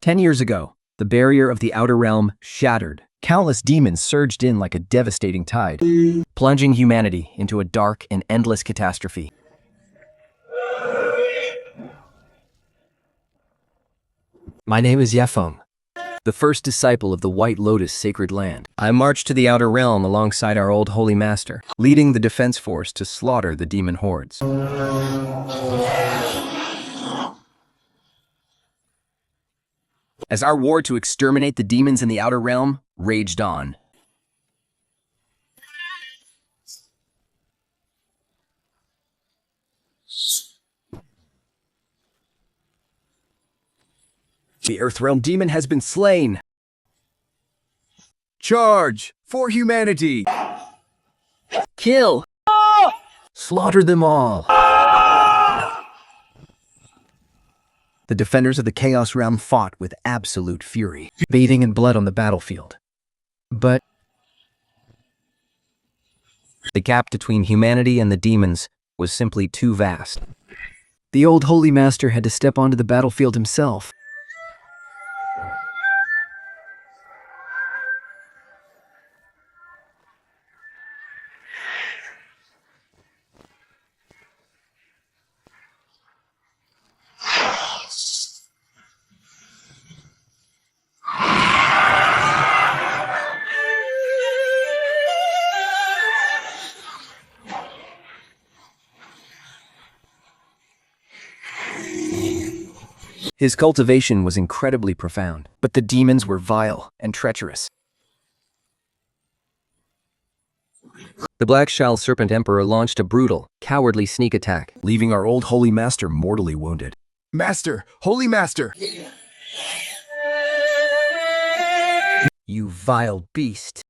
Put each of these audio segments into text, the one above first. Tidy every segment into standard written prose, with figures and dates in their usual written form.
10 years ago, the barrier of the outer realm shattered. Countless demons surged in like a devastating tide, plunging humanity into a dark and endless catastrophe. My name is Ye Feng, the first disciple of the White Lotus sacred land. I marched to the outer realm alongside our old holy master, leading the defense force to slaughter the demon hordes. As our war to exterminate the demons in the outer realm raged on. The Earthrealm demon has been slain. Charge for humanity! Kill! Slaughter them all! The defenders of the Chaos Realm fought with absolute fury, bathing in blood on the battlefield. But the gap between humanity and the demons was simply too vast. The old Holy Master had to step onto the battlefield himself. His cultivation was incredibly profound, but the demons were vile and treacherous. The Black Shell Serpent Emperor launched a brutal, cowardly sneak attack, leaving our old Holy Master mortally wounded. Master! Holy Master! You vile beast!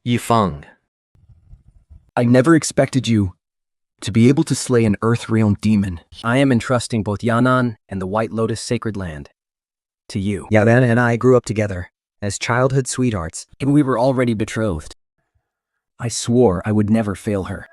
Ye Feng. I never expected you to be able to slay an Earthrealm demon. I am entrusting both Yan'an and the White Lotus sacred land to you. Yan'an and I grew up together as childhood sweethearts, and we were already betrothed. I swore I would never fail her.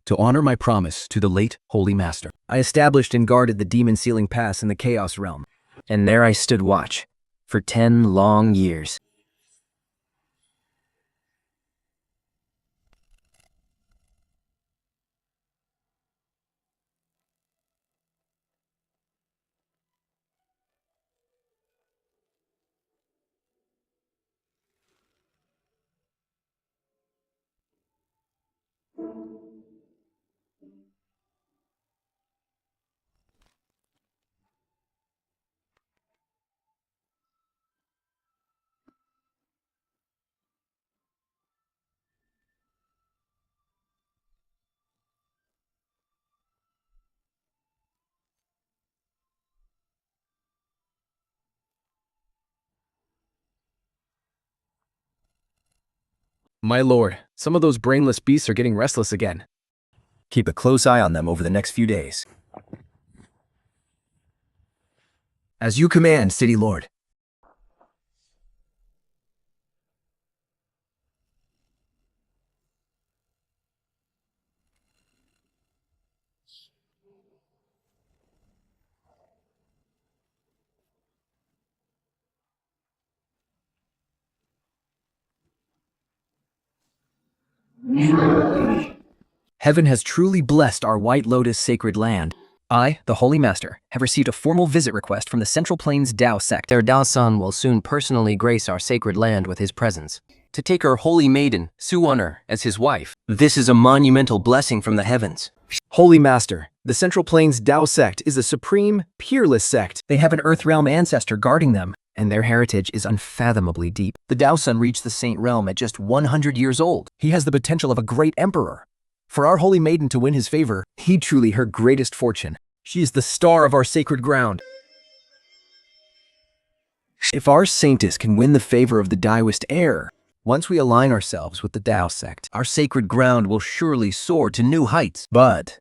To honor my promise to the late Holy Master, I established and guarded the demon sealing pass in the Chaos Realm, and there I stood watch for 10 long years. My lord, some of those brainless beasts are getting restless again. Keep a close eye on them over the next few days. As you command, City Lord. Heaven has truly blessed our White Lotus sacred land. I, the Holy Master, have received a formal visit request from the Central Plains Dao Sect. Their Dao Sun will soon personally grace our sacred land with his presence, to take our holy maiden, Suwon'er, as his wife. This is a monumental blessing from the heavens. Holy Master, the Central Plains Dao Sect is a supreme, peerless sect. They have an Earthrealm ancestor guarding them, and their heritage is unfathomably deep. The Dao Sun reached the Saint Realm at just 100 years old. He has the potential of a great emperor. For our holy maiden to win his favor, he truly her greatest fortune. She is the star of our sacred ground. If our saintess can win the favor of the Daoist heir, once we align ourselves with the Dao Sect, our sacred ground will surely soar to new heights. But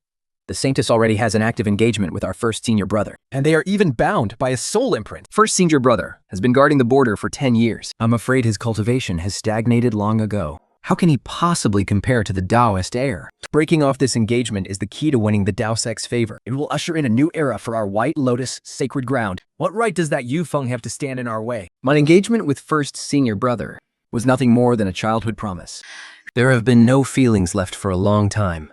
The Saintess already has an active engagement with our first senior brother. And they are even bound by a soul imprint. First senior brother has been guarding the border for 10 years. I'm afraid his cultivation has stagnated long ago. How can he possibly compare to the Taoist heir? Breaking off this engagement is the key to winning the Dao Sect's favor. It will usher in a new era for our White Lotus sacred ground. What right does that Ye Feng have to stand in our way? My engagement with first senior brother was nothing more than a childhood promise. There have been no feelings left for a long time.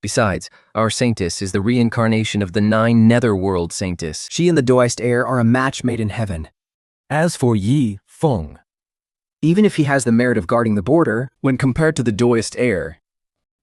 Besides, our Saintess is the reincarnation of the 9 netherworld Saintess. She and the Taoist heir are a match made in heaven. As for Ye Feng, Even if he has the merit of guarding the border, when compared to the Taoist heir,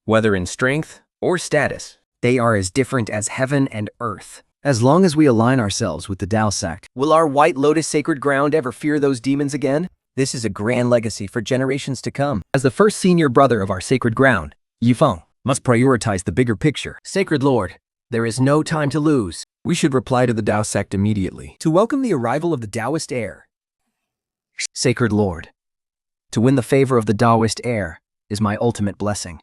whether in strength or status, they are as different as heaven and earth. As long as we align ourselves with the Dao Sect, will our White Lotus sacred ground ever fear those demons again? This is a grand legacy for generations to come. As the first senior brother of our sacred ground, Ye Feng must prioritize the bigger picture. Sacred Lord, there is no time to lose. we should reply to the Dao Sect immediately to welcome the arrival of the Taoist heir. Sacred Lord, to win the favor of the Taoist heir is my ultimate blessing.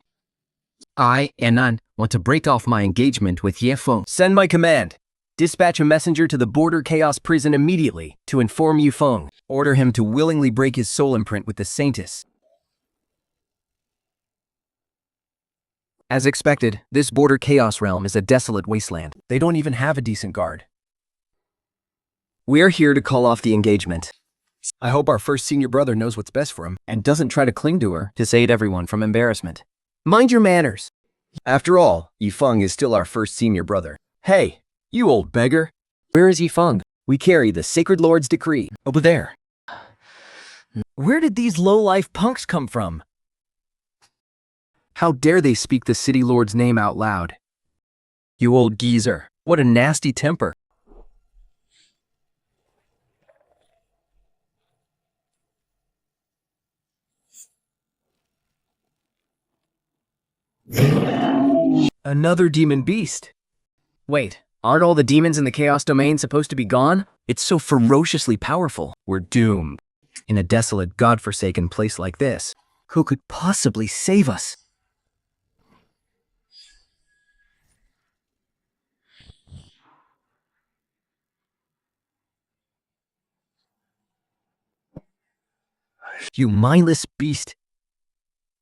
I, Anan, want to break off my engagement with Ye Feng. Send my command. Dispatch a messenger to the border chaos prison immediately to inform Ye Feng. Order him to willingly break his soul imprint with the Saintess. As expected, this border chaos realm is a desolate wasteland. They don't even have a decent guard. We are here to call off the engagement I hope our first senior brother knows what's best for him and doesn't try to cling to her to save everyone from embarrassment. Mind your manners. After all, Ye Feng is still our first senior brother. Hey, you old beggar. Where is Ye Feng? We carry the Sacred Lord's decree. Over there. Where did these low-life punks come from? How dare they speak the City Lord's name out loud? You old geezer, what a nasty temper. Another demon beast. Wait, aren't all the demons in the Chaos Domain supposed to be gone? It's so ferociously powerful. We're doomed. In a desolate, godforsaken place like this, who could possibly save us? You mindless beast.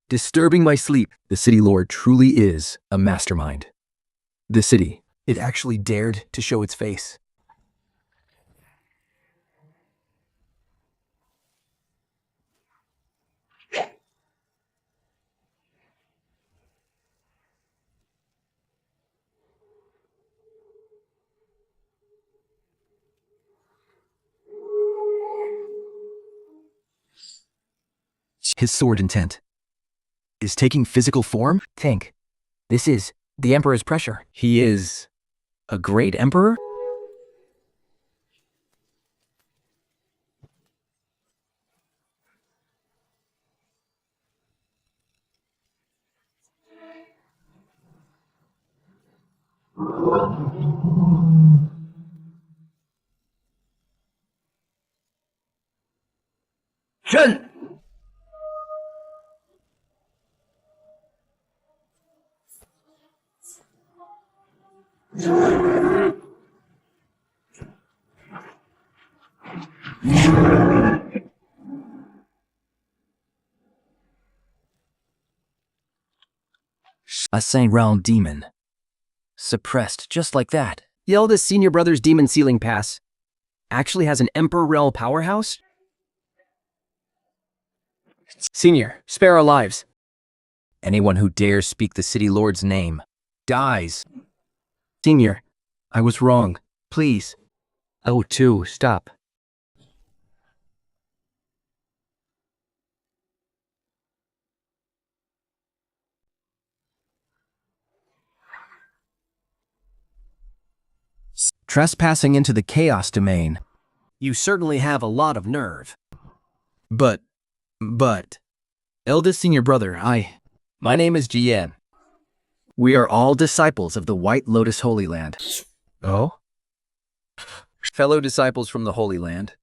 Disturbing my sleep. The City Lord truly is a mastermind. The city, it actually dared to show its face. His sword intent is taking physical form? Think. This is the Emperor's pressure. He is a great emperor? Shen! A Saint Realm demon. Suppressed just like that. The eldest senior brother's demon sealing pass actually has an Emperor Realm powerhouse? Senior, spare our lives. Anyone who dares speak the City Lord's name dies. Senior, I was wrong. Please. Oh, too, stop. Trespassing into the Chaos Domain. You certainly have a lot of nerve. But, eldest senior brother, my name is Jian. We are all disciples of the White Lotus Holy Land. Oh? Fellow disciples from the Holy Land.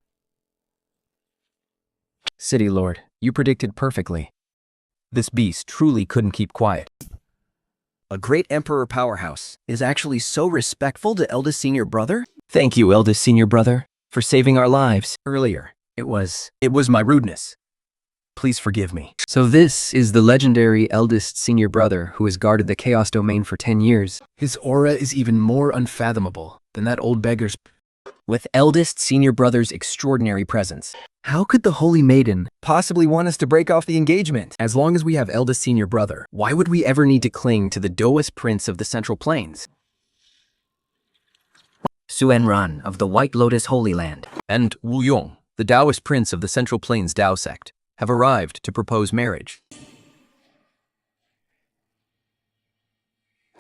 City Lord, you predicted perfectly. This beast truly couldn't keep quiet. A great emperor powerhouse is actually so respectful to eldest senior brother? Thank you, eldest senior brother, for saving our lives. Earlier, it was my rudeness. Please forgive me. So this is the legendary eldest senior brother who has guarded the Chaos Domain for 10 years. His aura is even more unfathomable than that old beggar's. With eldest senior brother's extraordinary presence, How could the Holy Maiden, possibly want us to break off the engagement? as long as we have eldest senior brother, Why would we ever need to cling to the Daoist prince of the Central Plains? Suenran of the White Lotus Holy Land and Wu Yong, the Daoist prince of the Central Plains Dao Sect, have arrived to propose marriage.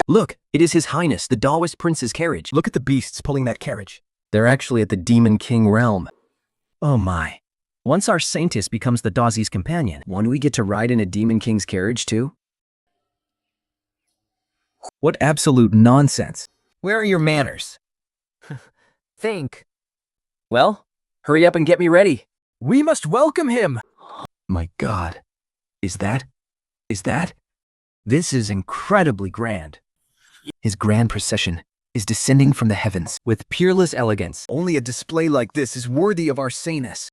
Look, it is His Highness, the Daoist prince's carriage. look at the beasts pulling that carriage. They're actually at the Demon King realm. Oh my. Once our Saintess becomes the Daozi's companion, won't we get to ride in a Demon King's carriage too? What absolute nonsense. Where are your manners? Think. Well, hurry up and get me ready. We must welcome him! My God. Is that? This is incredibly grand. His grand procession is descending from the heavens. With peerless elegance. Only a display like this is worthy of our Saintess.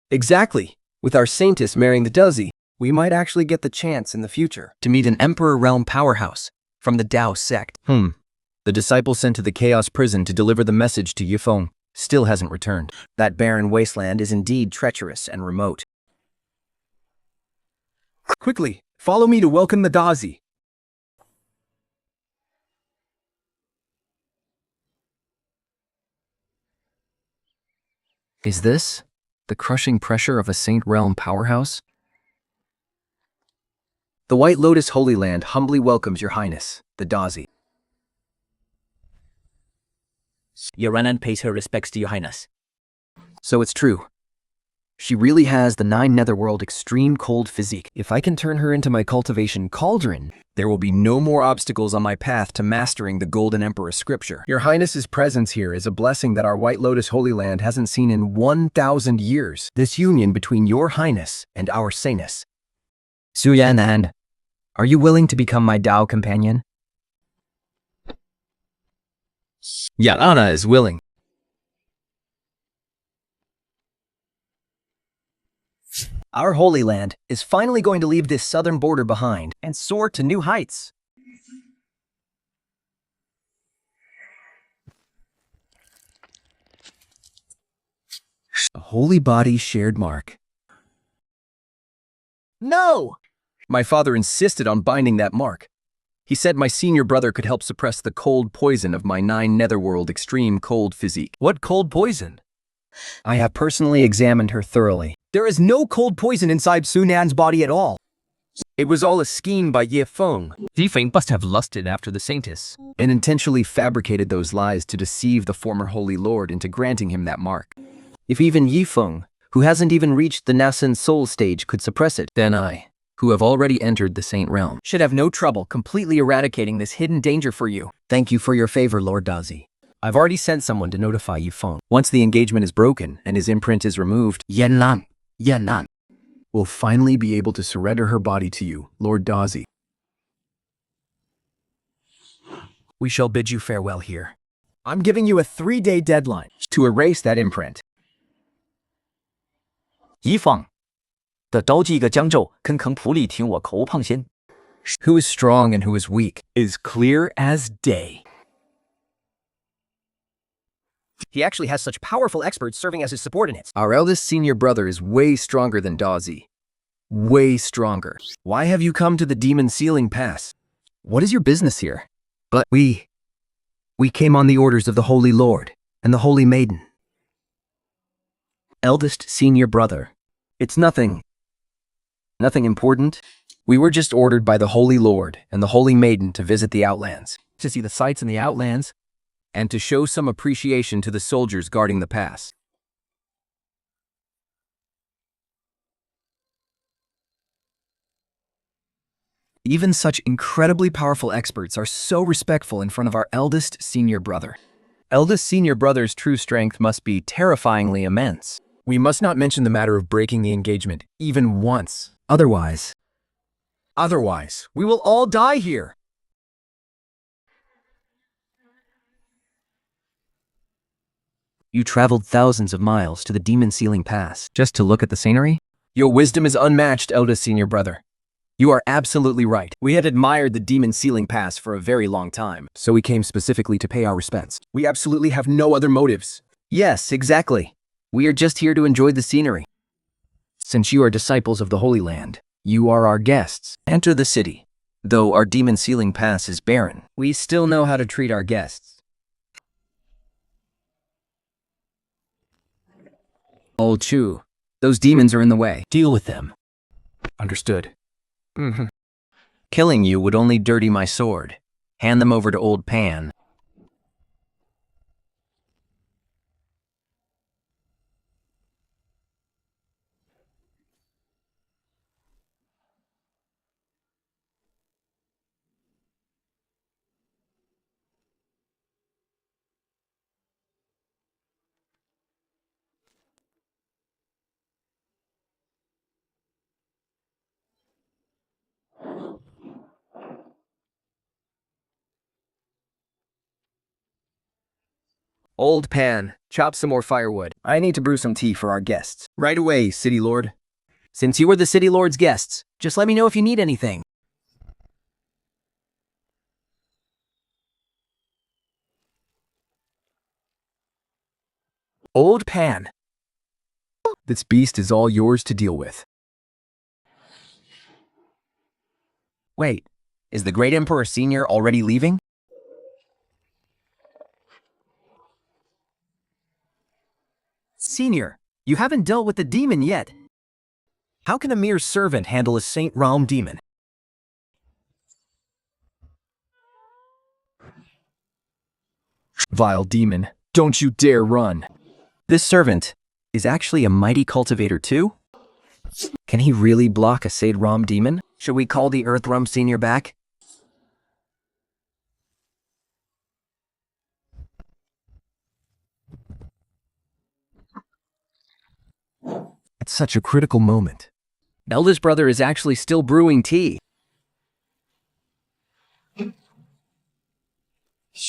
Exactly. With our Saintess marrying the Daozi, we might actually get the chance in the future to meet an Emperor Realm powerhouse from the Dao Sect. The disciple sent to the Chaos Prison to deliver the message to Ye Feng still hasn't returned. That barren wasteland is indeed treacherous and remote. Quickly, follow me to welcome the Daozi. Is this the crushing pressure of a Saint Realm powerhouse? The White Lotus Holy Land humbly welcomes Your Highness, the Daozi. Yorenan pays her respects to Your Highness. So it's true. She really has the 9 Netherworld extreme cold physique. If I can turn her into my cultivation cauldron, there will be no more obstacles on my path to mastering the Golden Emperor scripture. Your Highness's presence here is a blessing that our White Lotus Holy Land hasn't seen in 1,000 years. This union between Your Highness and our Saintess. Su Yanan, are you willing to become my Dao companion? Yana is willing. Our Holy Land is finally going to leave this southern border behind and soar to new heights. A holy body shared mark. No! My father insisted on binding that mark. He said my senior brother could help suppress the cold poison of my 9 Netherworld extreme cold physique. What cold poison? I have personally examined her thoroughly. There is no cold poison inside Sunan's body at all. It was all a scheme by Ye Feng. Ye Feng must have lusted after the Saintess and intentionally fabricated those lies to deceive the former Holy Lord into granting him that mark. If even Ye Feng, who hasn't even reached the nascent soul stage, could suppress it, then I, who have already entered the Saint Realm, should have no trouble completely eradicating this hidden danger for you. Thank you for your favor, Lord Daozi. I've already sent someone to notify Ye Feng. Once the engagement is broken and his imprint is removed, Yan will finally be able to surrender her body to you, Lord Daozi. We shall bid you farewell here. I'm giving you a 3-day deadline to erase that imprint. Ye Feng的刀记一个江州，坑坑普里听我口胖先。 Who is strong and who is weak is clear as day. He actually has such powerful experts serving as his subordinates. Our eldest senior brother is way stronger than Daozi. Way stronger. Why have you come to the Demon Sealing Pass? What is your business here? But we came on the orders of the Holy Lord and the Holy Maiden. Eldest senior brother. It's nothing important. We were just ordered by the Holy Lord and the Holy Maiden to visit the Outlands, to see the sights in the Outlands, and to show some appreciation to the soldiers guarding the pass. Even such incredibly powerful experts are so respectful in front of our eldest senior brother. Eldest senior brother's true strength must be terrifyingly immense. We must not mention the matter of breaking the engagement, even once. Otherwise, we will all die here. You traveled thousands of miles to the Demon Ceiling Pass just to look at the scenery? Your wisdom is unmatched, eldest senior brother. You are absolutely right. We had admired the Demon Ceiling Pass for a very long time. So we came specifically to pay our respects. We absolutely have no other motives. Yes, exactly. We are just here to enjoy the scenery. Since you are disciples of the Holy Land, you are our guests. Enter the city. Though our Demon Ceiling Pass is barren, we still know how to treat our guests. Old Chu, those demons are in the way. Deal with them. Understood. Killing you would only dirty my sword. Hand them over to Old Pan. Old Pan, chop some more firewood. I need to brew some tea for our guests. Right away, City Lord. Since you are the City Lord's guests, just let me know if you need anything. Old Pan. This beast is all yours to deal with. Wait, is the Great Emperor Senior already leaving? Senior, you haven't dealt with the demon yet. How can a mere servant handle a Saint Realm demon? Vile demon, don't you dare run. This servant is actually a mighty cultivator too? Can he really block a Saint Realm demon? Should we call the Earth Realm Senior back? At such a critical moment. Eldest brother is actually still brewing tea.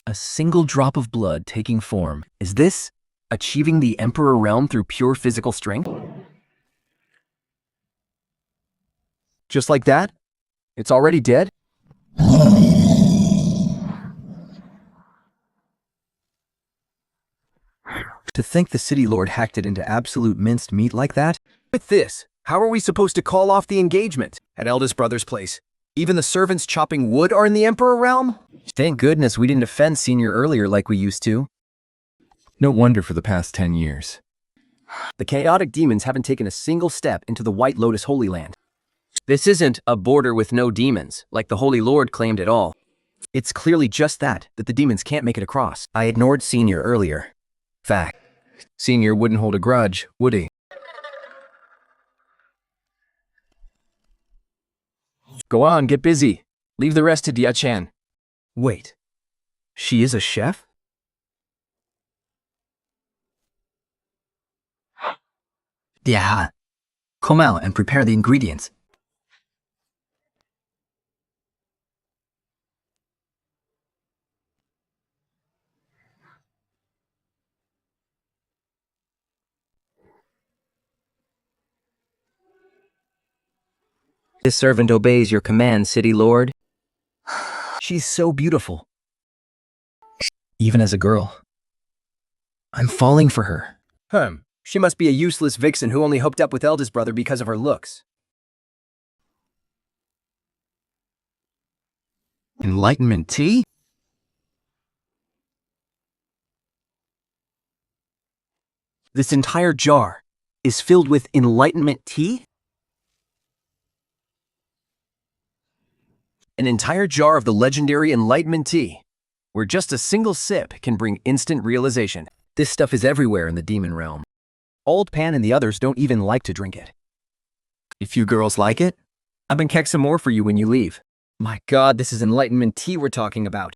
A single drop of blood taking form. Is this achieving the Emperor realm through pure physical strength? Just like that? It's already dead? To think the City Lord hacked it into absolute minced meat like that? With this, how are we supposed to call off the engagement at eldest brother's place? Even the servants chopping wood are in the Emperor realm? Thank goodness we didn't offend Senior earlier like we used to. No wonder for the past 10 years. The chaotic demons haven't taken a single step into the White Lotus Holy Land. This isn't a border with no demons, like the Holy Lord claimed at all. It's clearly just that the demons can't make it across. I ignored Senior earlier. Fact. Senior wouldn't hold a grudge, would he? Go on, get busy. Leave the rest to Dia-chan. Wait, she is a chef? Yeah. Come out and prepare the ingredients. This servant obeys your command, City Lord. She's so beautiful. Even as a girl. I'm falling for her. She must be a useless vixen who only hooked up with eldest brother because of her looks. Enlightenment tea? This entire jar is filled with enlightenment tea? An entire jar of the legendary enlightenment tea, where just a single sip can bring instant realization. This stuff is everywhere in the demon realm. Old Pan and the others don't even like to drink it. If you girls like it, I can keck some more for you when you leave. My God, this is enlightenment tea we're talking about.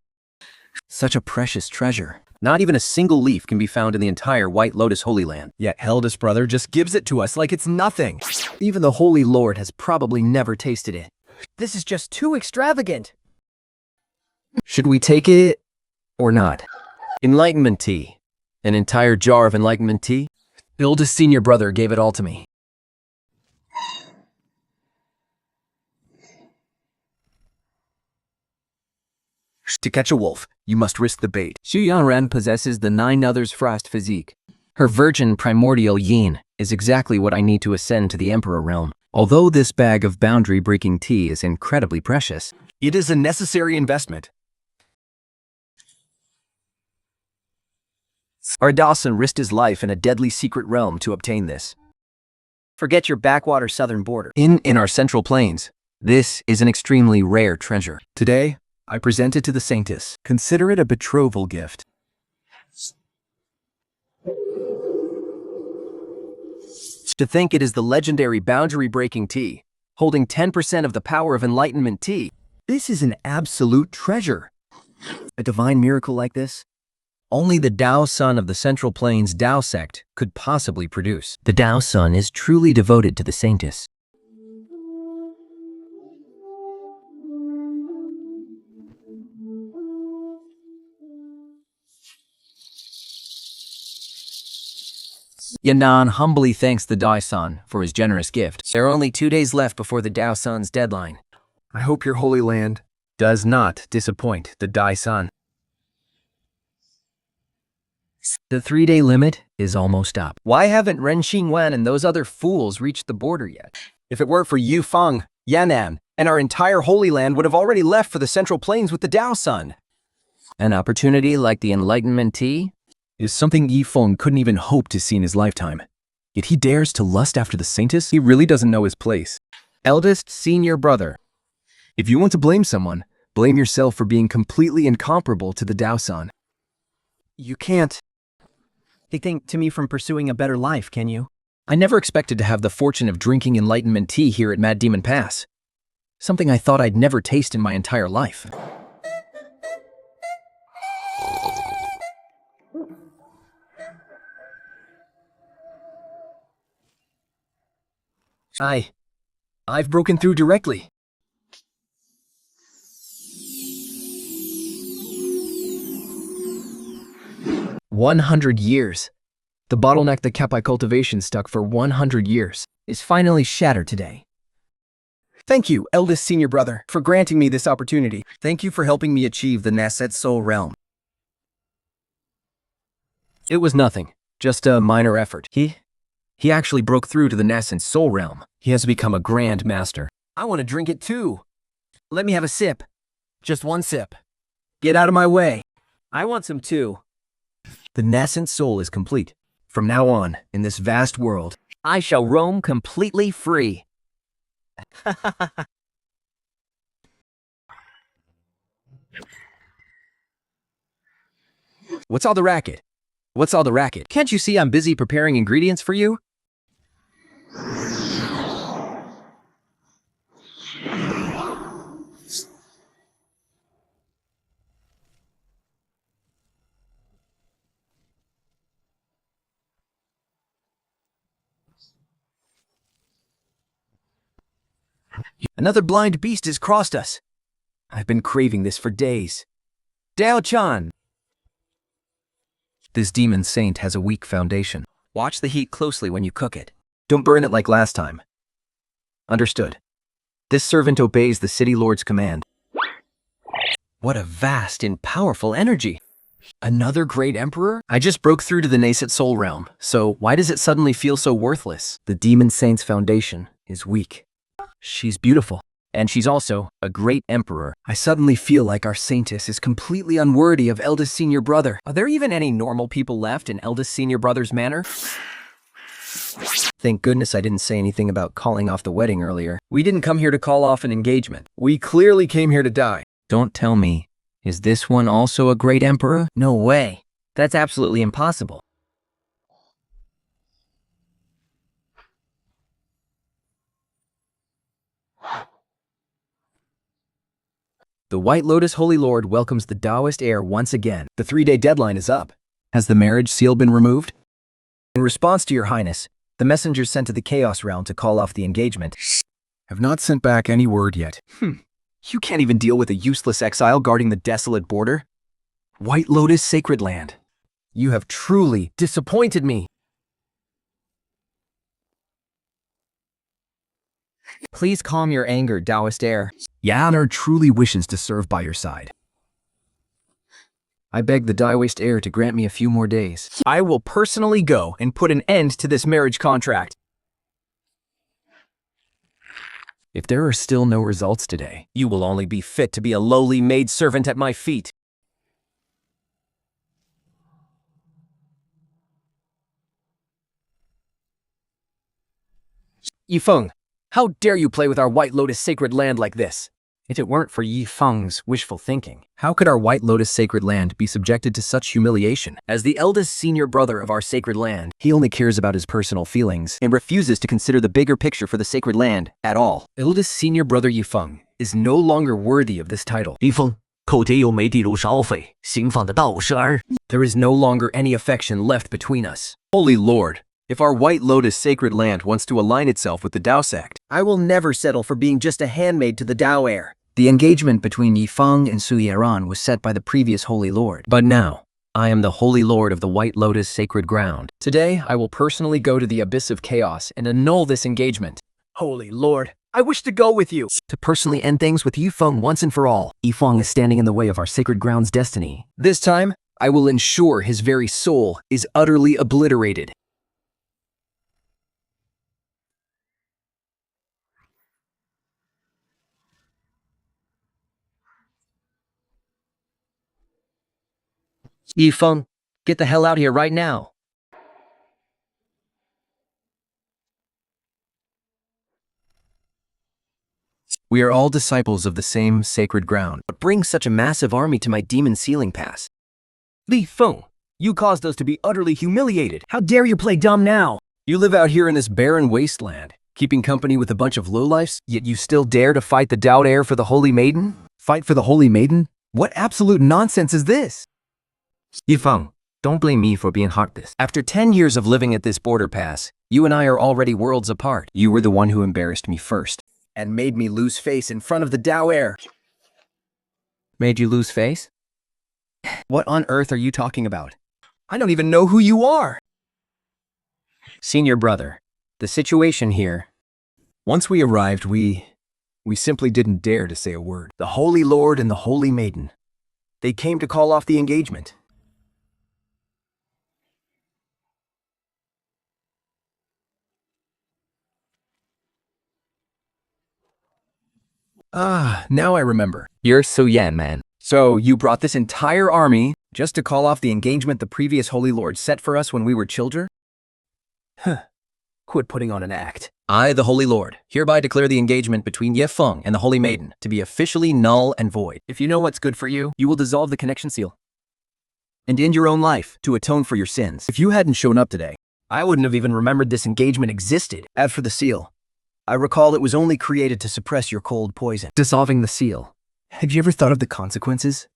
Such a precious treasure. Not even a single leaf can be found in the entire White Lotus Holy Land. Yet eldest brother just gives it to us like it's nothing. Even the Holy Lord has probably never tasted it. This is just too extravagant. Should we take it or not? Enlightenment tea. An entire jar of enlightenment tea? Eldest senior brother gave it all to me. To catch a wolf, you must risk the bait. Xu Yanran possesses the 9 others frost physique. Her virgin primordial yin is exactly what I need to ascend to the emperor realm. Although this bag of boundary-breaking tea is incredibly precious, It is a necessary investment. our Dawson risked his life in a deadly secret realm to obtain this. Forget your backwater southern border. In our central plains, this is an extremely rare treasure. Today, I present it to the Saintess. Consider it a betrothal gift. To think it is the legendary boundary-breaking tea, holding 10% of the power of enlightenment tea. This is an absolute treasure. A divine miracle like this? Only the Dao Sun of the Central Plains Dao Sect could possibly produce. The Dao Sun is truly devoted to the Saintess. Yandan humbly thanks the Dao Sun for his generous gift. There are only 2 days left before the Dao Sun's deadline. I hope your holy land does not disappoint the Dai Sun. The 3-day limit is almost up. Why haven't Ren Xingwen and those other fools reached the border yet? If it weren't for Ye Feng, Yan'an, and our entire holy land would have already left for the Central Plains with the Dao Sun. An opportunity like the Enlightenment Tea? Is something Ye Feng couldn't even hope to see in his lifetime. Yet he dares to lust after the Saintess? He really doesn't know his place. Eldest senior brother. If you want to blame someone, blame yourself for being completely incomparable to the Dao Sun. You can't dictate to me from pursuing a better life, can you? I never expected to have the fortune of drinking Enlightenment Tea here at Mad Demon Pass. Something I thought I'd never taste in my entire life. I've broken through directly. $100. The bottleneck that kept my cultivation stuck for 100 years is finally shattered today. Thank you, eldest senior brother, for granting me this opportunity. Thank you for helping me achieve the Nasset Soul Realm. It was nothing, just a minor effort. He actually broke through to the Nascent Soul Realm. He has become a Grand Master. I want to drink it too. Let me have a sip. Just one sip. Get out of my way. I want some too. The nascent soul is complete. From now on, in this vast world, I shall roam completely free. What's all the racket? What's all the racket? Can't you see I'm busy preparing ingredients for you? Another blind beast has crossed us. I've been craving this for days. Dao Chan! This demon saint has a weak foundation. Watch the heat closely when you cook it. Don't burn it like last time. Understood. This servant obeys the city lord's command. What a vast and powerful energy. Another great emperor? I just broke through to the Nascent Soul Realm, so why does it suddenly feel so worthless? The demon saint's foundation is weak. She's beautiful, and she's also a great emperor. I suddenly feel like our saintess is completely unworthy of eldest senior brother. Are there even any normal people left in eldest senior brother's manor? Thank goodness I didn't say anything about calling off the wedding earlier. We didn't come here to call off an engagement. We clearly came here to die. Don't tell me. Is this one also a great emperor? No way. That's absolutely impossible. The White Lotus Holy Lord welcomes the Taoist heir once again. The 3-day deadline is up. Has the marriage seal been removed? In response to your highness, the messengers sent to the Chaos Realm to call off the engagement. Have not sent back any word yet. You can't even deal with a useless exile guarding the desolate border? White Lotus Sacred Land. You have truly disappointed me. Please calm your anger, Taoist heir. Yaner truly wishes to serve by your side. I beg the Taoist heir to grant me a few more days. I will personally go and put an end to this marriage contract. If there are still no results today, You will only be fit to be a lowly maidservant at my feet. Ye Feng, how dare you play with our White Lotus sacred land like this? If it weren't for Ye Feng's wishful thinking, how could our White Lotus sacred land be subjected to such humiliation? as the eldest senior brother of our sacred land, He only cares about his personal feelings and refuses to consider the bigger picture for the sacred land at all. Eldest senior brother Ye Feng is no longer worthy of this title. 李峰，寇爹又没地入少匪，刑放的道士儿。 There is no longer any affection left between us. Holy Lord, if our White Lotus sacred land wants to align itself with the Dao Sect, I will never settle for being just a handmaid to the Dao heir. the engagement between Ye Feng and Su Yeran was set by the previous Holy Lord. But now, I am the Holy Lord of the White Lotus sacred ground. Today, I will personally go to the abyss of chaos and annul this engagement. Holy Lord, I wish to go with you. To personally end things with Ye Feng once and for all. Ye Feng is standing in the way of our sacred ground's destiny. This time, I will ensure his very soul is utterly obliterated. Ye Feng, get the hell out here right now. We are all disciples of the same sacred ground. But bring such a massive army to my demon ceiling pass. Ye Feng, you caused us to be utterly humiliated. How dare you play dumb now? You live out here in this barren wasteland, keeping company with a bunch of lowlifes, yet you still dare to fight the Dao heir for the Holy Maiden? Fight for the Holy Maiden? What absolute nonsense is this? Ye Feng, don't blame me for being heartless. After 10 years of living at this border pass, you and I are already worlds apart. You were the one who embarrassed me first. And made me lose face in front of the Dao heir. Made you lose face? What on earth are you talking about? I don't even know who you are. Senior brother, the situation here. Once we arrived, we simply didn't dare to say a word. The Holy Lord and the Holy Maiden. They came to call off the engagement. Ah, now I remember. You're so Yan, man. So you brought this entire army just to call off the engagement the previous Holy Lord set for us when we were children? Huh. Quit putting on an act. I, the Holy Lord, hereby declare the engagement between Ye Feng and the Holy Maiden to be officially null and void. If you know what's good for you, you will dissolve the connection seal and end your own life to atone for your sins. If you hadn't shown up today, I wouldn't have even remembered this engagement existed. As for the seal, I recall it was only created to suppress your cold poison. dissolving the seal. Have you ever thought of the consequences?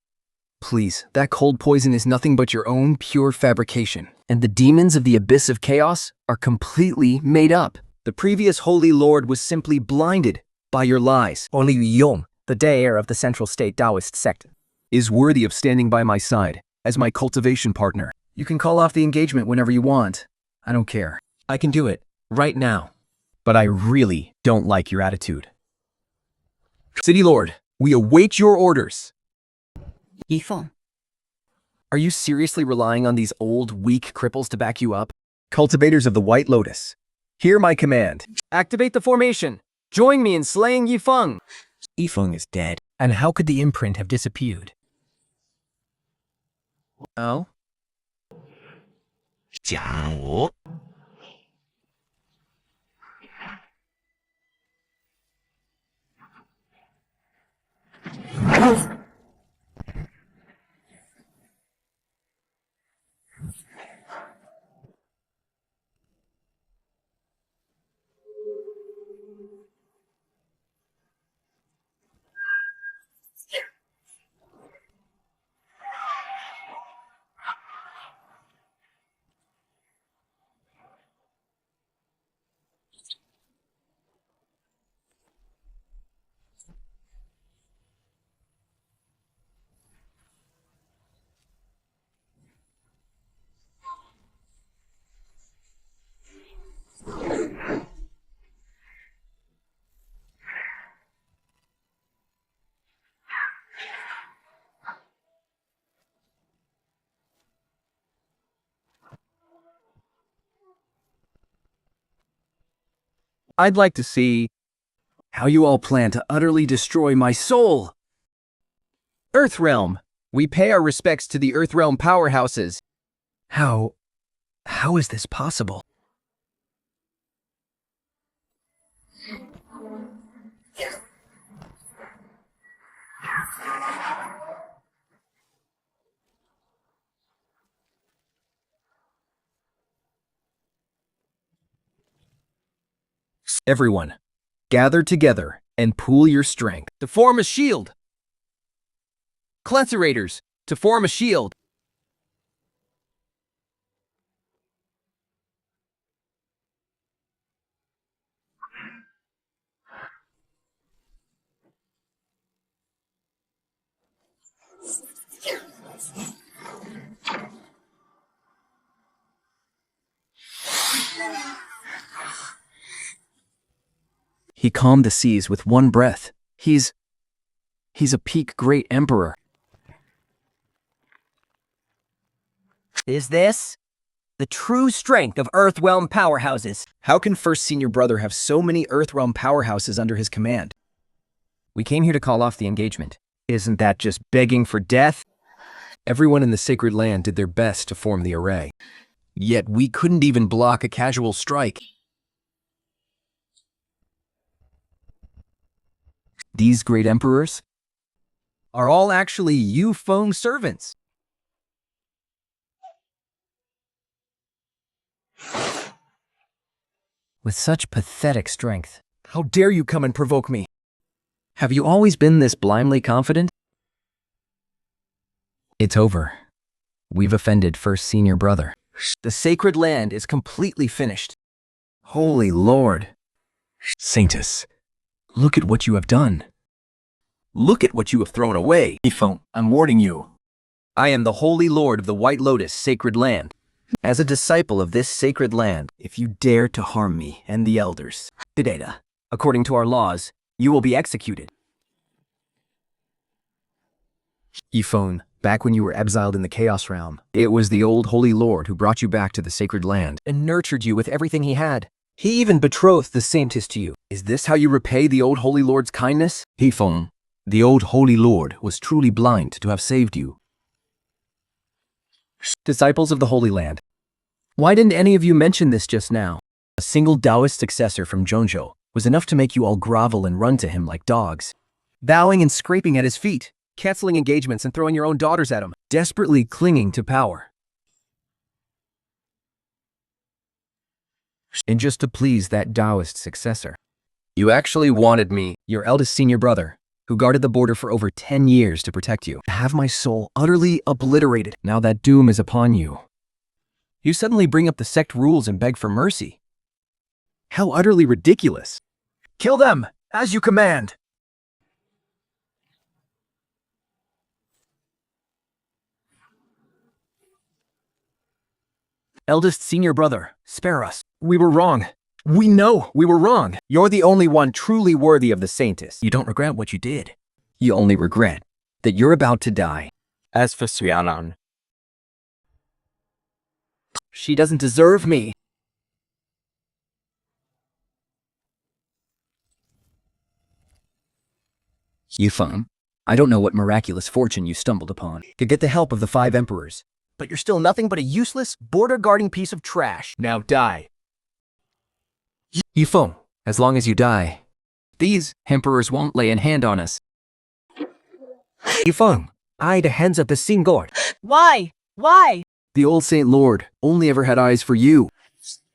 Please, that cold poison is nothing but your own pure fabrication. And the demons of the abyss of chaos are completely made up. The previous Holy Lord was simply blinded by your lies. Only Yu Yong, the day heir of the Central State Taoist Sect, Is worthy of standing by my side as my cultivation partner. You can call off the engagement whenever you want. I don't care. I can do it right now. But I really don't like your attitude. City Lord, we await your orders. Ye Feng, Are you seriously relying on these old, weak cripples to back you up? Cultivators of the White Lotus, hear my command. Activate the formation. Join me in slaying Ye Feng. Ye Feng is dead. And how could the imprint have disappeared? Oh? 假我。I'd like to see how you all plan to utterly destroy my soul. Earthrealm. We pay our respects to the Earthrealm powerhouses. How is this possible? Everyone, gather together and pool your strength to form a shield. Clencerators, to form a shield. He calmed the seas with one breath. He's a peak great emperor. Is this the true strength of Earthrealm powerhouses? How can First Senior Brother have so many Earthrealm powerhouses under his command? We came here to call off the engagement. Isn't that just begging for death? Everyone in the sacred land did their best to form the array. Yet we couldn't even block a casual strike. These great emperors are all actually Ye Feng servants. With such pathetic strength, how dare you come and provoke me? Have you always been this blindly confident? It's over. We've offended First Senior Brother. The sacred land is completely finished. Holy Lord. Saintus, look at what you have done. Look at what you have thrown away. Ye Feng, I'm warning you. I am the Holy Lord of the White Lotus sacred land. As a disciple of this sacred land, if you dare to harm me and the elders, Data, according to our laws, you will be executed. Ye Feng, back when you were exiled in the Chaos Realm, it was the old Holy Lord who brought you back to the sacred land and nurtured you with everything he had. He even betrothed the Saintess to you. Is this how you repay the old Holy Lord's kindness? Ye Feng, the old Holy Lord was truly blind to have saved you. Disciples of the Holy Land, why didn't any of you mention this just now? A single Taoist successor from Zhongzhou was enough to make you all grovel and run to him like dogs, bowing and scraping at his feet, canceling engagements and throwing your own daughters at him, desperately clinging to power. And just to please that Taoist successor. You actually wanted me, your eldest senior brother, who guarded the border for over 10 years to protect you, to have my soul utterly obliterated. Now that doom is upon you. You suddenly bring up the sect rules and beg for mercy. How utterly ridiculous. Kill them, as you command. Eldest senior brother, spare us. We were wrong. We know we were wrong. You're the only one truly worthy of the Saintess. You don't regret what you did. You only regret that you're about to die. As for Suyanan, She doesn't deserve me. Ye Feng, I don't know what miraculous fortune you stumbled upon to get the help of the 5 emperors, but you're still nothing but a useless, border-guarding piece of trash. Now die. Ye Feng, as long as you die. These emperors won't lay a hand on us. Ye Feng, I the hands of the Sin God. Why? Why? The old Saint Lord only ever had eyes for you.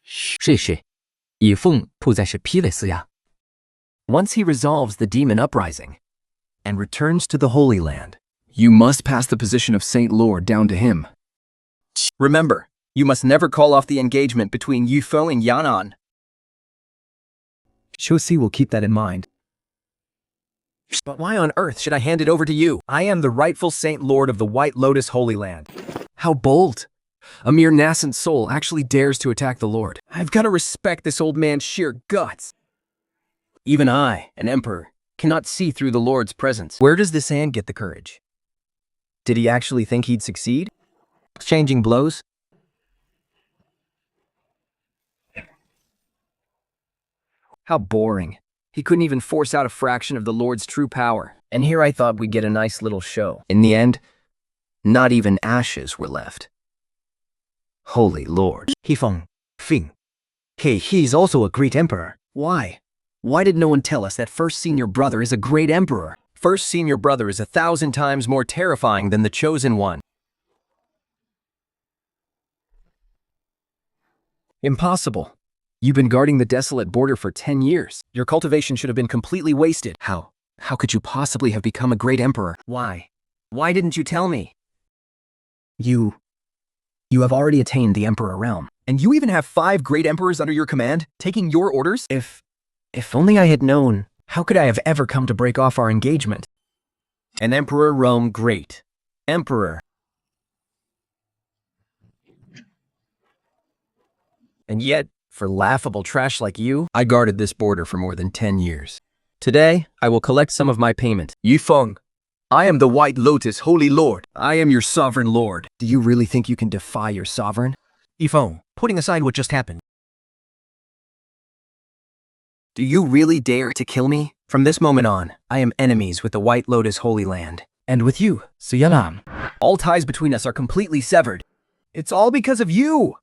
谢谢，以凤不再是披雷斯呀。Once he resolves the demon uprising and returns to the Holy Land, You must pass the position of Saint Lord down to him. remember, you must never call off the engagement between Ye Feng and Yan'an. Shosi will keep that in mind. But why on earth should I hand it over to you? I am the rightful Saint Lord of the White Lotus Holy Land. How bold! A mere nascent soul actually dares to attack the Lord. I've got to respect this old man's sheer guts. Even I, an emperor, cannot see through the Lord's presence. Where does this hand get the courage? Did he actually think he'd succeed? Exchanging blows? How boring. He couldn't even force out a fraction of the Lord's true power. And here I thought we'd get a nice little show. In the end, not even ashes were left. Holy Lord. Ye Feng. He's also a great emperor. Why? Why did no one tell us that first senior brother is a great emperor? First senior brother is 1,000 times more terrifying than the chosen one. Impossible. You've been guarding the desolate border for 10 years. Your cultivation should have been completely wasted. How? How could you possibly have become a great emperor? Why? Why didn't you tell me? You have already attained the emperor realm. And you even have 5 great emperors under your command, taking your orders? If only I had known, how could I have ever come to break off our engagement? An emperor Rome great. Emperor. And yet, for laughable trash like you, I guarded this border for more than 10 years. Today, I will collect some of my payment. Ye Feng, I am the White Lotus Holy Lord. I am your sovereign lord. Do you really think you can defy your sovereign? Ye Feng, putting aside what just happened, Do you really dare to kill me? From this moment on, I am enemies with the White Lotus Holy Land. And with you, Suyanan. All ties between us are completely severed. It's all because of you!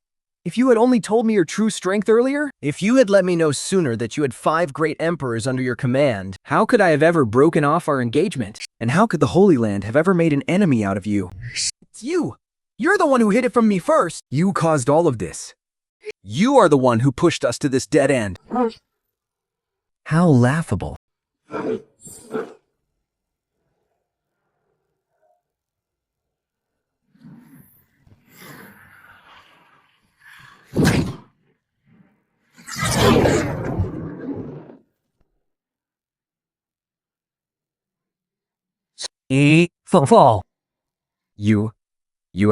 If you had only told me your true strength earlier, if you had let me know sooner that you had 5 great emperors under your command, how could I have ever broken off our engagement? And how could the Holy Land have ever made an enemy out of you? It's you! You're the one who hid it from me first! You caused all of this. You are the one who pushed us to this dead end. How laughable. Ye Feng fall. You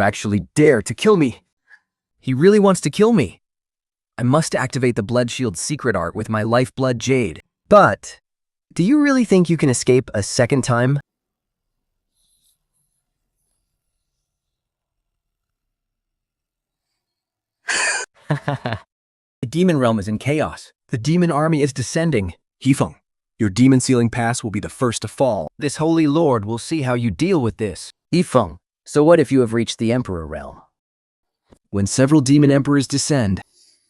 actually dare to kill me. He really wants to kill me. I must activate the Blood Shield's secret art with my Lifeblood Jade. But, do you really think you can escape a second time? The demon realm is in chaos. The demon army is descending. Ye Feng, your demon sealing pass will be the first to fall. This holy lord will see how you deal with this. Ye Feng, so what if you have reached the emperor realm? When several demon emperors descend,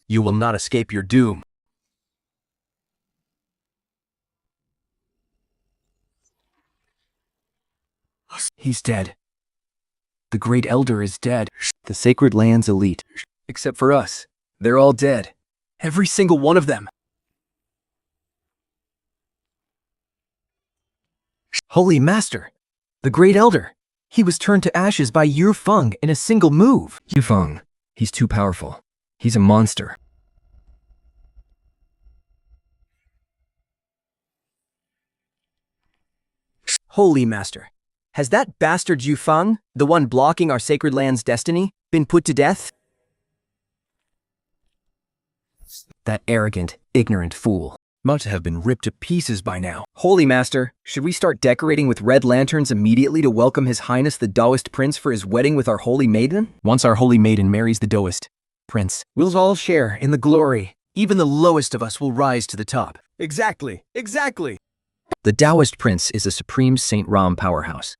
you will not escape your doom. He's dead. The Great Elder is dead. The Sacred Land's elite. Except for us. They're all dead. Every single one of them. Holy Master, the Great Elder. He was turned to ashes by Ye Feng in a single move. Ye Feng, he's too powerful. He's a monster. Holy Master, has that bastard Ye Feng, the one blocking our sacred land's destiny, been put to death? That arrogant, ignorant fool Must have been ripped to pieces by now. Holy Master, should we start decorating with red lanterns immediately to welcome His Highness the Daoist Prince for his wedding with our Holy Maiden? Once our Holy Maiden marries the Daoist Prince, We'll all share in the glory. even the lowest of us will rise to the top. Exactly. The Daoist Prince is a supreme Saint Ram powerhouse.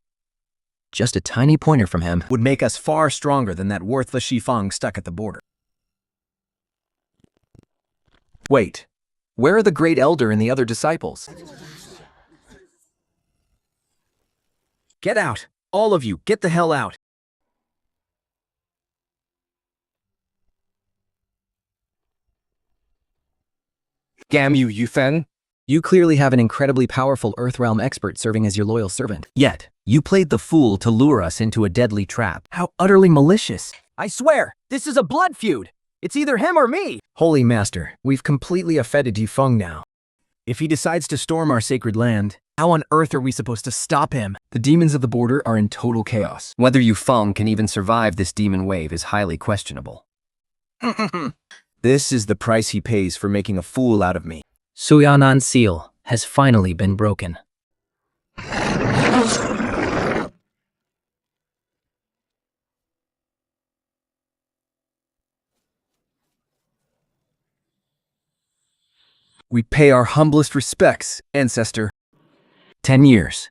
Just a tiny pointer from him Would make us far stronger than that worthless Ye Feng stuck at the border. Wait, where are the Great Elder and the other disciples? Get out! All of you, get the hell out! Damn you, Ye Feng. You clearly have an incredibly powerful Earthrealm expert serving as your loyal servant. Yet, you played the fool to lure us into a deadly trap. How utterly malicious. I swear, this is a blood feud. It's either him or me. Holy Master, we've completely offended Ye Feng now. If he decides to storm our sacred land, how on earth are we supposed to stop him? The demons of the border are in total chaos. Whether Ye Feng can even survive this demon wave is highly questionable. This is the price he pays for making a fool out of me. Suyanan's seal has finally been broken. We pay our humblest respects, ancestor. 10 years.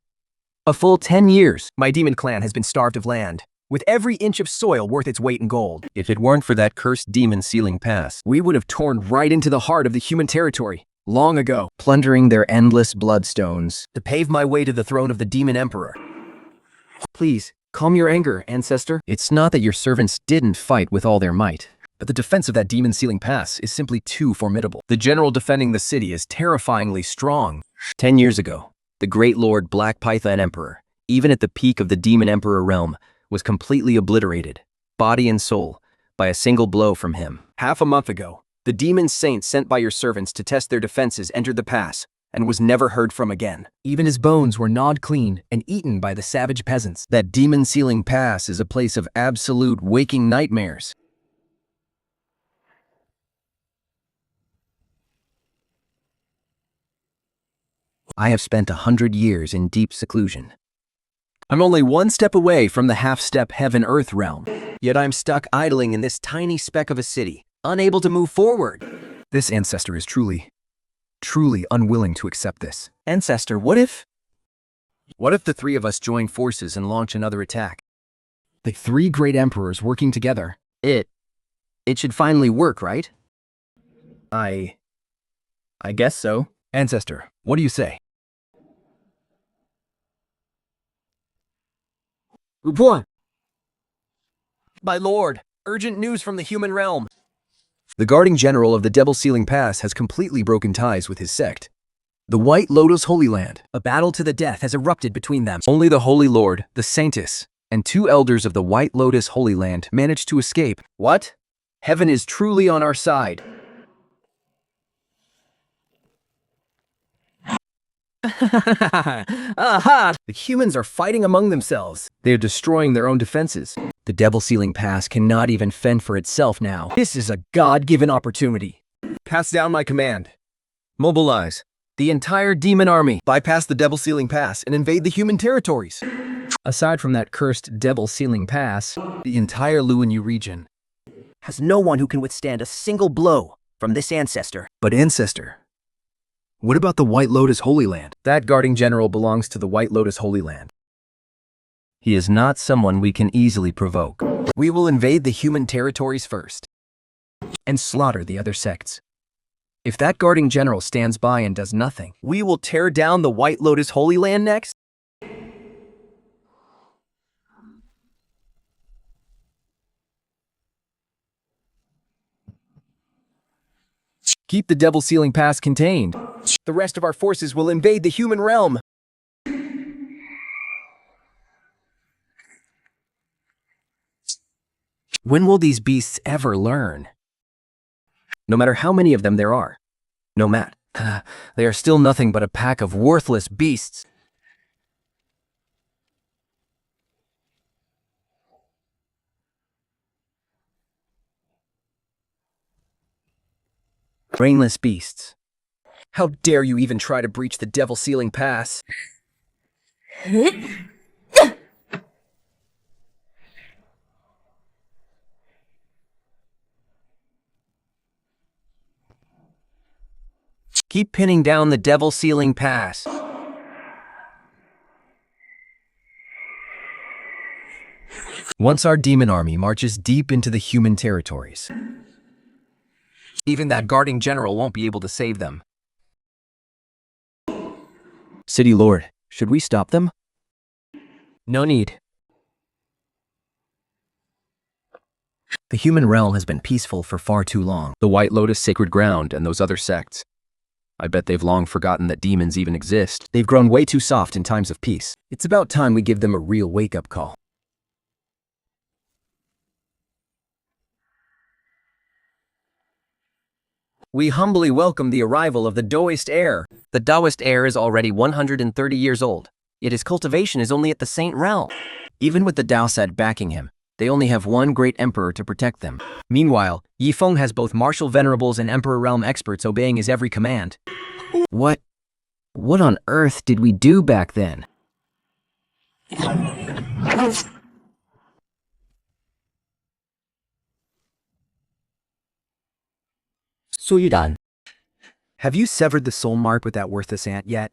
A full 10 years. My demon clan has been starved of land, with every inch of soil worth its weight in gold. If it weren't for that cursed demon sealing pass, we would have torn right into the heart of the human territory, long ago, Plundering their endless bloodstones. to pave my way to the throne of the demon emperor. Please, calm your anger, ancestor. It's not that your servants didn't fight with all their might. But the defense of that demon sealing pass is simply too formidable. The general defending the city is terrifyingly strong. 10 years ago, the great lord Black Python Emperor, even at the peak of the demon emperor realm, was completely obliterated, body and soul, by a single blow from him. Half a month ago, the demon saint sent by your servants to test their defenses entered the pass and was never heard from again. Even his bones were gnawed clean and eaten by the savage peasants. That demon sealing pass is a place of absolute waking nightmares. I have spent 100 years in deep seclusion. I'm only one step away from the half-step heaven-earth realm, yet I'm stuck idling in this tiny speck of a city, unable to move forward. This ancestor is truly unwilling to accept this. Ancestor, what if? What if the three of us join forces and launch another attack? The three great emperors working together. It should finally work, right? I guess so. Ancestor, what do you say? My lord, urgent news from the human realm. The guarding general of the Devil Sealing Pass has completely broken ties with his sect. The White Lotus Holy Land, a battle to the death has erupted between them. Only the Holy Lord, the Saintess, and two elders of the White Lotus Holy Land managed to escape. What? Heaven is truly on our side. Aha! The humans are fighting among themselves. They are destroying their own defenses. The Devil Sealing Pass cannot even fend for itself now. This is a God-given opportunity. Pass down my command. Mobilize the entire demon army. Bypass the Devil Sealing Pass and invade the human territories. Aside from that cursed Devil Sealing Pass, the entire Luanyu region has no one who can withstand a single blow from this ancestor. But ancestor, what about the White Lotus Holy Land? That guarding general belongs to the White Lotus Holy Land. He is not someone we can easily provoke. We will invade the human territories first and slaughter the other sects. If that guarding general stands by and does nothing, we will tear down the White Lotus Holy Land next. Keep the Devil Sealing Pass contained. The rest of our forces will invade the human realm. When will these beasts ever learn? No matter how many of them there are, they are still nothing but a pack of worthless beasts. Brainless beasts. How dare you even try to breach the Devil Sealing Pass? Keep pinning down the Devil Sealing Pass. Once our demon army marches deep into the human territories, even that guarding general won't be able to save them. City Lord, should we stop them? No need. The human realm has been peaceful for far too long. The White Lotus Sacred Ground and those other sects. I bet they've long forgotten that demons even exist. They've grown way too soft in times of peace. It's about time we give them a real wake-up call. We humbly welcome the arrival of the Daoist heir. The Daoist heir is already 130 years old, yet his cultivation is only at the Saint realm. Even with the Dao Sect backing him, they only have one great emperor to protect them. Meanwhile, Ye Feng has both martial venerables and emperor realm experts obeying his every command. What on earth did we do back then? Have you severed the soul mark with that worthless ant yet?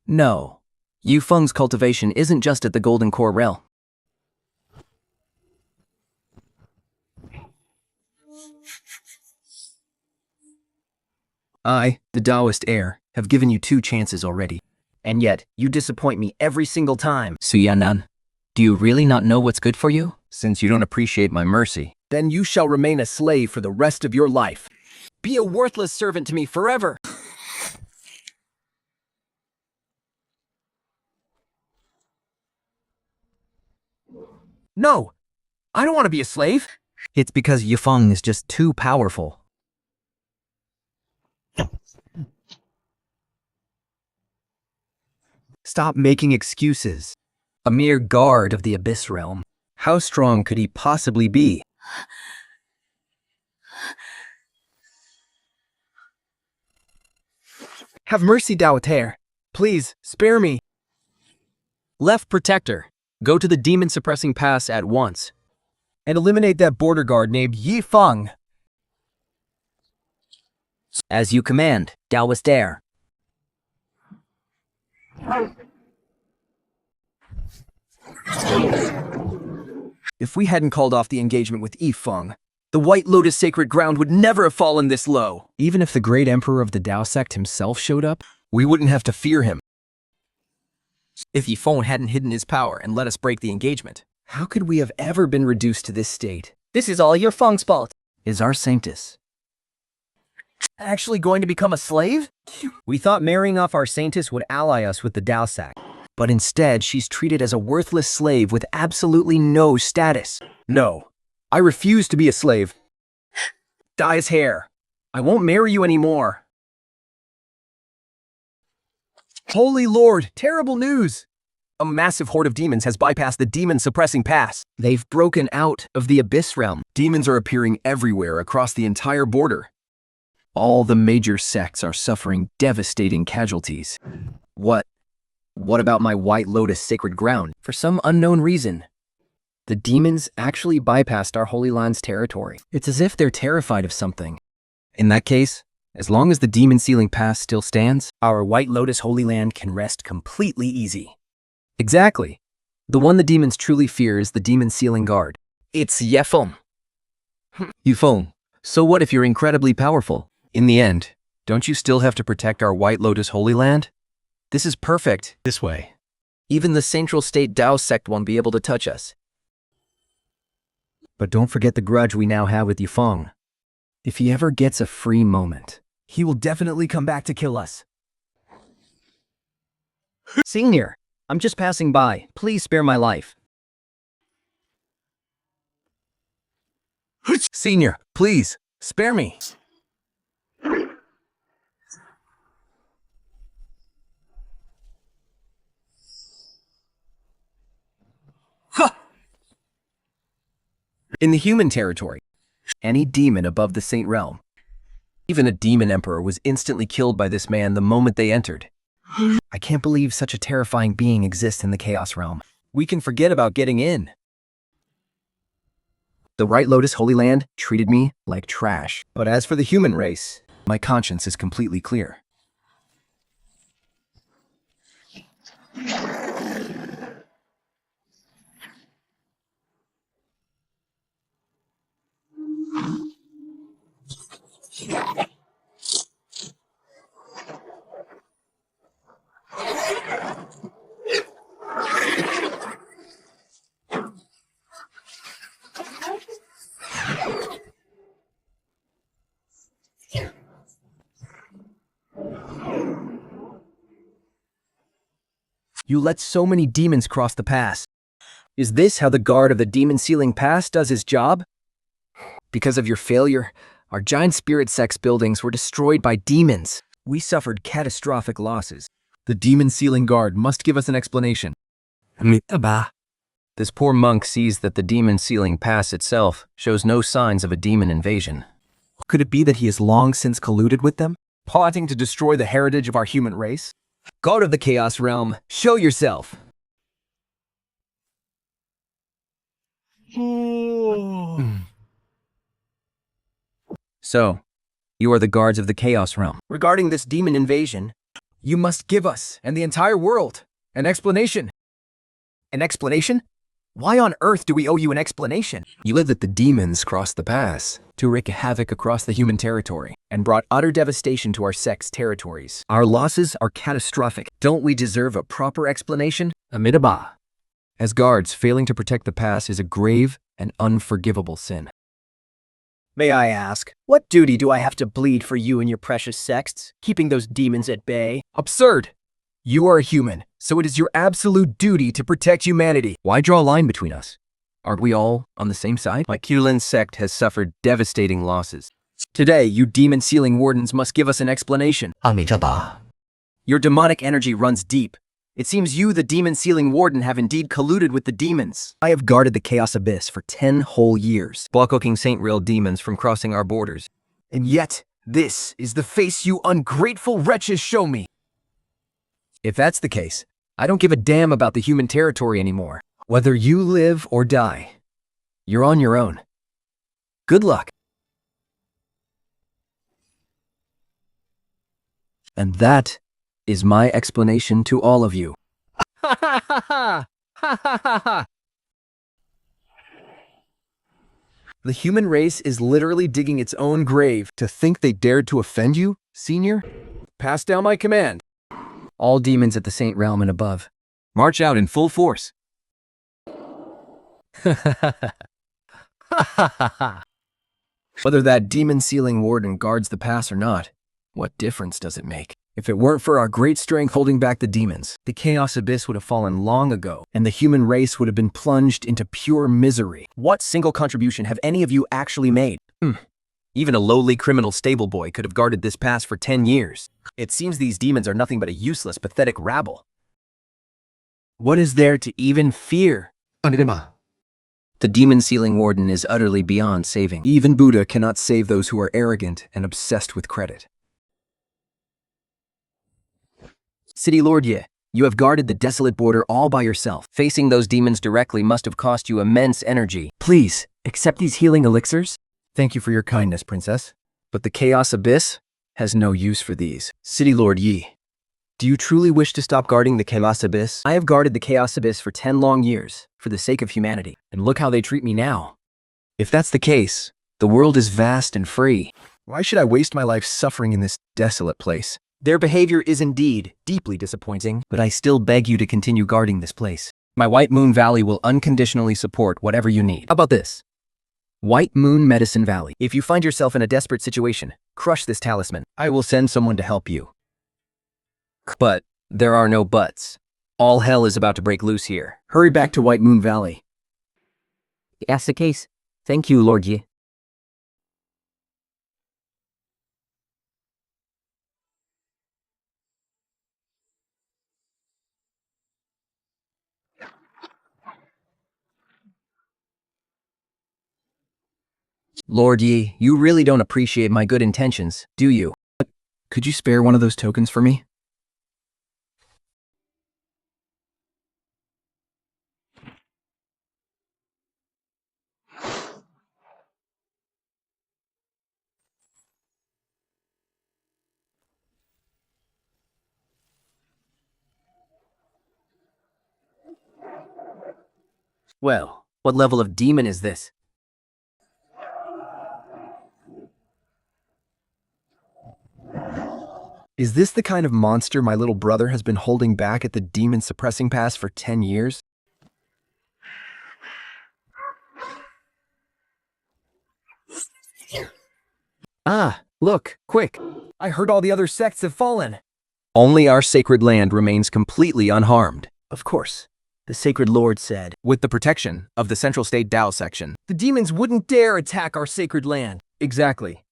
No. Ye Feng's cultivation isn't just at the Golden Core realm. I, the Taoist heir, have given you 2 chances already. And yet, you disappoint me every single time. Su Yan'an, do you really not know what's good for you? Since you don't appreciate my mercy. Then you shall remain a slave for the rest of your life. Be a worthless servant to me forever. No! I don't want to be a slave! It's because Ye Feng is just too powerful. Stop making excuses. A mere guard of the Abyss realm. How strong could he possibly be? Have mercy, Dao. Please, spare me. Left Protector, go to the demon-suppressing pass at once. And eliminate that border guard named Ye Feng. As you command, Taoist heir. If we hadn't called off the engagement with Ye Feng, the White Lotus sacred ground would never have fallen this low. Even if the great emperor of the Dao Sect himself showed up, We wouldn't have to fear him. if Ye Feng hadn't hidden his power and let us break the engagement, How could we have ever been reduced to this state? This is all your Feng's fault. Is our Sanctus Actually going to become a slave? We thought marrying off our Saintess would ally us with the Dao Sect. but instead she's treated as a worthless slave with absolutely no status. No, I refuse to be a slave. Dye his hair. I won't marry you anymore. Holy Lord, terrible news! A massive horde of demons has bypassed the demon-suppressing pass. They've broken out of the Abyss realm. Demons are appearing everywhere across the entire border. All the major sects are suffering devastating casualties. What about my White Lotus sacred ground? For some unknown reason, the demons actually bypassed our Holy Land's territory. It's as if they're terrified of something. In that case, as long as the demon sealing pass still stands, Our White Lotus Holy Land can rest completely easy. exactly. The one the demons truly fear is the demon sealing guard. It's Ye Feng. Ye Feng, So what if you're incredibly powerful? in the end, don't you still have to protect our White Lotus Holy Land? This is perfect. This way. Even the Central State Dao Sect won't be able to touch us. but don't forget the grudge we now have with Ye Feng. If he ever gets a free moment, He will definitely come back to kill us. Senior, I'm just passing by. Please spare my life. Senior, please, spare me. In the human territory, any demon above the Saint Realm, even a demon emperor, was instantly killed by this man the moment they entered. I can't believe such a terrifying being exists in the Chaos Realm. We can forget about getting in. the White Lotus Holy Land treated me like trash. But as for the human race, my conscience is completely clear. You let so many demons cross the pass. Is this how the guard of the demon sealing pass does his job? Because of your failure, our giant spirit sex buildings were destroyed by demons. We suffered catastrophic losses. The demon sealing guard must give us an explanation. This poor monk sees that the demon sealing pass itself shows no signs of a demon invasion. Could it be that he has long since colluded with them? Plotting to destroy the heritage of our human race? God of the Chaos Realm, show yourself! So, You are the guards of the Chaos Realm. Regarding this demon invasion, You must give us and the entire world an explanation. an explanation? Why on earth do we owe you an explanation? You let the demons cross the pass to wreak havoc across the human territory. And brought utter devastation to our sect's territories. Our losses are catastrophic. Don't we deserve a proper explanation? Amidaba. As guards, failing to protect the pass is a grave and unforgivable sin. May I ask, what duty do I have to bleed for you and your precious sects, keeping those demons at bay? Absurd! You are a human, so it is your absolute duty to protect humanity. Why draw a line between us? Aren't we all on the same side? My Kulin sect has suffered devastating losses. Today, you demon sealing wardens must give us an explanation. 阿米这把 Your demonic energy runs deep. It seems you, the demon sealing warden, have indeed colluded with the demons. I have guarded the Chaos Abyss for 10 whole years. Blocking Saint Real demons from crossing our borders. And yet, this is the face you ungrateful wretches show me. If that's the case, I don't give a damn about the human territory anymore. Whether you live or die, you're on your own. Good luck. And that is my explanation to all of you. Ha ha ha ha! Ha ha ha ha! The human race is literally digging its own grave. To think they dared to offend you, senior? Pass down my command. All demons at the Saint Realm and above. March out in full force. Whether that demon-sealing warden guards the pass or not, what difference does it make? If it weren't for our great strength holding back the demons, the Chaos Abyss would have fallen long ago, and the human race would have been plunged into pure misery. What single contribution have any of you actually made? Even a lowly criminal stable boy could have guarded this pass for 10 years. It seems these demons are nothing but a useless, pathetic rabble. What is there to even fear? The demon-sealing warden is utterly beyond saving. Even Buddha cannot save those who are arrogant and obsessed with credit. City Lord Ye, you have guarded the desolate border all by yourself. Facing those demons directly must have cost you immense energy. Please, accept these healing elixirs. Thank you for your kindness, Princess. But the Chaos Abyss has no use for these. City Lord Ye, do you truly wish to stop guarding the Chaos Abyss? I have guarded the Chaos Abyss for 10 long years, for the sake of humanity. And look how they treat me now. If that's the case, the world is vast and free. Why should I waste my life suffering in this desolate place? Their behavior is indeed deeply disappointing, but I still beg you to continue guarding this place. My White Moon Valley will unconditionally support whatever you need. How about this? White Moon Medicine Valley. If you find yourself in a desperate situation, crush this talisman. I will send someone to help you. But there are no buts. All hell is about to break loose here. Hurry back to White Moon Valley. If that's the case, thank you, Lord Ye. Lord Yi, you really don't appreciate my good intentions, do you? Could you spare one of those tokens for me? Well, what level of demon is this? Is this the kind of monster my little brother has been holding back at the demon suppressing pass for 10 years? Ah, look, quick. I heard all the other sects have fallen. Only our sacred land remains completely unharmed. Of course. The Sacred Lord said, With the protection of the Central State Dao section. The demons wouldn't dare attack our sacred land. Exactly.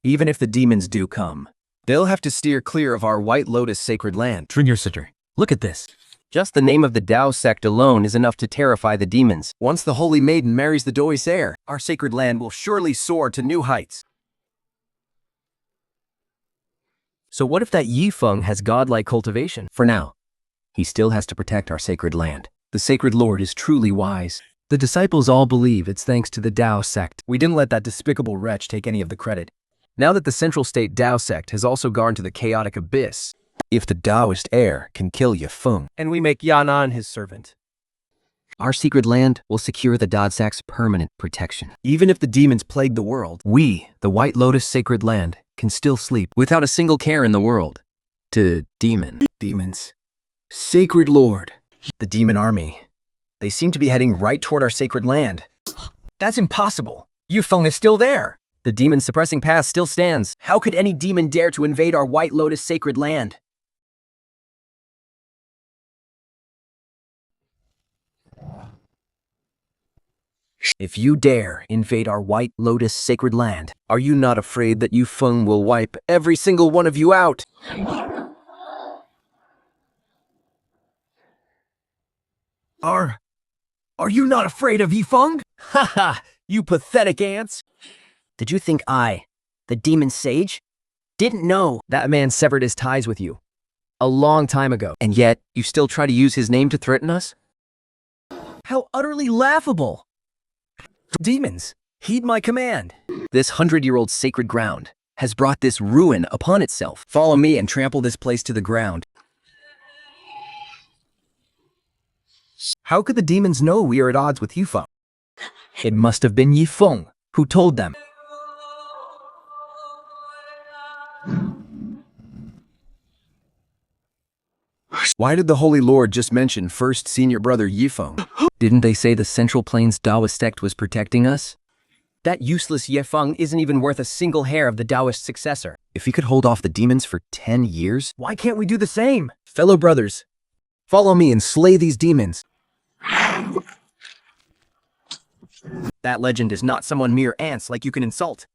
Even if the demons do come, they'll have to steer clear of our White Lotus sacred land. Trigger Sitter. Look at this. Just the name of the Dao Sect alone is enough to terrify the demons. Once the Holy Maiden marries the Doi Sayer, Our sacred land will surely soar to new heights. So what if that Ye Feng has godlike cultivation? For now, he still has to protect our sacred land. The Sacred Lord is truly wise. The disciples all believe it's thanks to the Dao Sect. we didn't let that despicable wretch take any of the credit. Now that the central state Dao Sect has also gone to the chaotic abyss, if the Taoist heir can kill Ye Feng, and we make Yan'an his servant. Our secret land will secure the Dao Sect's permanent protection. even if the demons plague the world, we, the White Lotus sacred land, can still sleep Without a single care in the world. To demons. Sacred Lord. The demon army. They seem to be heading right toward our sacred land. That's impossible. Ye Feng is still there. The demon suppressing path still stands. How could any demon dare to invade our White Lotus sacred land? If you dare invade our White Lotus sacred land, are you not afraid that Ye Feng will wipe every single one of you out? Are you not afraid of Ye Feng? Ha ha! You pathetic ants! Did you think I, the demon sage, didn't know That man severed his ties with you a long time ago, and yet you still try to use his name to threaten us? How utterly laughable! Demons, heed my command. this 100-year-old sacred ground has brought this ruin upon itself. Follow me and trample this place to the ground. How could the demons know we are at odds with Ye Feng? It must have been Ye Feng who told them. Why did the Holy Lord just mention first senior brother Ye Feng? Didn't they say the Central Plains Daoist sect was protecting us? That useless Ye Feng isn't even worth a single hair of the Taoist successor. If he could hold off the demons for 10 years, Why can't we do the same? fellow brothers, follow me and slay these demons. That legend is not someone mere ants like you can insult.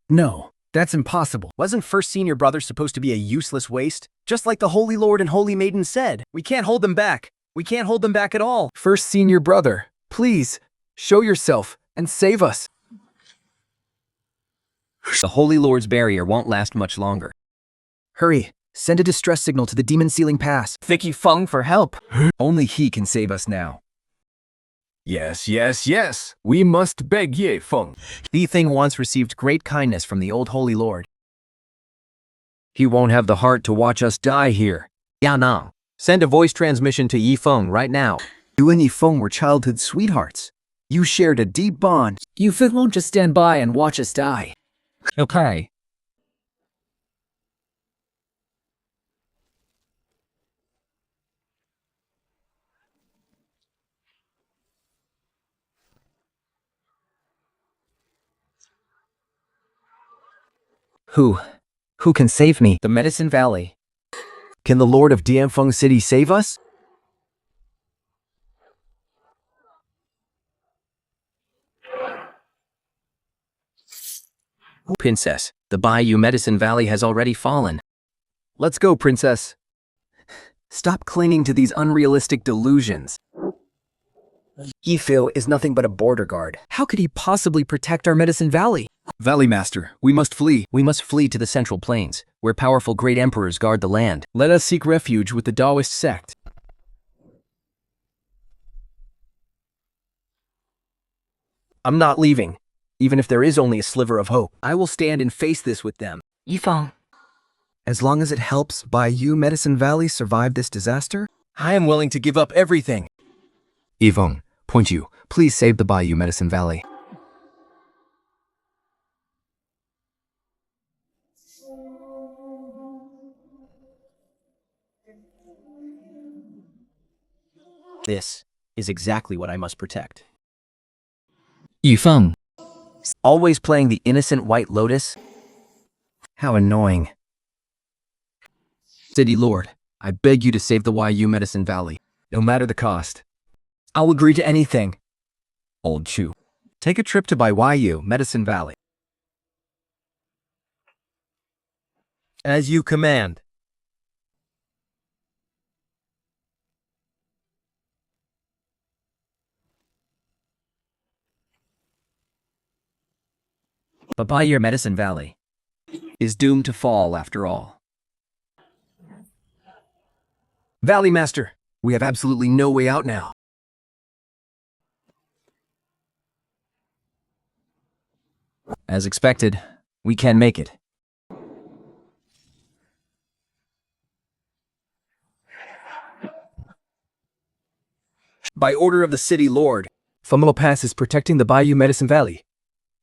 No, that's impossible. Wasn't first senior brother supposed to be a useless waste? Just like the Holy Lord and Holy Maiden said. We can't hold them back. We can't hold them back at all. First senior brother, please, show yourself and save us. The Holy Lord's barrier won't last much longer. Hurry, send a distress signal to the demon sealing pass. Ye Feng for help. Only he can save us now. Yes, yes, yes. We must beg Ye Feng. Ye Feng once received great kindness from the old Holy Lord. He won't have the heart to watch us die here. Yan'an, send a voice transmission to Ye Feng right now. You and Ye Feng were childhood sweethearts. You shared a deep bond. Ye Feng won't just stand by and watch us die. Okay. Who can save me? The Medicine Valley. Can the Lord of Dianfeng City save us? Princess, the Bayou Medicine Valley has already fallen. Let's go, princess. Stop clinging to these unrealistic delusions. Ye Feng is nothing but a border guard. How could he possibly protect our Medicine Valley? Valley Master, we must flee. We must flee to the Central Plains, where powerful great emperors guard the land. Let us seek refuge with the Taoist sect. I'm not leaving, even if there is only a sliver of hope. I will stand and face this with them. Ye Feng. As long as it helps Bayou Medicine Valley survive this disaster? I am willing to give up everything. Ye Feng, point you, please save the Bayou Medicine Valley. This is exactly what I must protect. Ye Feng. Always playing the innocent White Lotus? How annoying. City Lord, I beg you to save the Bayou Medicine Valley, no matter the cost. I'll agree to anything. Old Chu, take a trip to Bayou Medicine Valley. As you command. But Bayou Medicine Valley is doomed to fall after all. Valley Master, we have absolutely no way out now. As expected, we can make it. By order of the city lord, Fumalo Pass is protecting the Bayou Medicine Valley.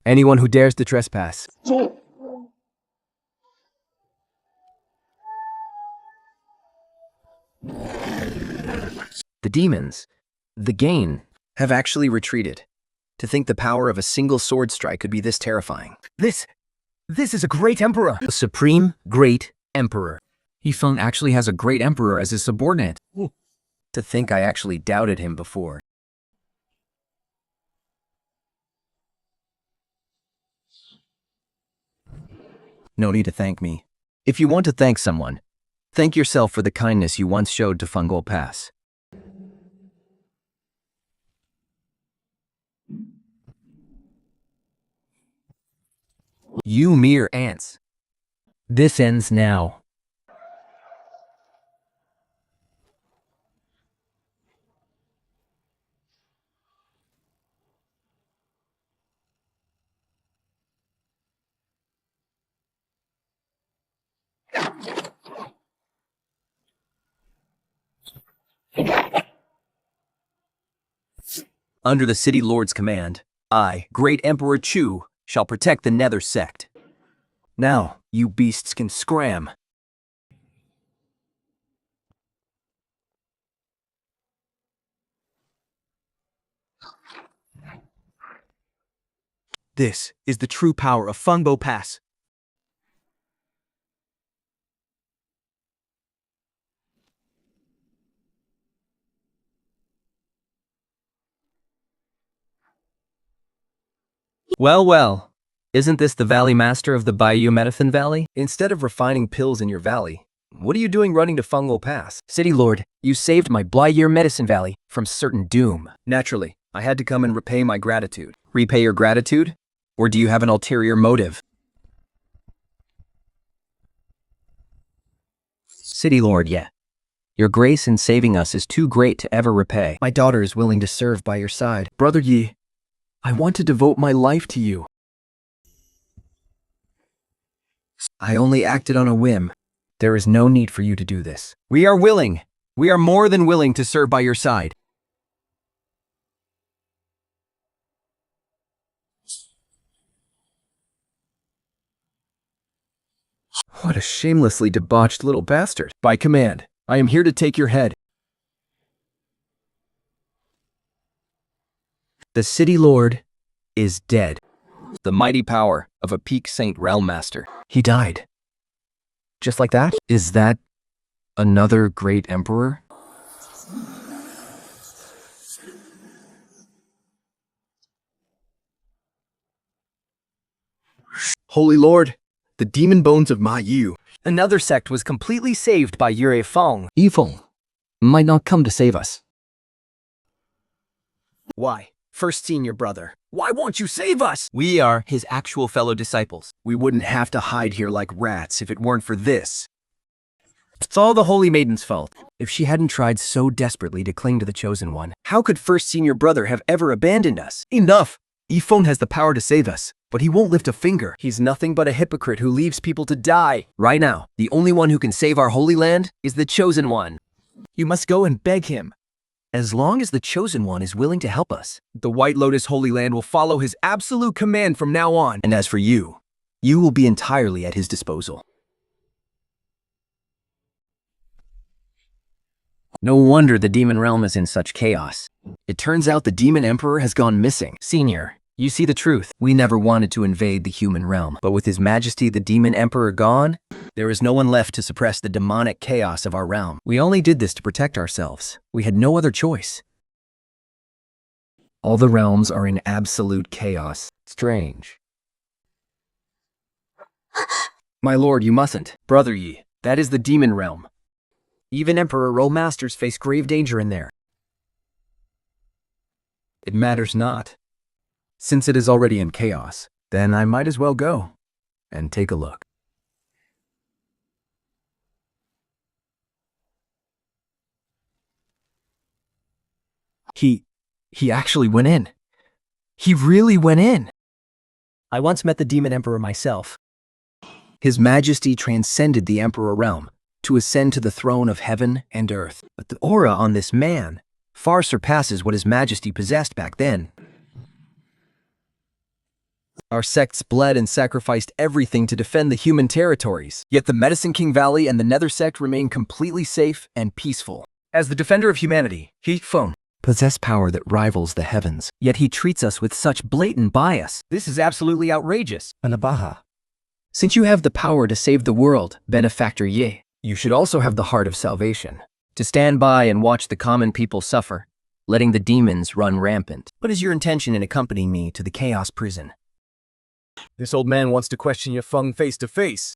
Anyone who dares to trespass. The demons, the gain, have actually retreated. To think the power of a single sword strike could be this terrifying. This is a great emperor. A supreme great emperor. Ye Feng actually has a great emperor as his subordinate. To think I actually doubted him before. No need to thank me. If you want to thank someone, thank yourself for the kindness you once showed to Fungal Pass. You mere ants. This ends now. Under the city lord's command, I, Great Emperor Chu, shall protect the Nether Sect. Now, you beasts can scram. This is the true power of Fungbo Pass. Well, well. Isn't this the Valley Master of the Bayou Medicine Valley? Instead of refining pills in your valley, what are you doing running to Fungal Pass? City Lord, you saved my Blyyear Medicine Valley from certain doom. Naturally, I had to come and repay my gratitude. Repay your gratitude? Or do you have an ulterior motive? City Lord, yeah. Your grace in saving us is too great to ever repay. My daughter is willing to serve by your side. Brother Yi, I want to devote my life to you. I only acted on a whim. There is no need for you to do this. We are willing. We are more than willing to serve by your side. What a shamelessly debauched little bastard. By command, I am here to take your head. The City Lord is dead. The mighty power of a peak Saint Realm Master. He died. Just like that? Is that another great emperor? Holy Lord, the demon bones of Ma Yu. Another sect was completely saved by Ye Feng. Ye Feng might not come to save us. Why? First senior brother. Why won't you save us? We are his actual fellow disciples. We wouldn't have to hide here like rats if it weren't for this. It's all the Holy Maiden's fault. If she hadn't tried so desperately to cling to the Chosen One, how could first senior brother have ever abandoned us? Enough! Ye Feng has the power to save us, but he won't lift a finger. He's nothing but a hypocrite who leaves people to die. Right now, the only one who can save our Holy Land is the Chosen One. You must go and beg him. As long as the Chosen One is willing to help us. The White Lotus Holy Land will follow his absolute command from now on. And as for you, you will be entirely at his disposal. No wonder the demon realm is in such chaos. It turns out the demon emperor has gone missing. Senior, you see the truth. We never wanted to invade the human realm, but with His Majesty the demon emperor gone, there is no one left to suppress the demonic chaos of our realm. We only did this to protect ourselves. We had no other choice. All the realms are in absolute chaos. Strange. My lord, you mustn't. Brother Yi, that is the demon realm. Even Emperor Role Masters face grave danger in there. It matters not. Since it is already in chaos, then I might as well go and take a look. He actually went in. He really went in. I once met the demon emperor myself. His majesty transcended the emperor realm to ascend to the throne of heaven and earth. But the aura on this man far surpasses what his majesty possessed back then. Our sects bled and sacrificed everything to defend the human territories. Yet the Medicine King Valley and the Nether Sect remain completely safe and peaceful. As the defender of humanity, Ye Feng possess power that rivals the heavens. Yet he treats us with such blatant bias. This is absolutely outrageous. Anabaha. Since you have the power to save the world, Benefactor Ye, You should also have the heart of salvation. to stand by and watch the common people suffer, letting the demons run rampant. What is your intention in accompanying me to the Chaos Prison? This old man wants to question Ye Feng face to face.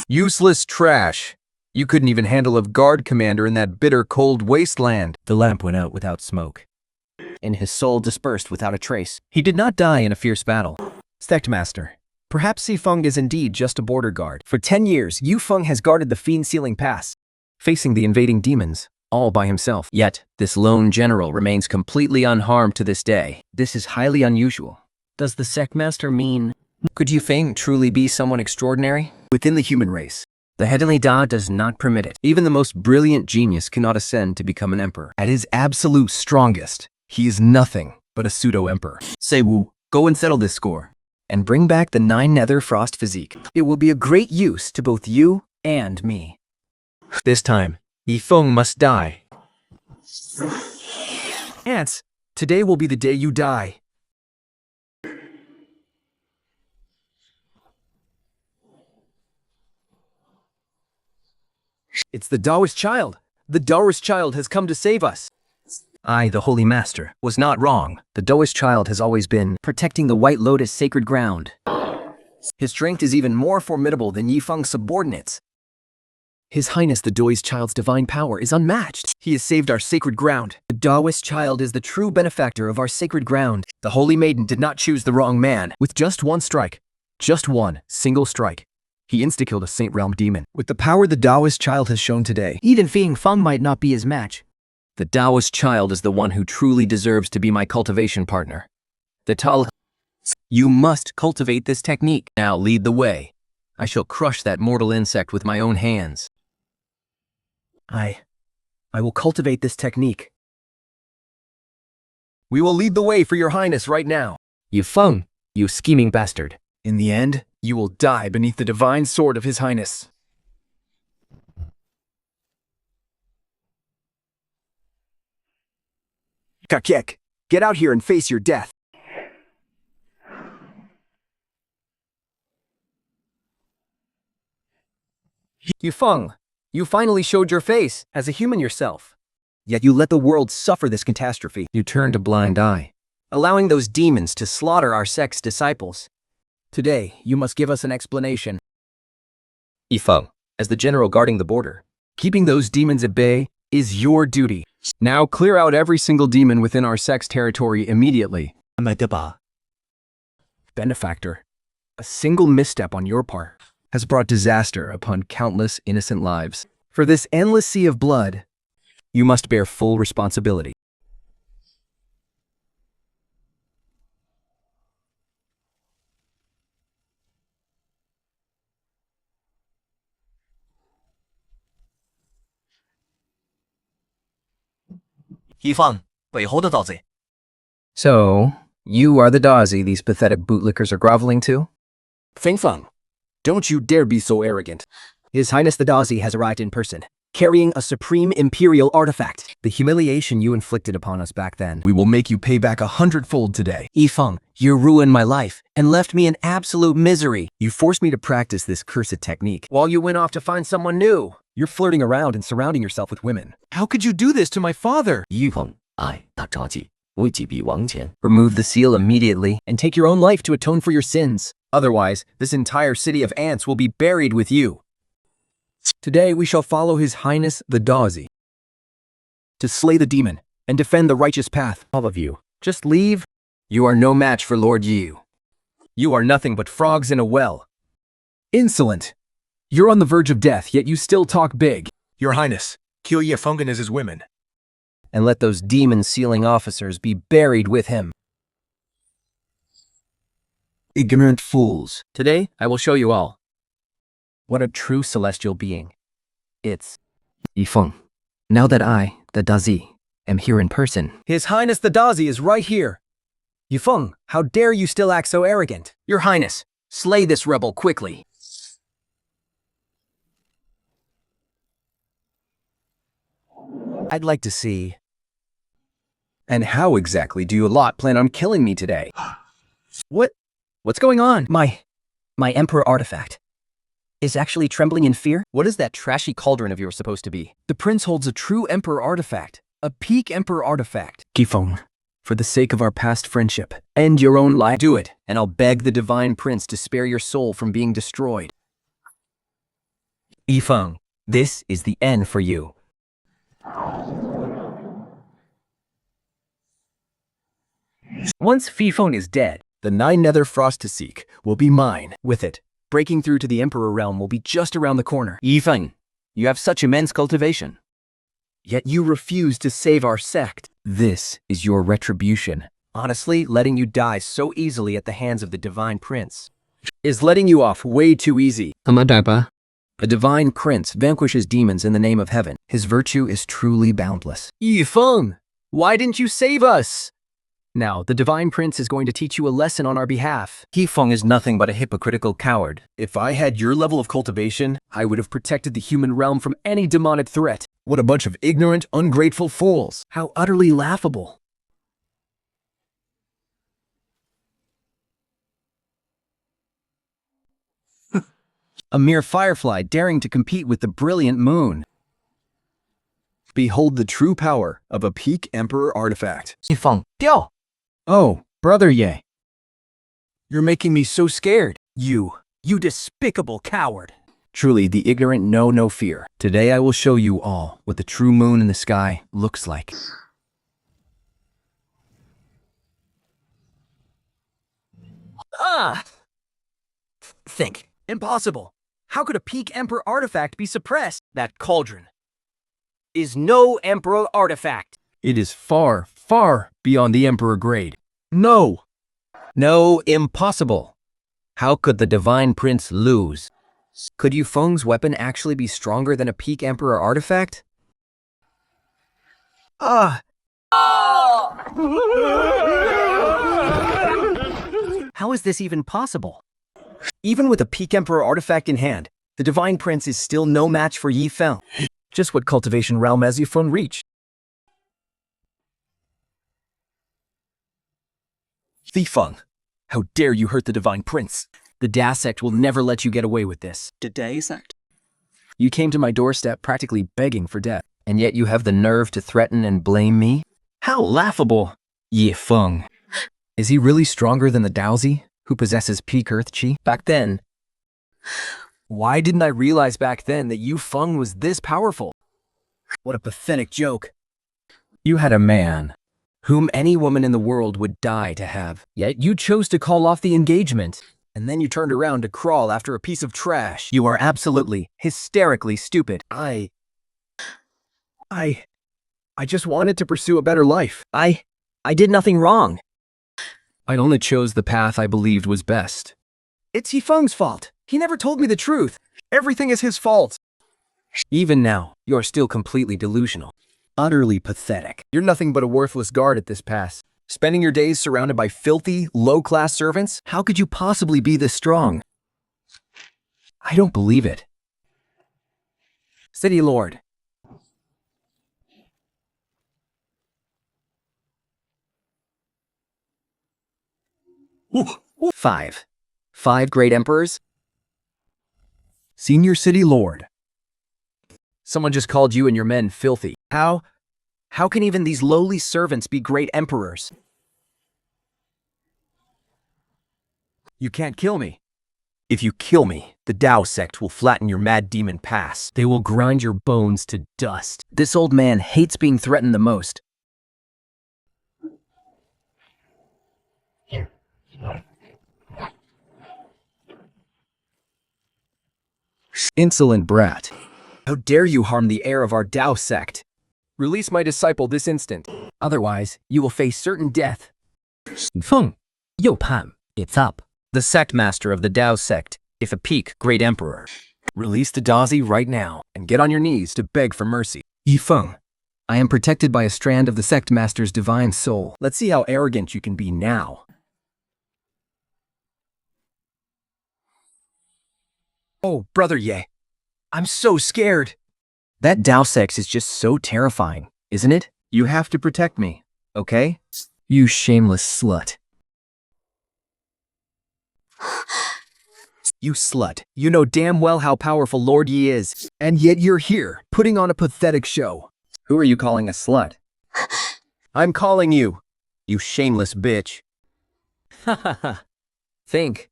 Useless trash. You couldn't even handle a guard commander in that bitter cold wasteland. The lamp went out without smoke, and his soul dispersed without a trace. He did not die in a fierce battle. Sectmaster, perhaps Ye Feng is indeed just a border guard. For 10 years, Ye Feng has guarded the Fiend Sealing Pass, Facing the invading demons, all by himself. Yet, this lone general remains completely unharmed to this day. This is highly unusual. Does the Sectmaster mean, could Ye Feng truly be someone extraordinary? Within the human race, The heavenly Da does not permit it. even the most brilliant genius cannot ascend to become an emperor. At his absolute strongest, he is nothing but a pseudo-emperor. Say Wu, go and settle this score. And bring back the 9 Nether Frost physique. It will be a great use to both you and me. This time, Ye Feng must die. Ants, today will be the day you die. It's the Taoist child. The Taoist child has come to save us. I, the Holy Master, was not wrong. The Taoist child has always been Protecting the White Lotus sacred ground. His strength is even more formidable than Ye Feng's subordinates. His Highness the Taoist child's divine power is unmatched. He has saved our sacred ground. The Taoist child is the true benefactor of our sacred ground. The Holy Maiden did not choose the wrong man. With just one strike, just one single strike, he insta-killed a Saint Realm demon. With the power the Taoist child has shown today, Even Ye Feng might not be his match. the Taoist child is the one who truly deserves to be my cultivation partner. The Tal, you must cultivate this technique. Now lead the way. I shall crush that mortal insect with my own hands. I will cultivate this technique. We will lead the way for your Highness right now. Ye Feng, you scheming bastard. In the end, you will die beneath the divine sword of His Highness. Kakek, get out here and face your death. Ye Feng, you finally showed your face as a human yourself. Yet you let the world suffer this catastrophe, You turned a blind eye. allowing those demons to slaughter our sect's disciples. Today, you must give us an explanation. Ye Feng, as the general guarding the border, keeping those demons at bay is your duty. Now clear out every single demon within our sect's territory immediately. Benefactor, a single misstep on your part has brought disaster upon countless innocent lives. For this endless sea of blood, you must bear full responsibility. Ye Feng，背後的盜賊。 So, you are the Dazi these pathetic bootlickers are groveling to? Feng Feng, don't you dare be so arrogant. His Highness the Dazi has arrived in person, carrying a supreme imperial artifact. The humiliation you inflicted upon us back then. We will make you pay back 100-fold today. Ye Feng, you ruined my life and left me in absolute misery. You forced me to practice this cursed technique while you went off to find someone new. You're flirting around and surrounding yourself with women. How could you do this to my father? 於鹏，唉，他着急，危急比往前。 Remove the seal immediately and take your own life to atone for your sins. Otherwise, this entire city of ants will be buried with you. Today we shall follow His Highness the Dazi to slay the demon and defend the righteous path. All of you, just leave. You are no match for Lord Yu. You are nothing but frogs in a well. Insolent! You're on the verge of death, yet you still talk big. Your Highness, kill Ye Feng and his women. And let those demon-sealing officers be buried with him. Ignorant fools. Today, I will show you all. What a true celestial being. It's Ye Feng. Now that I, the Dazi, am here in person. His Highness the Dazi is right here. Ye Feng, how dare you still act so arrogant? Your Highness, slay this rebel quickly. I'd like to see. And how exactly do you lot plan on killing me today? What's going on? My Emperor artifact is actually trembling in fear? What is that trashy cauldron of yours supposed to be? The prince holds a true Emperor artifact. A peak Emperor artifact. Ye Feng, For the sake of our past friendship, end your own life. Do it, and I'll beg the Divine Prince to spare your soul from being destroyed. Ye Feng, this is the end for you. Once Ye Feng is dead, The 9 nether frost to seek will be mine. with it, breaking through to the Emperor realm will be just around the corner. Ye Feng, you have such immense cultivation. Yet you refuse to save our sect. This is your retribution. Honestly, letting you die so easily at the hands of the Divine Prince is letting you off way too easy. Amadaba. A divine prince vanquishes demons in the name of heaven. His virtue is truly boundless. Ye Feng, why didn't you save us? Now, the Divine Prince is going to teach you a lesson on our behalf. Ye Feng is nothing but a hypocritical coward. If I had your level of cultivation, I would have protected the human realm from any demonic threat. What a bunch of ignorant, ungrateful fools. How utterly laughable. A mere firefly daring to compete with the brilliant moon. Behold the true power of a peak Emperor artifact. Ye Feng, 掉! Oh, brother Ye. You're making me so scared. You despicable coward. Truly, the ignorant know no fear. Today I will show you all what the true moon in the sky looks like. Think. Impossible. How could a peak Emperor artifact be suppressed? That cauldron is no Emperor artifact. It is far, far beyond the Emperor grade. No! No, impossible. How could the Divine Prince lose? Could Ye Feng's weapon actually be stronger than a peak Emperor artifact? How is this even possible? Even with a peak Emperor artifact in hand, the Divine Prince is still no match for Ye Feng. Just what cultivation realm has Ye Feng reached? Ye Feng, how dare you hurt the Divine Prince? The Dao Sect will never let you get away with this. The Dao Sect? You came to my doorstep practically begging for death. And yet you have the nerve to threaten and blame me? How laughable! Ye Feng. Is he really stronger than the Daozi, who possesses peak Earth Chi? Back then, why didn't I realize back then that Ye Feng was this powerful? What a pathetic joke. You had a man. Whom any woman in the world would die to have. Yet you chose to call off the engagement. And then you turned around to crawl after a piece of trash. You are absolutely, hysterically stupid. I just wanted to pursue a better life. I did nothing wrong. I only chose the path I believed was best. It's Ye Feng's fault. He never told me the truth. Everything is his fault. Even now, you're still completely delusional. Utterly pathetic. You're nothing but a worthless guard at this pass. Spending your days surrounded by filthy, low-class servants? How could you possibly be this strong? I don't believe it. City Lord. Five great emperors? Senior City Lord. Someone just called you and your men filthy. How can even these lowly servants be great emperors? You can't kill me. If you kill me, the Dao Sect will flatten your mad demon pass. They will grind your bones to dust. This old man hates being threatened the most. Insolent brat. How dare you harm the heir of our Dao Sect? Release my disciple this instant. Otherwise, you will face certain death. Ye Feng, Yo Pan, it's up. The sect master of the Dao Sect, if a peak great emperor. Release the Dazi right now and get on your knees to beg for mercy. Ye Feng, I am protected by a strand of the sect master's divine soul. Let's see how arrogant you can be now. Oh, Brother Ye, I'm so scared. That Dao Sect is just so terrifying, isn't it? You have to protect me, okay? You shameless slut. You slut. You know damn well how powerful Lord Yi is, and yet you're here, putting on a pathetic show. Who are you calling a slut? I'm calling you, you shameless bitch. Ha ha ha. Think.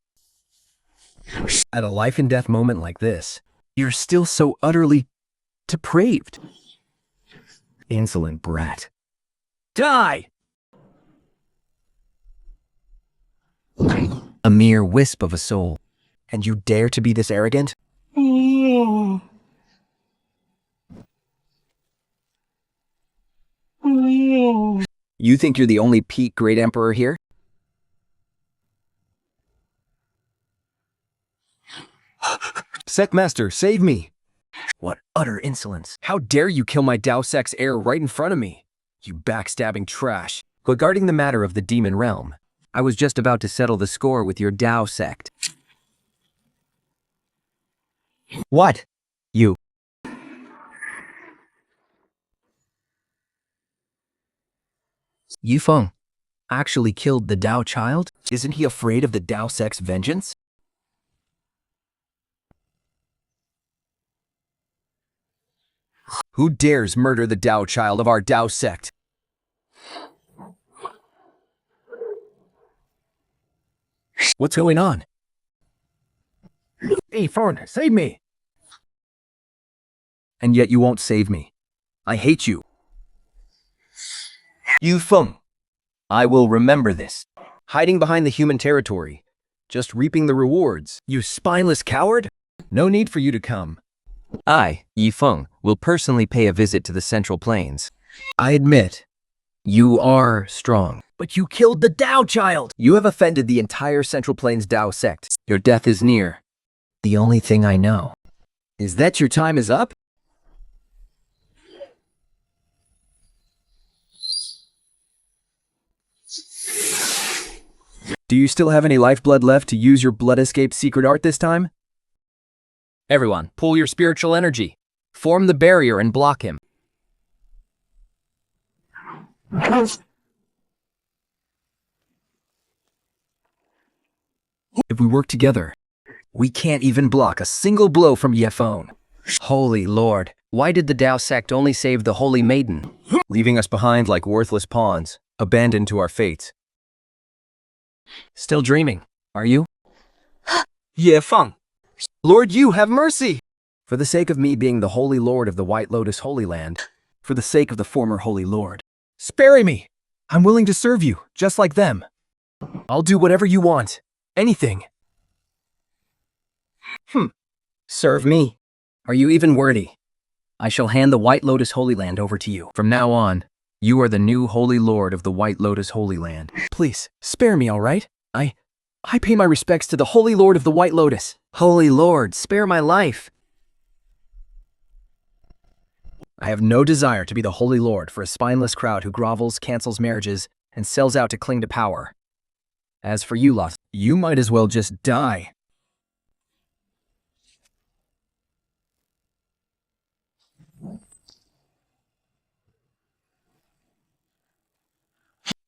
At a life and death moment like this, you're still so utterly depraved. Insolent brat. Die! A mere wisp of a soul. And you dare to be this arrogant? You think you're the only peak great emperor here? Sect Master, save me! What utter insolence. How dare you kill my Dao Sect's heir right in front of me? You backstabbing trash. Regarding the matter of the demon realm, I was just about to settle the score with your Dao Sect. What? You. Ye Feng actually killed the Dao child? Isn't he afraid of the Dao Sect's vengeance? Who dares murder the Dao child of our Dao Sect? What's going on? Ye Feng, save me! And yet you won't save me. I hate you. Ye Feng, I will remember this. Hiding behind the human territory, just reaping the rewards. You spineless coward! No need for you to come. I, Ye Feng, will personally pay a visit to the Central Plains. I admit, You are strong. but you killed the Dao child! You have offended the entire Central Plains Dao Sect. Your death is near. The only thing I know. Is that your time is up? Do you still have any lifeblood left to use your blood escape secret art this time? Everyone, pull your spiritual energy. Form the barrier and block him. If we work together, we can't even block a single blow from Ye Feng. Holy Lord, why did the Dao Sect only save the Holy Maiden? Leaving us behind like worthless pawns, abandoned to our fates. Still dreaming, are you? Ye Feng, Lord, you have mercy! For the sake of me being the Holy Lord of the White Lotus Holy Land, for the sake of the former Holy Lord, spare me! I'm willing to serve you, just like them. I'll do whatever you want. Anything. Serve me. Are you even worthy? I shall hand the White Lotus Holy Land over to you. From now on, you are the new Holy Lord of the White Lotus Holy Land. Please, spare me, all right? I pay my respects to the Holy Lord of the White Lotus. Holy Lord, spare my life. I have no desire to be the Holy Lord for a spineless crowd who grovels, cancels marriages, and sells out to cling to power. As for you lot, you might as well just die.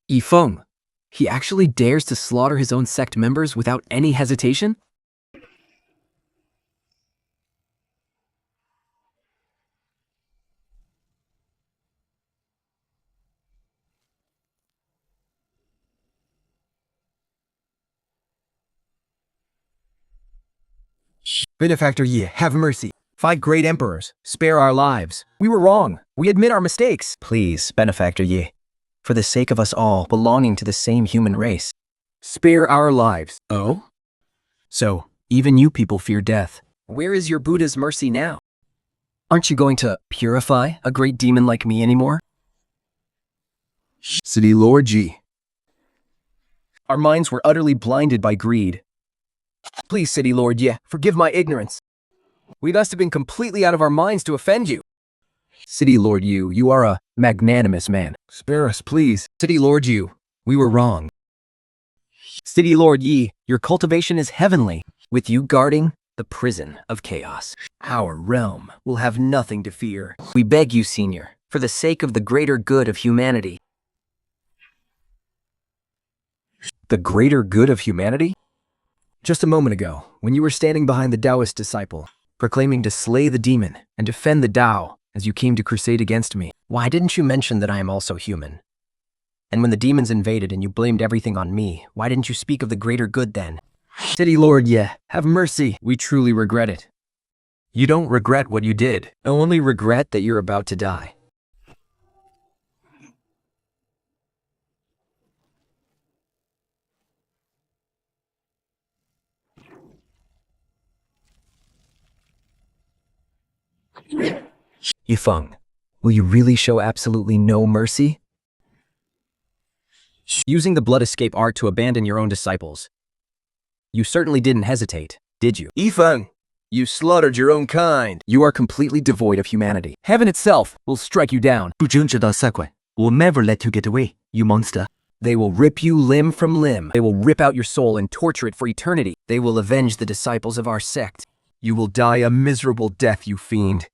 Ye Feng, he actually dares to slaughter his own sect members without any hesitation? Benefactor Ye, have mercy. Fight great emperors. Spare our lives. We were wrong. We admit our mistakes. Please, Benefactor Ye, for the sake of us all belonging to the same human race. Spare our lives. Oh? So, even you people fear death. Where is your Buddha's mercy now? Aren't you going to purify a great demon like me anymore? City Lord Ji. Our minds were utterly blinded by greed. Please, City Lord Ye, forgive my ignorance. We must have been completely out of our minds to offend you. City Lord you are a magnanimous man. Spare us, please. City Lord we were wrong. City Lord Yi, your cultivation is heavenly. With you guarding the prison of chaos, Our realm will have nothing to fear. we beg you, Senior, for the sake of the greater good of humanity. The greater good of humanity? Just a moment ago, when you were standing behind the Taoist disciple, proclaiming to slay the demon and defend the Tao as you came to crusade against me, Why didn't you mention that I am also human? And when the demons invaded and you blamed everything on me, why didn't you speak of the greater good then? City Lord Ye, have mercy. We truly regret it. You don't regret what you did, only regret that you're about to die. Ye Feng, will you really show absolutely no mercy? Using the blood escape art to abandon your own disciples. You certainly didn't hesitate, did you? Ye Feng, you slaughtered your own kind. You are completely devoid of humanity. Heaven itself will strike you down. 不争执到赛鬼 will never let you get away, you monster. They will rip you limb from limb. They will rip out your soul and torture it for eternity. They will avenge the disciples of our sect. You will die a miserable death, you fiend.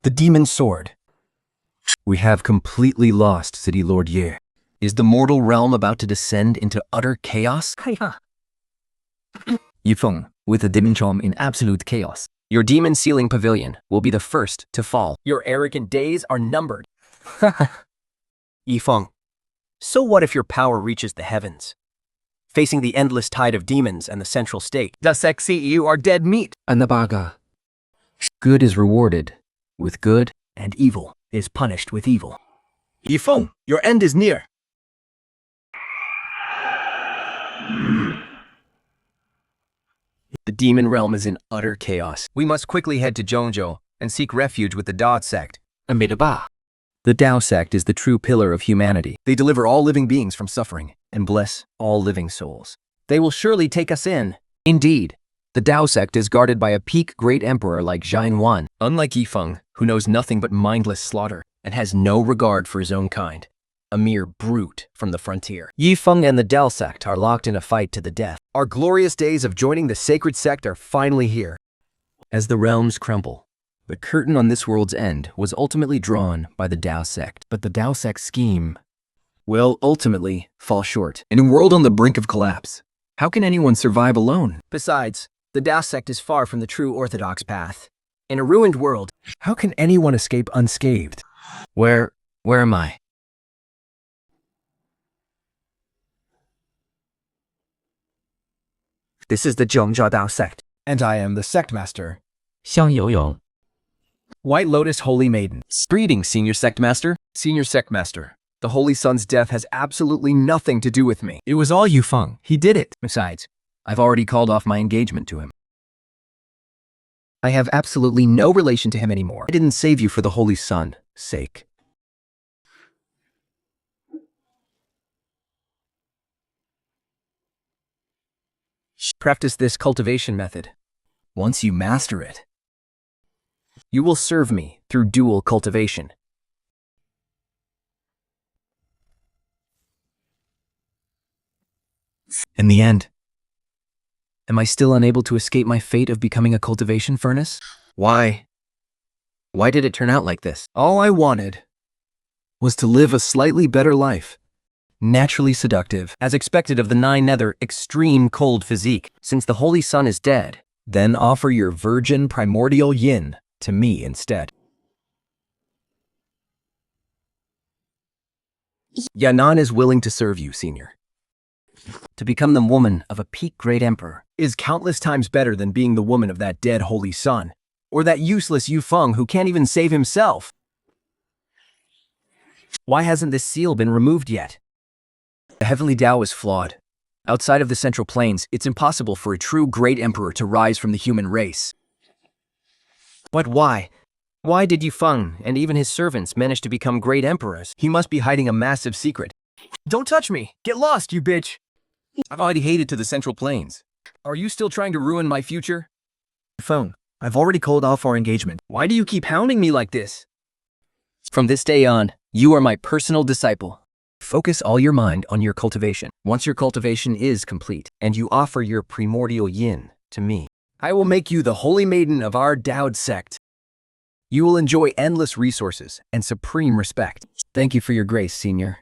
The demon's sword. We have completely lost City Lord Ye. Is the mortal realm about to descend into utter chaos? Ye Feng, with the demon charm in absolute chaos. Your demon sealing pavilion will be the first to fall. Your arrogant days are numbered. Ye Feng, so what if your power reaches the heavens? Facing the endless tide of demons and the central stake, Dao Sect CEO are dead meat. Anabaga. Good is rewarded with good, and evil is punished with evil. Ye Feng, your end is near. The demon realm is in utter chaos. We must quickly head to Zhongzhou and seek refuge with the Dao Sect. Amidaba. The Dao Sect is the true pillar of humanity. They deliver all living beings from suffering and bless all living souls. They will surely take us in. Indeed, the Dao Sect is guarded by a peak great emperor like Zhang Wan. Unlike Ye Feng, who knows nothing but mindless slaughter and has no regard for his own kind. A mere brute from the frontier. Ye Feng and the Dao Sect are locked in a fight to the death. Our glorious days of joining the sacred sect are finally here. As the realms crumble, the curtain on this world's end was ultimately drawn by the Dao Sect. But the Dao Sect scheme will ultimately fall short. In a world on the brink of collapse, how can anyone survive alone? Besides, the Dao Sect is far from the true orthodox path. In a ruined world, how can anyone escape unscathed? Where am I? This is the Zhongzhou Dao Sect. And I am the Sect Master. 香游泳 White Lotus Holy Maiden. Greetings, Senior Sect Master. Senior Sect Master. The Holy Sun's death has absolutely nothing to do with me. It was all Ye Feng. He did it. Besides, I've already called off my engagement to him. I have absolutely no relation to him anymore. I didn't save you for the Holy Sun's sake. Practice this cultivation method. Once you master it, you will serve me through dual cultivation. In the end, am I still unable to escape my fate of becoming a cultivation furnace? Why did it turn out like this? All I wanted was to live a slightly better life. Naturally seductive, as expected of the Nine Nether extreme cold physique. Since the Holy Sun is dead, then offer your virgin primordial yin to me instead. Yanan is willing to serve you, Senior. To become the woman of a peak great emperor is countless times better than being the woman of that dead holy son, or that useless Ye Feng who can't even save himself. Why hasn't this seal been removed yet? The heavenly Dao is flawed. Outside of the Central Plains, it's impossible for a true great emperor to rise from the human race. But why? Why did Ye Feng and even his servants manage to become great emperors? He must be hiding a massive secret. Don't touch me! Get lost, you bitch! I've already hated to the Central Plains. Are you still trying to ruin my future? Feng, I've already called off our engagement. Why do you keep hounding me like this? From this day on, you are my personal disciple. Focus all your mind on your cultivation. Once your cultivation is complete, And you offer your primordial yin to me. I will make you the holy maiden of our Dao Sect. You will enjoy endless resources and supreme respect. thank you for your grace, Senior.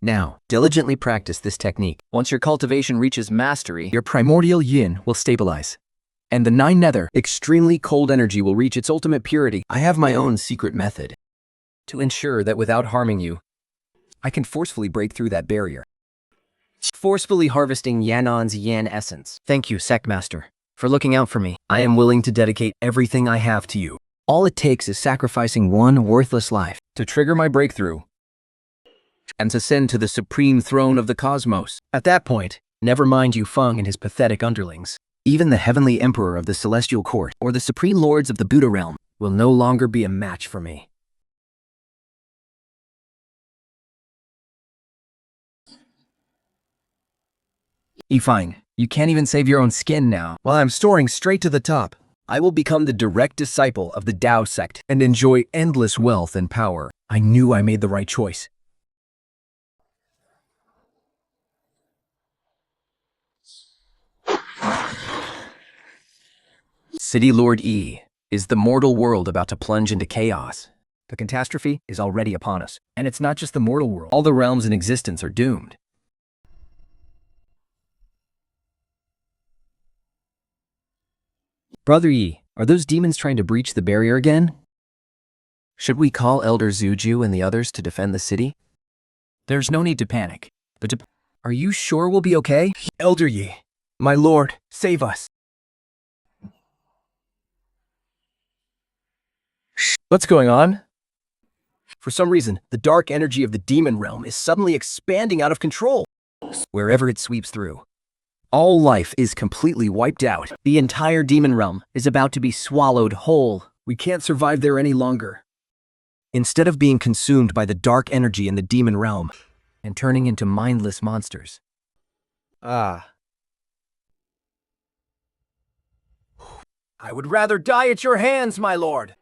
Now, diligently practice this technique. Once your cultivation reaches mastery, Your primordial yin will stabilize, and the 9 nether, extremely cold energy will reach its ultimate purity. I have my own secret method. to ensure that without harming you, I can forcefully break through that barrier. Forcefully harvesting Yanon's yin essence. Thank you, Sect Master, for looking out for me. I am willing to dedicate everything I have to you. All it takes is sacrificing one worthless life To trigger my breakthrough, and ascend to the supreme throne of the cosmos. at that point, never mind Ye Feng and his pathetic underlings. Even the heavenly emperor of the celestial court or the supreme lords of the Buddha realm Will no longer be a match for me. Ye Feng, you can't even save your own skin now. While I'm soaring straight to the top, I will become the direct disciple of the Dao Sect and enjoy endless wealth and power. I knew I made the right choice. City Lord Yi, is the mortal world about to plunge into chaos? The catastrophe is already upon us, and it's not just the mortal world. All the realms in existence are doomed. Brother Yi, are those demons trying to breach the barrier again? Should we call Elder Zuju and the others to defend the city? There's no need to panic. Are you sure we'll be okay? Elder Yi, my lord, save us. What's going on? For some reason, the dark energy of the demon realm is suddenly expanding out of control. Wherever it sweeps through, all life is completely wiped out. The entire demon realm is about to be swallowed whole. We can't survive there any longer. Instead of being consumed by the dark energy in the demon realm and turning into mindless monsters. I would rather die at your hands, my lord.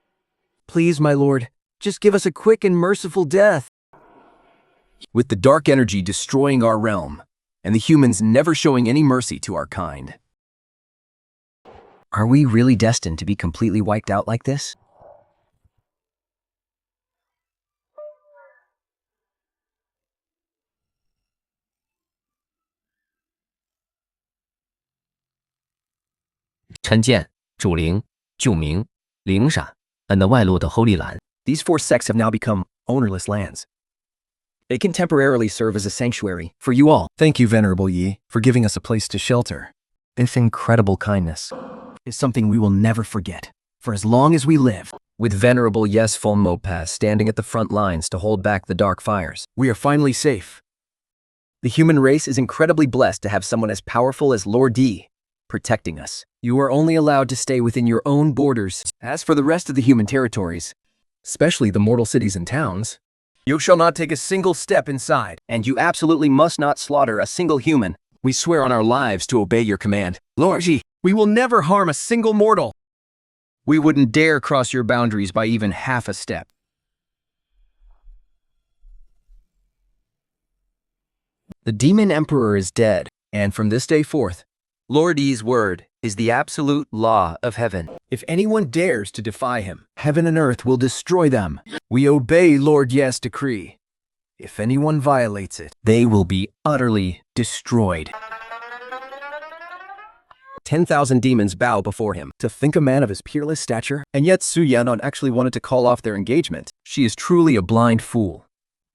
Please, my lord, just give us a quick and merciful death. With the dark energy destroying our realm, and the humans never showing any mercy to our kind. Are we really destined to be completely wiped out like this? These 4 sects have now become ownerless lands. They can temporarily serve as a sanctuary for you all. Thank you, Venerable Yi, for giving us a place to shelter. This incredible kindness Is something we will never forget, for as long as we live. with Venerable Ye Feng Mopaz standing at the front lines to hold back the dark fires. We are finally safe. The human race is incredibly blessed to have someone as powerful as Lord Yi protecting us. You are only allowed to stay within your own borders. As for the rest of the human territories, especially the mortal cities and towns, you shall not take a single step inside, and you absolutely must not slaughter a single human. We swear on our lives to obey your command. Lord Yi, we will never harm a single mortal. We wouldn't dare cross your boundaries by even half a step. The Demon Emperor is dead, and from this day forth, Lord Yi's word is the absolute law of heaven. If anyone dares to defy him, heaven and earth will destroy them. We obey Lord Yi's decree. If anyone violates it, they will be utterly destroyed. 10,000 demons bow before him. To think a man of his peerless stature, and yet Su Yanon actually wanted to call off their engagement. She is truly a blind fool.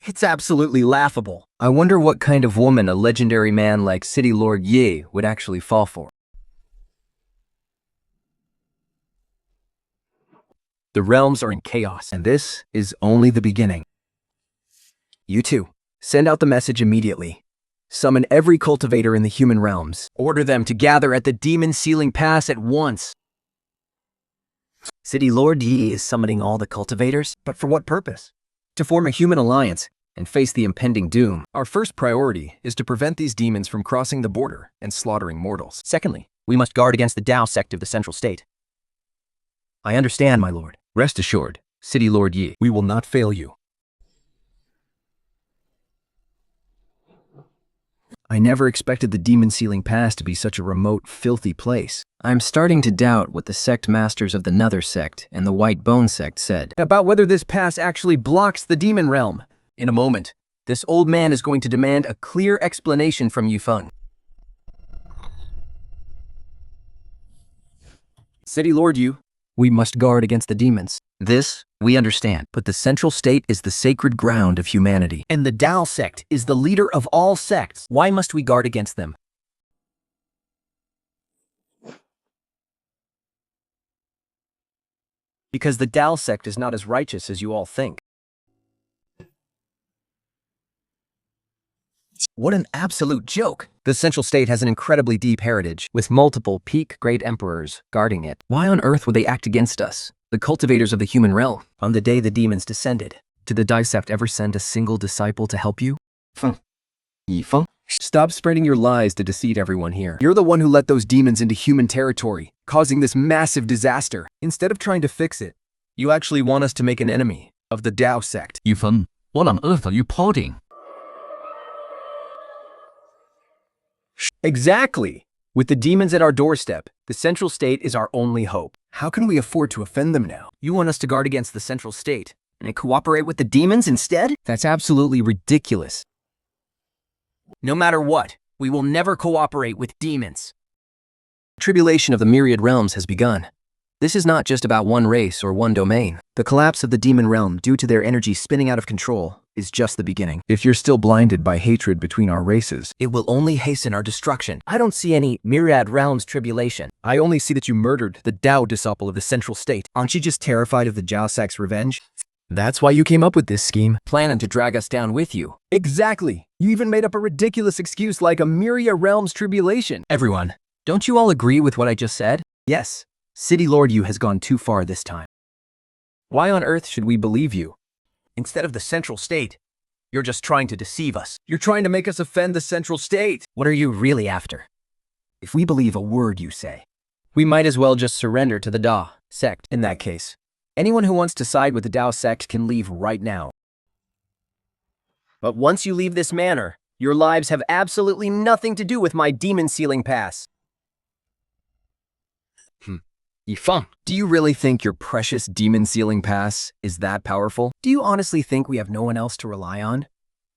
It's absolutely laughable. I wonder what kind of woman a legendary man like City Lord Ye would actually fall for. The realms are in chaos, and this is only the beginning. You two, send out the message immediately. Summon every cultivator in the human realms. Order them to gather at the Demon Sealing Pass at once. City Lord Yi is summoning all the cultivators, but for what purpose? To form a human alliance and face the impending doom. Our first priority is to prevent these demons from crossing the border and slaughtering mortals. Secondly, we must guard against the Dao Sect of the Central State. I understand, my lord. Rest assured, City Lord Yi, we will not fail you. I never expected the Demon Sealing Pass to be such a remote, filthy place. I'm starting to doubt what the sect masters of the Nether Sect and the White Bone Sect said about whether this pass actually blocks the demon realm. In a moment, this old man is going to demand a clear explanation from Ye Feng. City Lord Yu, we must guard against the demons. This, we understand, but the Central State is the sacred ground of humanity. And the Dao Sect is the leader of all sects. Why must we guard against them? Because the Dao Sect is not as righteous as you all think. What an absolute joke! The Central State has an incredibly deep heritage, with multiple peak great emperors guarding it. Why on earth would they act against us, the cultivators of the human realm? On the day the demons descended, did the Dao Sect ever send a single disciple to help you? Ye Feng. Stop spreading your lies to deceive everyone here. You're the one who let those demons into human territory, causing this massive disaster. Instead of trying to fix it, you actually want us to make an enemy of the Dao Sect. Ye Feng, what on earth are you plotting? Exactly! With the demons at our doorstep, the Central State is our only hope. How can we afford to offend them now? You want us to guard against the Central State and cooperate with the demons instead? That's absolutely ridiculous. No matter what, we will never cooperate with demons. Tribulation of the myriad realms has begun. This is not just about one race or one domain. The collapse of the demon realm due to their energy spinning out of control is just the beginning. If you're still blinded by hatred between our races, it will only hasten our destruction. I don't see any myriad realms tribulation. I only see that you murdered the Dao disciple of the Central State. Aren't you just terrified of the Dao Sect's revenge? That's why you came up with this scheme. Planning to drag us down with you. Exactly. You even made up a ridiculous excuse like a myriad realms tribulation. Everyone, don't you all agree with what I just said? Yes. City Lord Yu has gone too far this time. Why on earth should we believe you? Instead of the Central State, you're just trying to deceive us. You're trying to make us offend the Central State. What are you really after? If we believe a word you say, we might as well just surrender to the Dao Sect. In that case, anyone who wants to side with the Dao Sect can leave right now. But once you leave this manor, your lives have absolutely nothing to do with my Demon Sealing Pass. Ye Feng, do you really think your precious Demon Sealing Pass is that powerful? Do you honestly think we have no one else to rely on?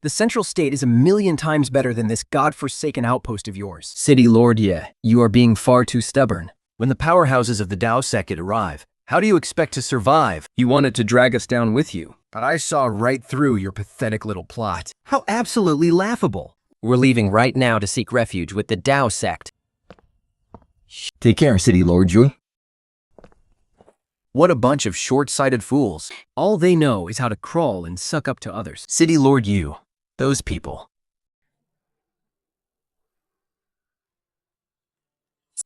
The Central State is 1,000,000 times better than this godforsaken outpost of yours. City Lord Ye, you are being far too stubborn. When the powerhouses of the Dao Sect arrive, how do you expect to survive? You wanted to drag us down with you, but I saw right through your pathetic little plot. How absolutely laughable. We're leaving right now to seek refuge with the Dao Sect. Take care, City Lord Yu. What a bunch of short-sighted fools. All they know is how to crawl and suck up to others. City Lord Yu, those people.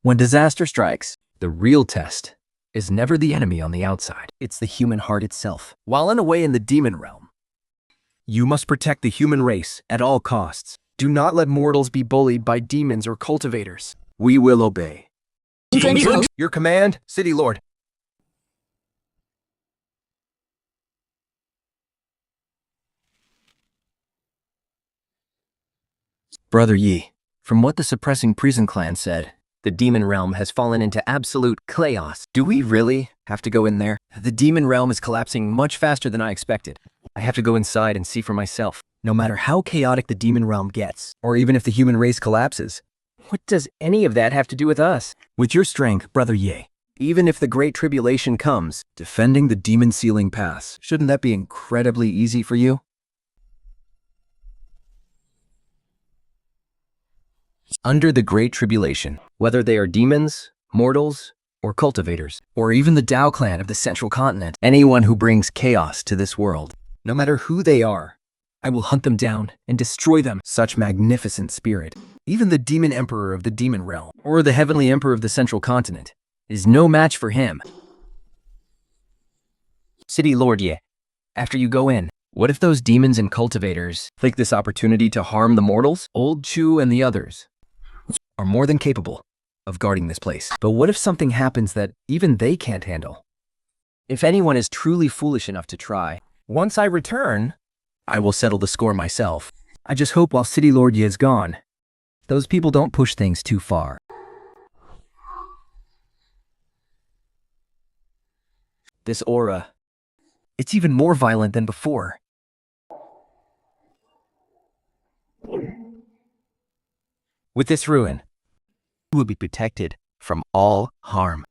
When disaster strikes, the real test is never the enemy on the outside. It's the human heart itself. While unaway in the demon realm, you must protect the human race at all costs. Do not let mortals be bullied by demons or cultivators. We will obey. Your command, City Lord. Brother Yi, from what the suppressing prison clan said, the demon realm has fallen into absolute chaos. Do we really have to go in there? The demon realm is collapsing much faster than I expected. I have to go inside and see for myself. No matter how chaotic the demon realm gets, or even if the human race collapses, what does any of that have to do with us? With your strength, Brother Ye, even if the Great Tribulation comes, defending the Demon Sealing Pass, shouldn't that be incredibly easy for you? Under the Great Tribulation, whether they are demons, mortals, or cultivators, or even the Dao clan of the Central Continent, anyone who brings chaos to this world, no matter who they are, I will hunt them down and destroy them. Such magnificent spirit, even the demon emperor of the demon realm, or the heavenly emperor of the Central Continent, is no match for him. City Lord Ye, after you go in, what if those demons and cultivators take this opportunity to harm the mortals? Old Chu and the others are more than capable of guarding this place. But what if something happens that even they can't handle? If anyone is truly foolish enough to try, once I return, I will settle the score myself. I just hope while City Lord Ye is gone, those people don't push things too far. This aura, it's even more violent than before. With this ruin, you will be protected from all harm.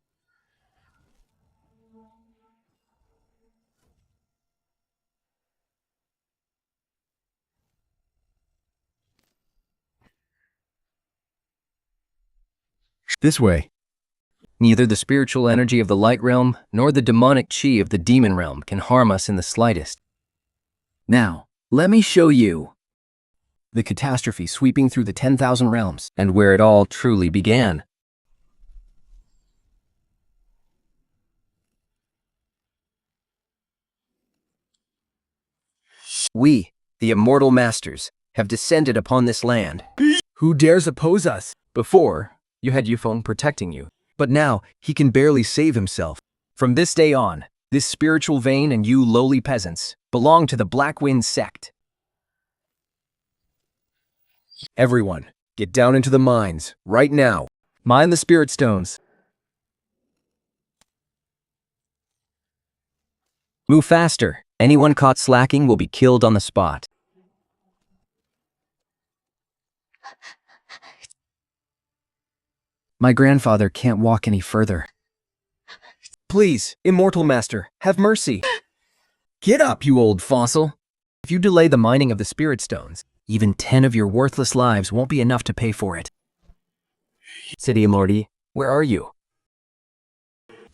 This way. Neither the spiritual energy of the light realm nor the demonic chi of the demon realm can harm us in the slightest. Now, let me show you the catastrophe sweeping through the 10,000 realms and where it all truly began. We, the immortal masters, have descended upon this land. Who dares oppose us? Before, you had Ye Feng protecting you, but now he can barely save himself. From this day on, this spiritual vein and you lowly peasants belong to the Black Wind Sect. Everyone, get down into the mines, right now. Mine the spirit stones. Move faster. Anyone caught slacking will be killed on the spot. My grandfather can't walk any further. Please, immortal master, have mercy. Get up, you old fossil. If you delay the mining of the spirit stones, even 10 of your worthless lives won't be enough to pay for it. City Lordy, where are you?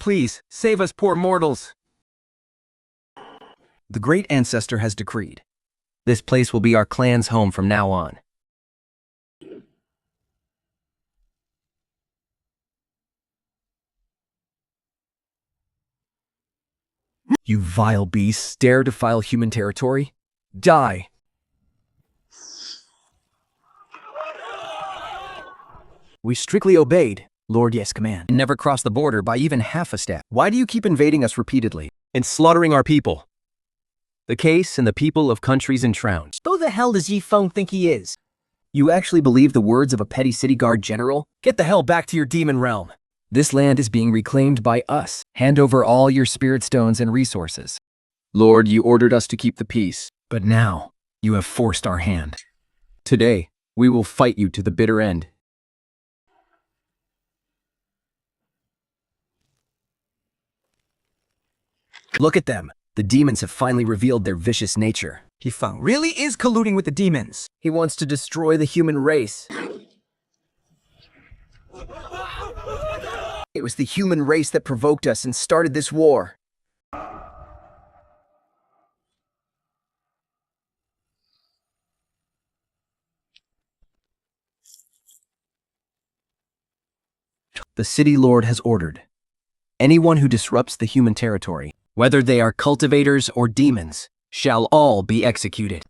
Please, save us poor mortals. The great ancestor has decreed. This place will be our clan's home from now on. You vile beasts dare defile human territory? Die! We strictly obeyed Lord Ye's command. And never crossed the border by even half a step. Why do you keep invading us repeatedly and slaughtering our people? The case and the people of countries enshrouded. Who the hell does Ye Feng think he is? You actually believe the words of a petty city guard general? Get the hell back to your demon realm. This land is being reclaimed by us. Hand over all your spirit stones and resources. Lord, you ordered us to keep the peace. But now, you have forced our hand. Today, we will fight you to the bitter end. Look at them. The demons have finally revealed their vicious nature. Ye Feng really is colluding with the demons. He wants to destroy the human race. It was the human race that provoked us and started this war. The City Lord has ordered. Anyone who disrupts the human territory, whether they are cultivators or demons, shall all be executed.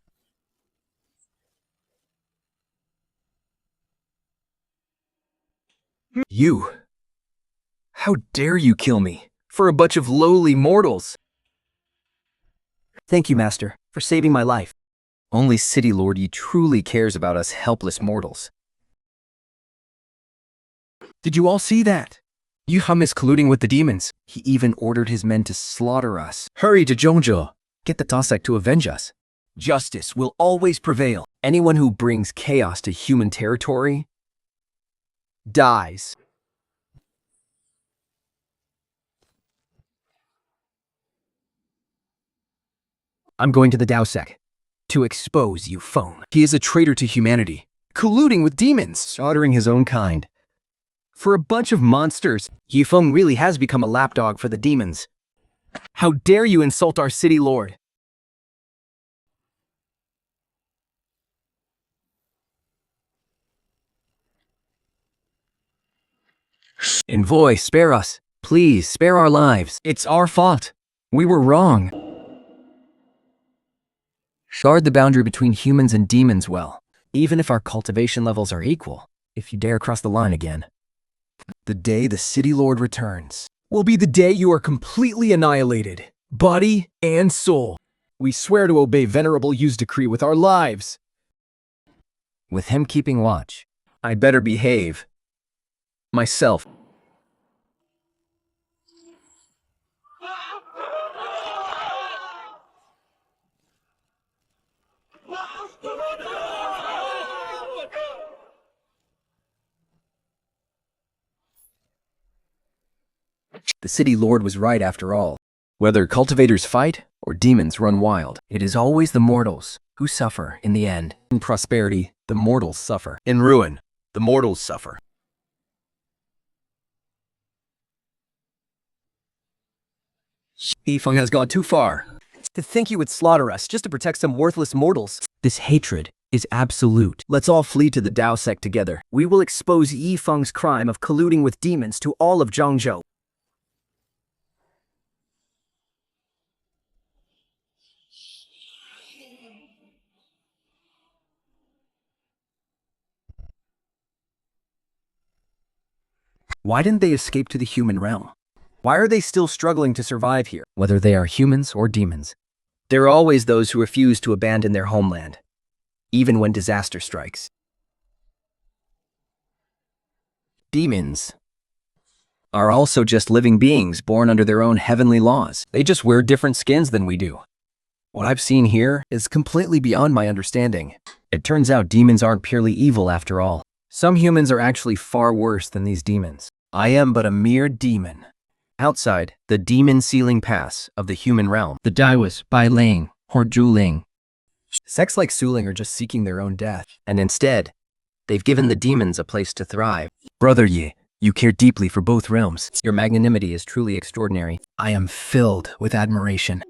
You! How dare you kill me for a bunch of lowly mortals? Thank you, Master, for saving my life. Only City Lord Ye truly cares about us helpless mortals. Did you all see that? Ye Feng is colluding with the demons. He even ordered his men to slaughter us. Hurry to Zhongzhou. Get the Dao Sect to avenge us. Justice will always prevail. Anyone who brings chaos to human territory dies. I'm going to the Dao Sect to expose Ye Feng. He is a traitor to humanity, colluding with demons, slaughtering his own kind. For a bunch of monsters, Ye Feng really has become a lapdog for the demons. How dare you insult our city lord? Envoy, spare us. Please, spare our lives. It's our fault. We were wrong. Guard the boundary between humans and demons well. Even if our cultivation levels are equal, if you dare cross the line again. The day the city lord returns will be the day you are completely annihilated, body and soul. We swear to obey Venerable Yu's decree with our lives. With him keeping watch. I better behave. Myself. The city lord was right after all. Whether cultivators fight or demons run wild, It is always the mortals who suffer in the end. in prosperity, the mortals suffer. In ruin, the mortals suffer. Ye Feng has gone too far. To think he would slaughter us just to protect some worthless mortals. This hatred is absolute. Let's all flee to the Dao Sect together. We will expose Ye Feng's crime of colluding with demons to all of Zhangzhou. Why didn't they escape to the human realm? Why are they still struggling to survive here? Whether they are humans or demons. There are always those who refuse to abandon their homeland, even when disaster strikes. Demons are also just living beings born under their own heavenly laws. They just wear different skins than we do. What I've seen here is completely beyond my understanding. It turns out demons aren't purely evil after all. Some humans are actually far worse than these demons. I am but a mere demon. Outside the demon sealing pass of the human realm, the Daiwas, Bai Ling, or Zhu Ling, Sects like Suling are just seeking their own death. and instead, they've given the demons a place to thrive. Brother Ye, you care deeply for both realms. Your magnanimity is truly extraordinary. I am filled with admiration.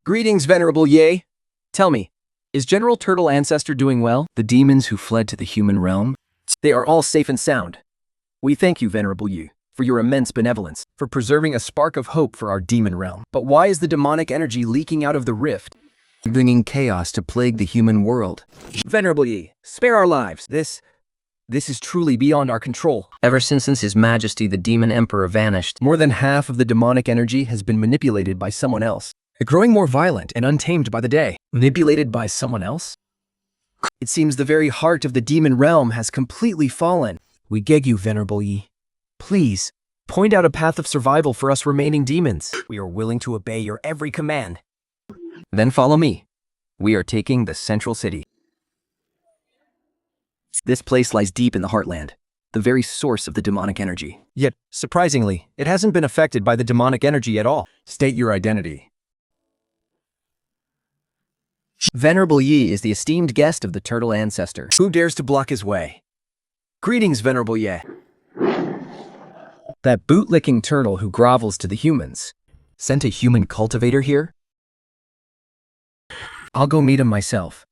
Greetings, Venerable Ye. Tell me, is General Turtle Ancestor doing well? The demons who fled to the human realm, They are all safe and sound. We thank you, Venerable Ye, for your immense benevolence, for preserving a spark of hope for our demon realm. But why is the demonic energy leaking out of the rift? bringing chaos to plague the human world. Venerable Ye, spare our lives. This is truly beyond our control. Ever since His Majesty the Demon Emperor vanished, More than half of the demonic energy has been manipulated by someone else. Growing more violent and untamed by the day. Manipulated by someone else? It seems the very heart of the demon realm has completely fallen. We beg you, Venerable Ye. Please, point out a path of survival for us remaining demons. We are willing to obey your every command. then follow me. We are taking the central city. This place lies deep in the heartland, the very source of the demonic energy. Yet, surprisingly, it hasn't been affected by the demonic energy at all. State your identity. Venerable Ye is the esteemed guest of the Turtle Ancestor. Who dares to block his way? Greetings, Venerable Ye. That bootlicking turtle who grovels to the humans. Sent a human cultivator here? I'll go meet him myself.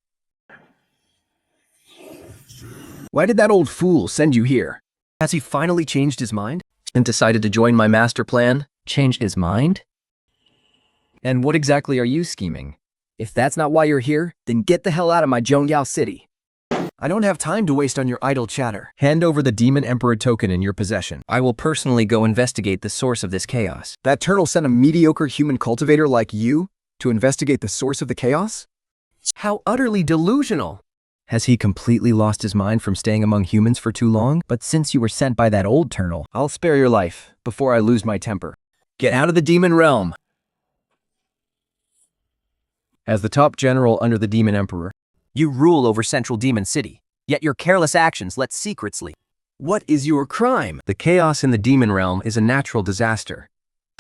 Why did that old fool send you here? Has he finally changed his mind? And decided to join my master plan? Change his mind? And what exactly are you scheming? If that's not why you're here, then get the hell out of my Zhongyao city. I don't have time to waste on your idle chatter. Hand over the Demon Emperor token in your possession. I will personally go investigate the source of this chaos. That turtle sent a mediocre human cultivator like you to investigate the source of the chaos? How utterly delusional. Has he completely lost his mind from staying among humans for too long? But since you were sent by that old turtle, I'll spare your life before I lose my temper. Get out of the demon realm. As the top general under the Demon Emperor, You rule over Central Demon City, yet your careless actions let secrets leak. what is your crime? The chaos in the demon realm is a natural disaster.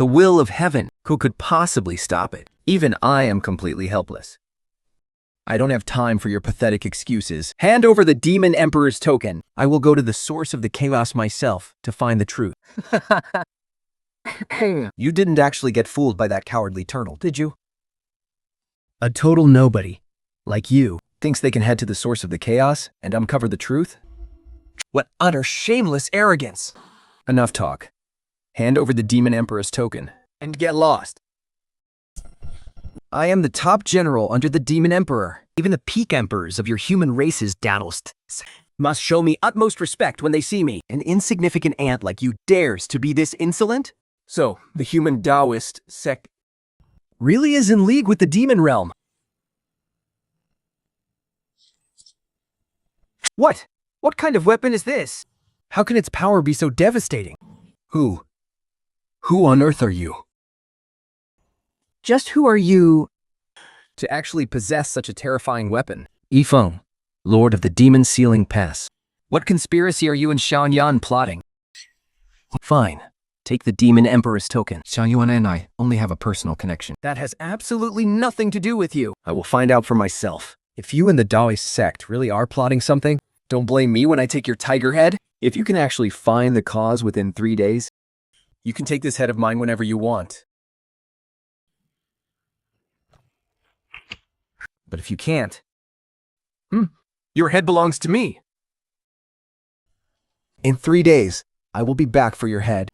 The will of heaven. Who could possibly stop it? Even I am completely helpless. I don't have time for your pathetic excuses. Hand over the Demon Emperor's token. I will go to the source of the chaos myself to find the truth. You didn't actually get fooled by that cowardly turtle, did you? A total nobody, like you, thinks they can head to the source of the chaos and uncover the truth? What utter shameless arrogance! Enough talk. Hand over the Demon Emperor's token and get lost. I am the top general under the Demon Emperor. Even the peak emperors of your human race's Dao Sect must show me utmost respect when they see me. An insignificant ant like you dares to be this insolent? So, the human Taoist sect Really is in league with the demon realm. What? What kind of weapon is this? How can its power be so devastating? Who on earth are you? Just who are you? To actually possess such a terrifying weapon. Ye Feng, Lord of the Demon Sealing Pass. What conspiracy are you and Xiaoyan plotting? Fine. Take the Demon Emperor's token. Xiaoyan and I only have a personal connection. That has absolutely nothing to do with you. I will find out for myself. If you and the Daoist sect really are plotting something, Don't blame me when I take your tiger head. If you can actually find the cause within 3 days, you can take this head of mine whenever you want. but if you can't, Your head belongs to me. In 3 days, I will be back for your head.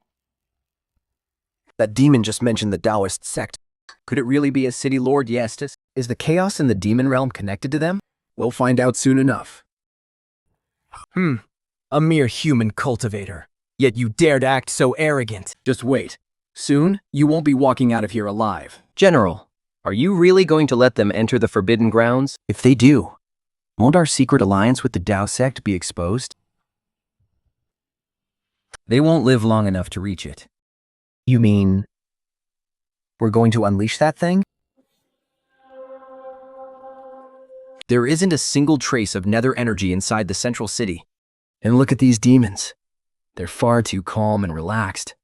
That demon just mentioned the Taoist sect. Could it really be a city lord Yestis? Is the chaos in the demon realm connected to them? We'll find out soon enough. a mere human cultivator. Yet you dared act so arrogant. Just wait. Soon, you won't be walking out of here alive. General, are you really going to let them enter the Forbidden Grounds? If they do, won't our secret alliance with the Dao Sect be exposed? They won't live long enough to reach it. You mean we're going to unleash that thing? There isn't a single trace of nether energy inside the central city. And look at these demons. They're far too calm and relaxed.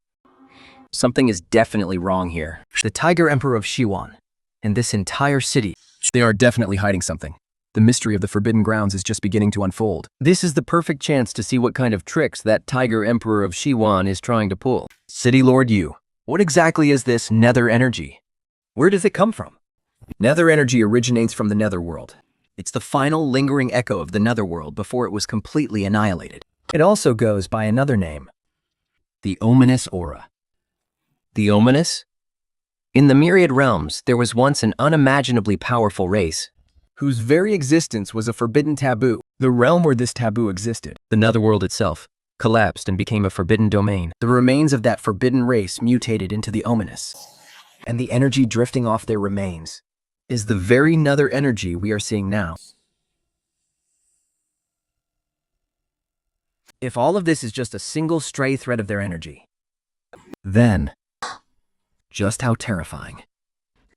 Something is definitely wrong here. The Tiger Emperor of Xiwan and this entire city. They are definitely hiding something. The mystery of the Forbidden Grounds is just beginning to unfold. This is the perfect chance to see what kind of tricks that Tiger Emperor of Xiwan is trying to pull. City Lord Yu, what exactly is this nether energy? Where does it come from? Nether energy originates from the netherworld. It's the final lingering echo of the netherworld before it was completely annihilated. It also goes by another name. The ominous aura. The ominous? In the myriad realms, there was once an unimaginably powerful race, Whose very existence was a forbidden taboo. The realm where this taboo existed. the netherworld itself, collapsed and became a forbidden domain. The remains of that forbidden race mutated into the ominous. And the energy drifting off their remains is the very nether energy we are seeing now. If all of this is just a single stray thread of their energy, Then, just how terrifying.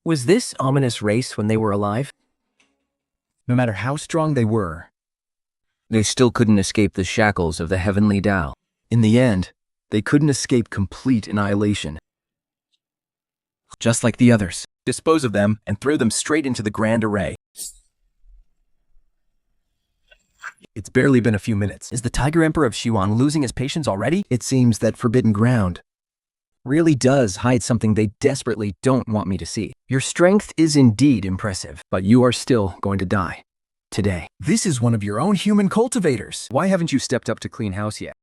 was this ominous race when they were alive? No matter how strong they were, They still couldn't escape the shackles of the heavenly Tao. in the end, they couldn't escape complete annihilation. Just like the others. Dispose of them and throw them straight into the Grand Array. It's barely been a few minutes. Is the Tiger Emperor of Xiwan losing his patience already? It seems that Forbidden Ground really does hide something they desperately don't want me to see. Your strength is indeed impressive, but you are still going to die. Today. This is one of your own human cultivators. Why haven't you stepped up to clean house yet?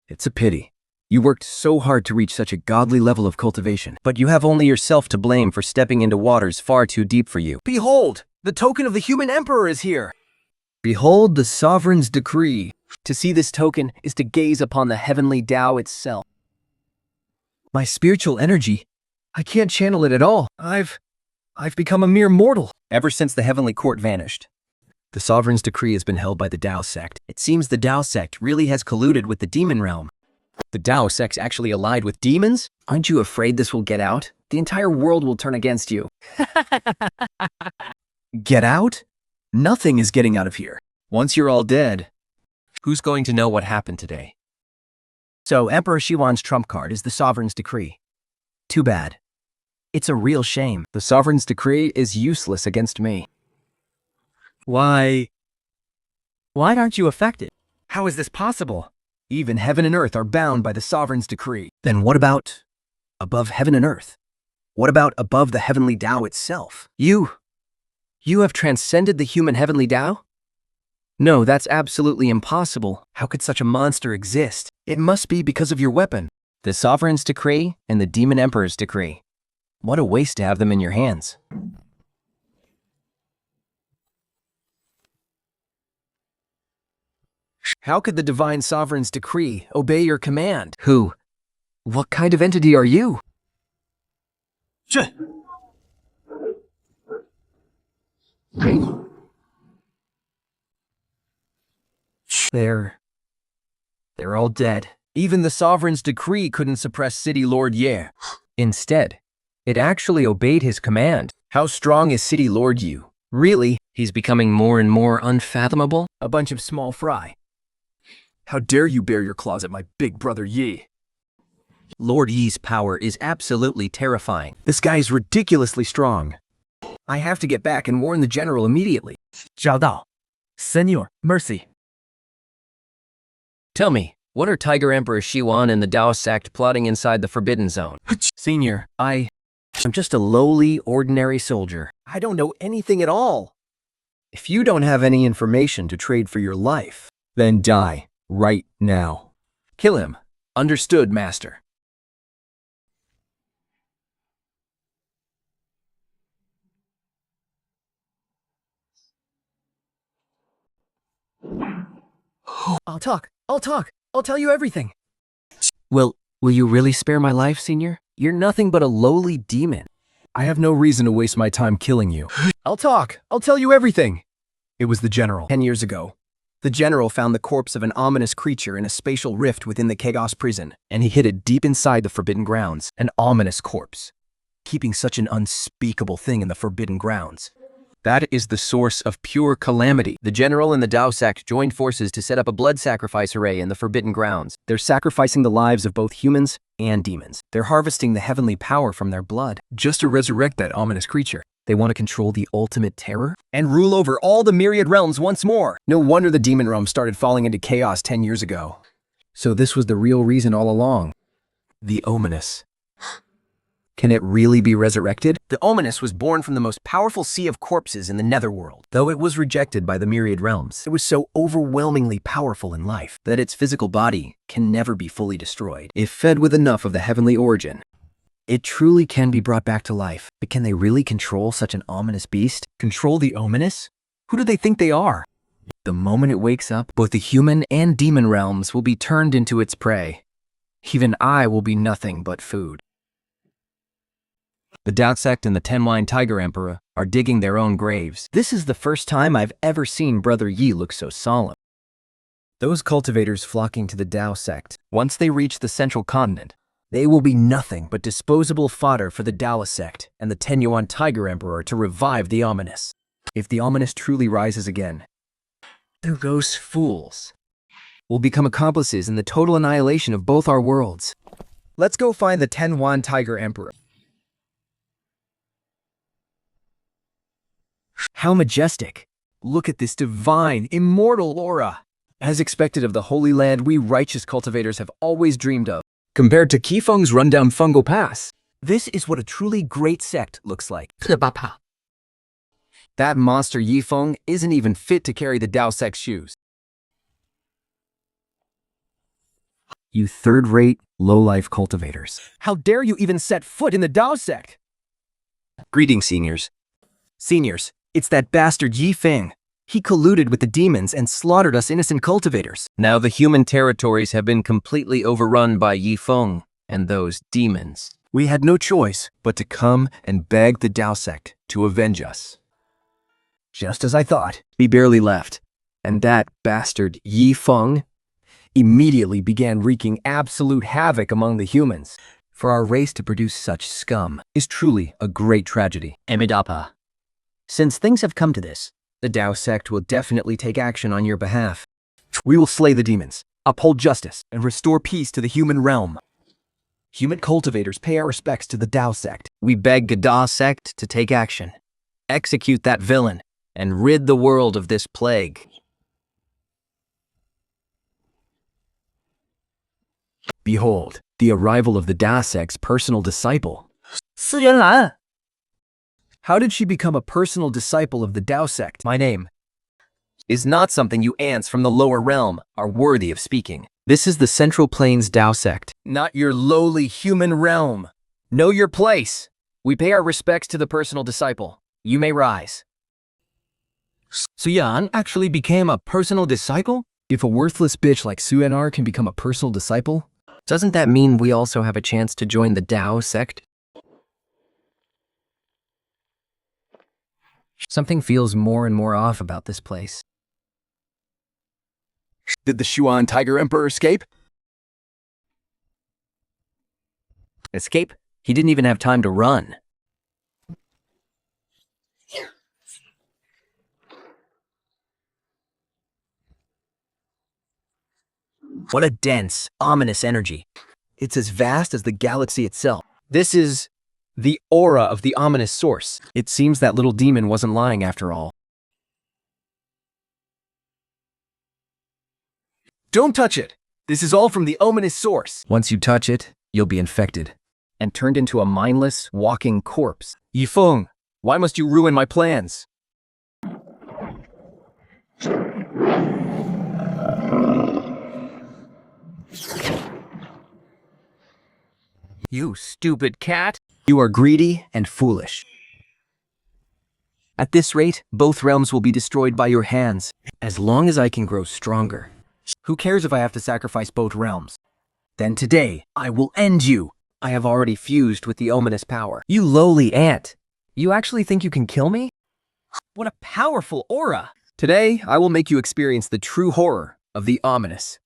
It's a pity. You worked so hard to reach such a godly level of cultivation. But you have only yourself to blame for stepping into waters far too deep for you. Behold, the token of the human emperor is here. Behold the sovereign's decree. To see this token is to gaze upon the heavenly Tao itself. My spiritual energy, I can't channel it at all. I've become a mere mortal. Ever since the heavenly court vanished, The sovereign's decree has been held by the Dao Sect. it seems the Dao Sect really has colluded with the demon realm. The Dao Sect's actually allied with demons? Aren't you afraid this will get out? The entire world will turn against you. Get out? Nothing is getting out of here. Once you're all dead, Who's going to know what happened today? So Emperor Xiwan's trump card is the sovereign's decree. Too bad. It's a real shame. The sovereign's decree is useless against me. Why aren't you affected? How is this possible? Even heaven and earth are bound by the sovereign's decree. Then what about above heaven and earth? What about above the heavenly Dao itself? You have transcended the human heavenly Dao? No, that's absolutely impossible. How could such a monster exist? It must be because of your weapon. The sovereign's decree and the demon emperor's decree. What a waste to have them in your hands. How could the divine sovereign's decree obey your command? Who? What kind of entity are you? They're all dead. Even the sovereign's decree couldn't suppress City Lord Ye. Instead, it actually obeyed his command. How strong is City Lord Ye? Really? He's becoming more and more unfathomable. A bunch of small fry. How dare you bare your claws at my big brother Ye? Lord Ye's power is absolutely terrifying. This guy is ridiculously strong. I have to get back and warn the general immediately. 找到 Senor, mercy. Tell me, what are Tiger Emperor Shiwan and the Dao Sect plotting inside the Forbidden Zone? Senior, I'm just a lowly, ordinary soldier. I don't know anything at all. If you don't have any information to trade for your life, then die right now. Kill him. Understood, Master. I'll talk. I'll tell you everything. Will you really spare my life, Senior? You're nothing but a lowly demon. I have no reason to waste my time killing you. I'll talk. I'll tell you everything. It was the general. 10 years ago, the general found the corpse of an ominous creature in a spatial rift within the Chaos prison, and he hid it deep inside the Forbidden Grounds. An ominous corpse. Keeping such an unspeakable thing in the Forbidden Grounds. That is the source of pure calamity. The general and the Dao Sect joined forces to set up a blood sacrifice array in the Forbidden Grounds. They're sacrificing the lives of both humans and demons. They're harvesting the heavenly power from their blood, just to resurrect that ominous creature. They want to control the ultimate terror and rule over all the myriad realms once more. No wonder the demon realm started falling into chaos 10 years ago. So this was the real reason all along. The ominous. Can it really be resurrected? The ominous was born from the most powerful sea of corpses in the netherworld. Though it was rejected by the myriad realms, it was so overwhelmingly powerful in life that its physical body can never be fully destroyed. If fed with enough of the heavenly origin, it truly can be brought back to life. But can they really control such an ominous beast? Control the ominous? Who do they think they are? The moment it wakes up, both the human and demon realms will be turned into its prey. Even I will be nothing but food. The Dao Sect and the Tenwine Tiger Emperor are digging their own graves. This is the first time I've ever seen Brother Ye look so solemn. Those cultivators flocking to the Dao Sect, once they reach the central continent, they will be nothing but disposable fodder for the Dao Sect and the Tenyuan Tiger Emperor to revive the ominous. If the ominous truly rises again, those fools will become accomplices in the total annihilation of both our worlds. Let's go find the Tenwan Tiger Emperor. How majestic. Look at this divine, immortal aura. As expected of the Holy Land we righteous cultivators have always dreamed of. Compared to Ye Feng's rundown fungal pass, this is what a truly great sect looks like. That monster Ye Feng isn't even fit to carry the Dao Sect's shoes. You third-rate, low-life cultivators. How dare you even set foot in the Dao Sect? Greetings, seniors. Seniors, it's that bastard Ye Feng. He colluded with the demons and slaughtered us innocent cultivators. Now the human territories have been completely overrun by Ye Feng and those demons. We had no choice but to come and beg the Dao Sect to avenge us. Just as I thought, we barely left, and that bastard Ye Feng immediately began wreaking absolute havoc among the humans. For our race to produce such scum is truly a great tragedy. Amidapa. Since things have come to this, the Dao Sect will definitely take action on your behalf. We will slay the demons, uphold justice, and restore peace to the human realm. Human cultivators pay our respects to the Dao Sect. We beg the Dao Sect to take action, execute that villain, and rid the world of this plague. Behold, the arrival of the Dao Sect's personal disciple. 思源兰 How did she become a personal disciple of the Dao Sect? My name is not something you ants from the lower realm are worthy of speaking. This is the Central Plains Dao Sect, Not your lowly human realm. know your place. We pay our respects to the personal disciple. You may rise. Suyan actually became a personal disciple? If a worthless bitch like Suyanar can become a personal disciple, Doesn't that mean we also have a chance to join the Dao Sect? Something feels more and more off about this place. did the Xuan Tiger Emperor escape? Escape? He didn't even have time to run. What a dense, ominous energy. It's as vast as the galaxy itself. This is the aura of the ominous source. It seems that little demon wasn't lying after all. Don't touch it! This is all from the ominous source. Once you touch it, you'll be infected and turned into a mindless, walking corpse. Ye Feng, why must you ruin my plans? You stupid cat! You are greedy and foolish. At this rate, both realms will be destroyed by your hands, as long as I can grow stronger. Who cares if I have to sacrifice both realms? Then today, I will end you. I have already fused with the ominous power. You lowly ant! You actually think you can kill me? What a powerful aura! Today, I will make you experience the true horror of the ominous.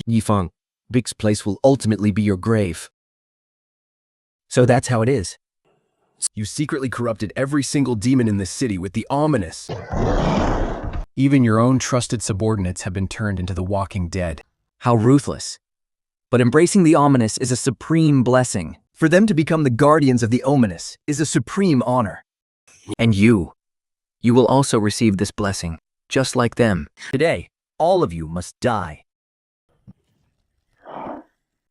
Ye Feng, Big's place will ultimately be your grave. So that's how it is. You secretly corrupted every single demon in this city with the ominous. Even your own trusted subordinates have been turned into the walking dead. How ruthless. But embracing the ominous is a supreme blessing. For them to become the guardians of the ominous is a supreme honor. And you will also receive this blessing, just like them. Today, all of you must die.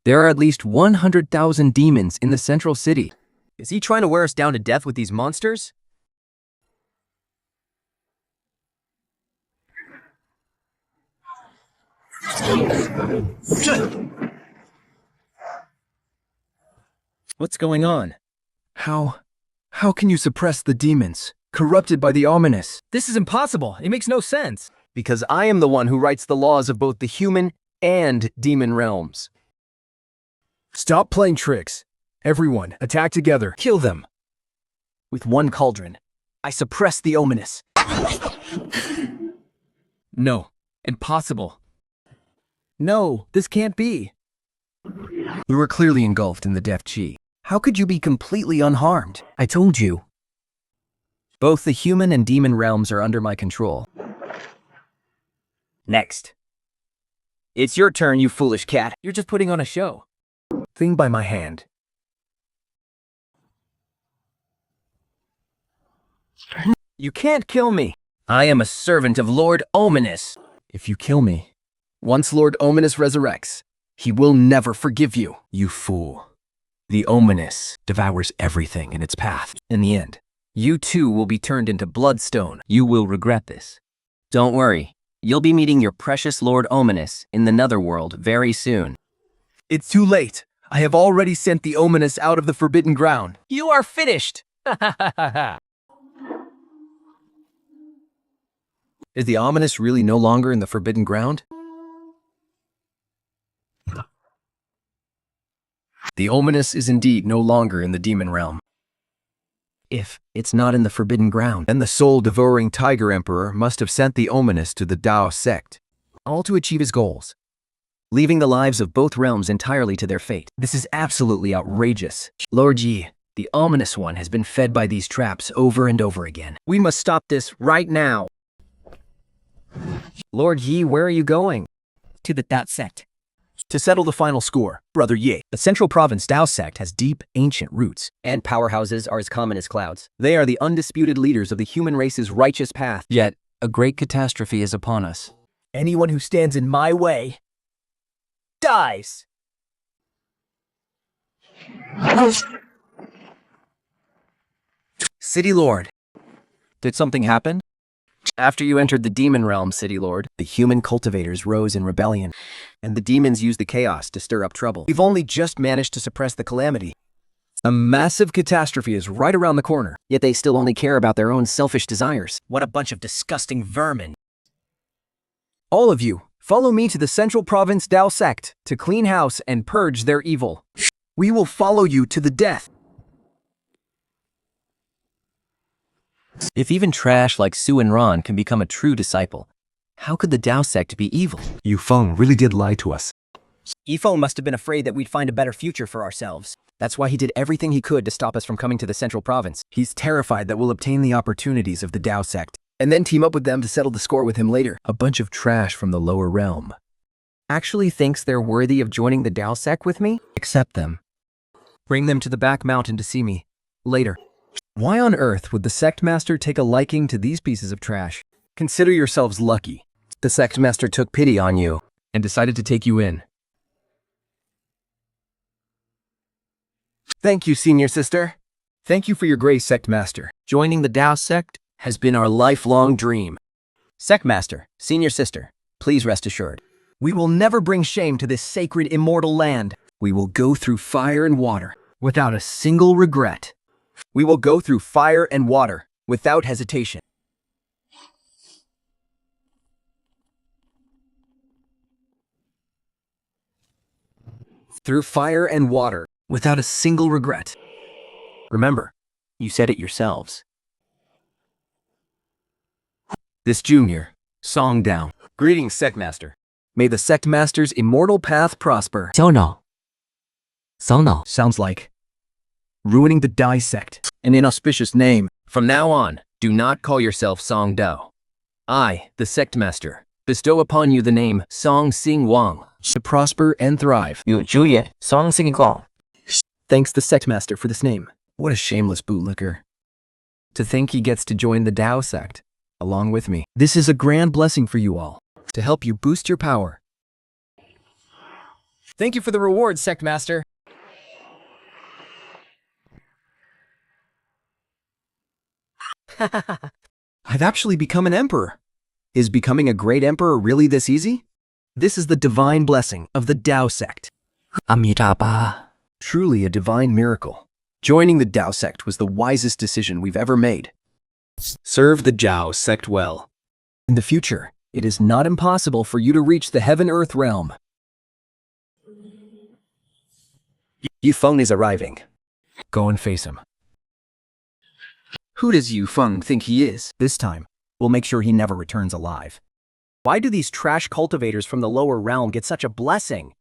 There are at least 100,000 demons in the central city. Is he trying to wear us down to death with these monsters? What's going on? How can you suppress the demons, corrupted by the ominous? This is impossible. It makes no sense. Because I am the one who writes the laws of both the human and demon realms. Stop playing tricks. Everyone, attack together. Kill them. With one cauldron, I suppress the ominous. No, impossible. No, this can't be. We were clearly engulfed in the death chi. How could you be completely unharmed? I told you. Both the human and demon realms are under my control. Next. It's your turn, you foolish cat. You're just putting on a show. Thing by my hand. You can't kill me. I am a servant of Lord Ominous. If you kill me, once Lord Ominous resurrects, he will never forgive you, you fool. The ominous devours everything in its path. In the end, you too will be turned into bloodstone. You will regret this. Don't worry. You'll be meeting your precious Lord Ominous in the Netherworld very soon. It's too late. I have already sent the ominous out of the forbidden ground. You are finished! Is the ominous really no longer in the forbidden ground? The ominous is indeed no longer in the demon realm. If it's not in the forbidden ground, Then the soul-devouring Tiger Emperor must have sent the ominous to the Dao Sect, all to achieve his goals. leaving the lives of both realms entirely to their fate. This is absolutely outrageous. Lord Ye, the ominous one has been fed by these traps over and over again. We must stop this right now. Lord Yi, where are you going? To the Dao Sect. To settle the final score, Brother Ye. The Central Province Dao Sect has deep, ancient roots. And powerhouses are as common as clouds. They are the undisputed leaders of the human race's righteous path. Yet, a great catastrophe is upon us. Anyone who stands in my way dies. City Lord. Did something happen? After you entered the demon realm, City Lord, the human cultivators rose in rebellion, and the demons used the chaos to stir up trouble. We've only just managed to suppress the calamity. A massive catastrophe is right around the corner. Yet they still only care about their own selfish desires. What a bunch of disgusting vermin. All of you, follow me to the Central Province Dao Sect to clean house and purge their evil. We will follow you to the death. If even trash like Su and Ron can become a true disciple, how could the Dao Sect be evil? Ye Feng really did lie to us. Ye Feng must have been afraid that we'd find a better future for ourselves. That's why he did everything he could to stop us from coming to the Central Province. He's terrified that we'll obtain the opportunities of the Dao Sect, and then team up with them to settle the score with him later. A bunch of trash from the lower realm. Actually thinks they're worthy of joining the Dao Sect with me? Accept them. Bring them to the back mountain to see me. Later. Why on earth would the Sect Master take a liking to these pieces of trash? Consider yourselves lucky. The Sect Master took pity on you And decided to take you in. Thank you, Senior Sister. Thank you for your grace, Sect Master. Joining the Dao Sect has been our lifelong dream. Sect Master, Senior Sister, please rest assured. We will never bring shame to this sacred, immortal land. We will go through fire and water without a single regret. We will go through fire and water without hesitation. Through fire and water without a single regret. Remember, you said it yourselves. This junior, song down. Greetings, Sect Master. May the Sect Master's immortal path prosper. 烧脑，烧脑。 Sounds like ruining the Dai Sect. An inauspicious name. From now on, do not call yourself Song Dao. I, the Sect Master, bestow upon you the name Song Sing Wang To prosper and thrive. 有主也，双性光。 Thanks the Sect Master for this name. What a shameless bootlicker. To think he gets to join the Dao Sect, along with me. This is a grand blessing for you all, to help you boost your power. Thank you for the reward, Sect Master. I've actually become an emperor. Is becoming a great emperor really this easy? This is the divine blessing of the Dao Sect. 阿弥陀佛。 Truly a divine miracle. Joining the Dao Sect was the wisest decision we've ever made. Serve the Dao Sect well. In the future, it is not impossible for you to reach the heaven-earth realm. Ye Feng is arriving. Go and face him. Who does Ye Feng think he is? This time, we'll make sure he never returns alive. Why do these trash cultivators from the lower realm get such a blessing?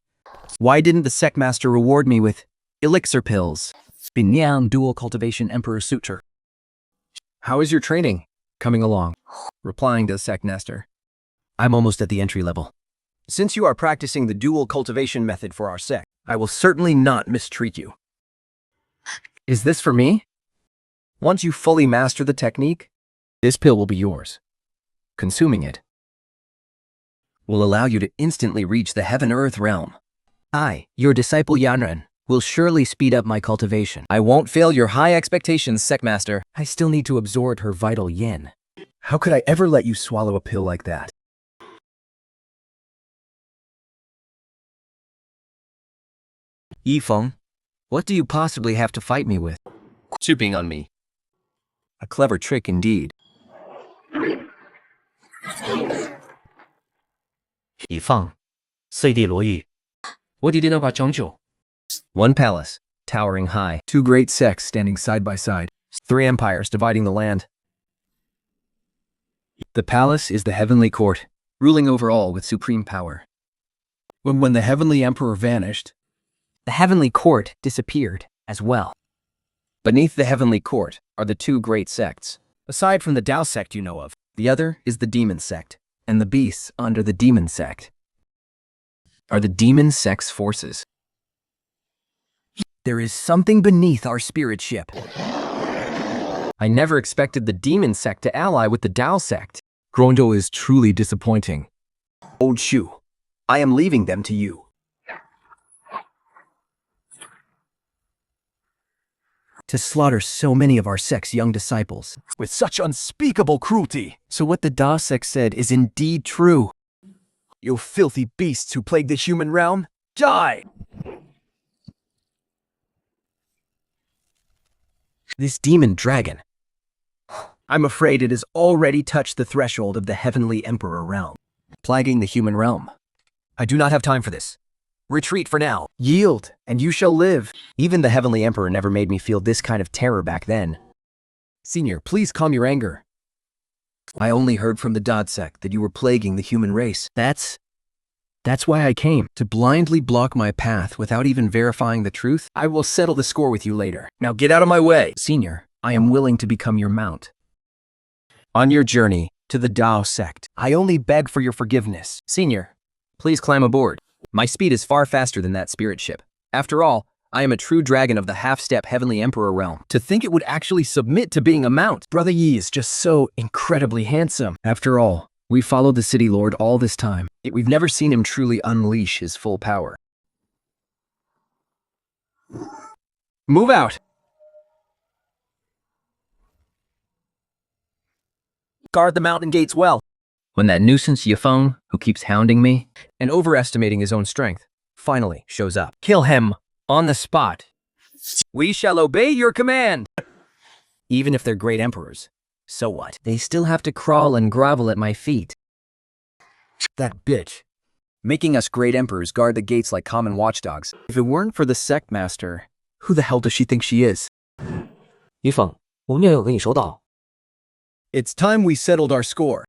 Why didn't the Sect Master reward me with elixir pills? Binyang Dual Cultivation Emperor Suture. How is your training coming along? Replying to the Sect Master. I'm almost at the entry level. Since you are practicing the dual cultivation method for our sect, I will certainly not mistreat you. Is this for me? Once you fully master the technique, this pill will be yours. Consuming it will allow you to instantly reach the heaven-earth realm. I, your disciple Yanren, will surely speed up my cultivation. I won't fail your high expectations, Sect Master. I still need to absorb her vital yin. How could I ever let you swallow a pill like that? Ye Feng, what do you possibly have to fight me with? Chooping on me. A clever trick indeed. Ye Feng，碎地罗玉。我哋呢個講究。 One palace, towering high. Two great sects standing side by side. Three empires dividing the land. The palace is the heavenly court, ruling over all with supreme power. When the heavenly emperor vanished, the heavenly court disappeared as well. Beneath the heavenly court are the two great sects. Aside from the Dao sect you know of, the other is the demon sect. and the beasts under the Demon Sect are the Demon Sect's forces. There is something beneath our spirit ship. I never expected the Demon Sect to ally with the Dao Sect. Grundle is truly disappointing. Old Shu, I am leaving them to you. To slaughter so many of our sect's young disciples. With such unspeakable cruelty. So what the Dao Sect said is indeed true. You filthy beasts who plague the human realm, die! This demon dragon. I'm afraid it has already touched the threshold of the Heavenly Emperor realm, plaguing the human realm. I do not have time for this. Retreat for now. Yield, and you shall live. Even the Heavenly Emperor never made me feel this kind of terror back then. Senior, please calm your anger. I only heard from the Dao Sect that you were plaguing the human race. That's why I came. To blindly block my path without even verifying the truth? I will settle the score with you later. Now get out of my way. Senior, I am willing to become your mount. On your journey to the Dao Sect, I only beg for your forgiveness. Senior, please climb aboard. My speed is far faster than that spirit ship. After all, I am a true dragon of the half-step Heavenly Emperor realm. To think it would actually submit to being a mount. Brother Yi is just so incredibly handsome. After all, we followed the City Lord all this time, yet we've never seen him truly unleash his full power. Move out! Guard the mountain gates well. When that nuisance Ye Feng, who keeps hounding me and overestimating his own strength, finally shows up. Kill him on the spot. We shall obey your command. Even if they're great emperors, so what? They still have to crawl and grovel at my feet. That bitch. Making us great emperors guard the gates like common watchdogs. If it weren't for the sect master, who the hell does she think she is? 于凤，我们也有跟你说到。 It's time we settled our score.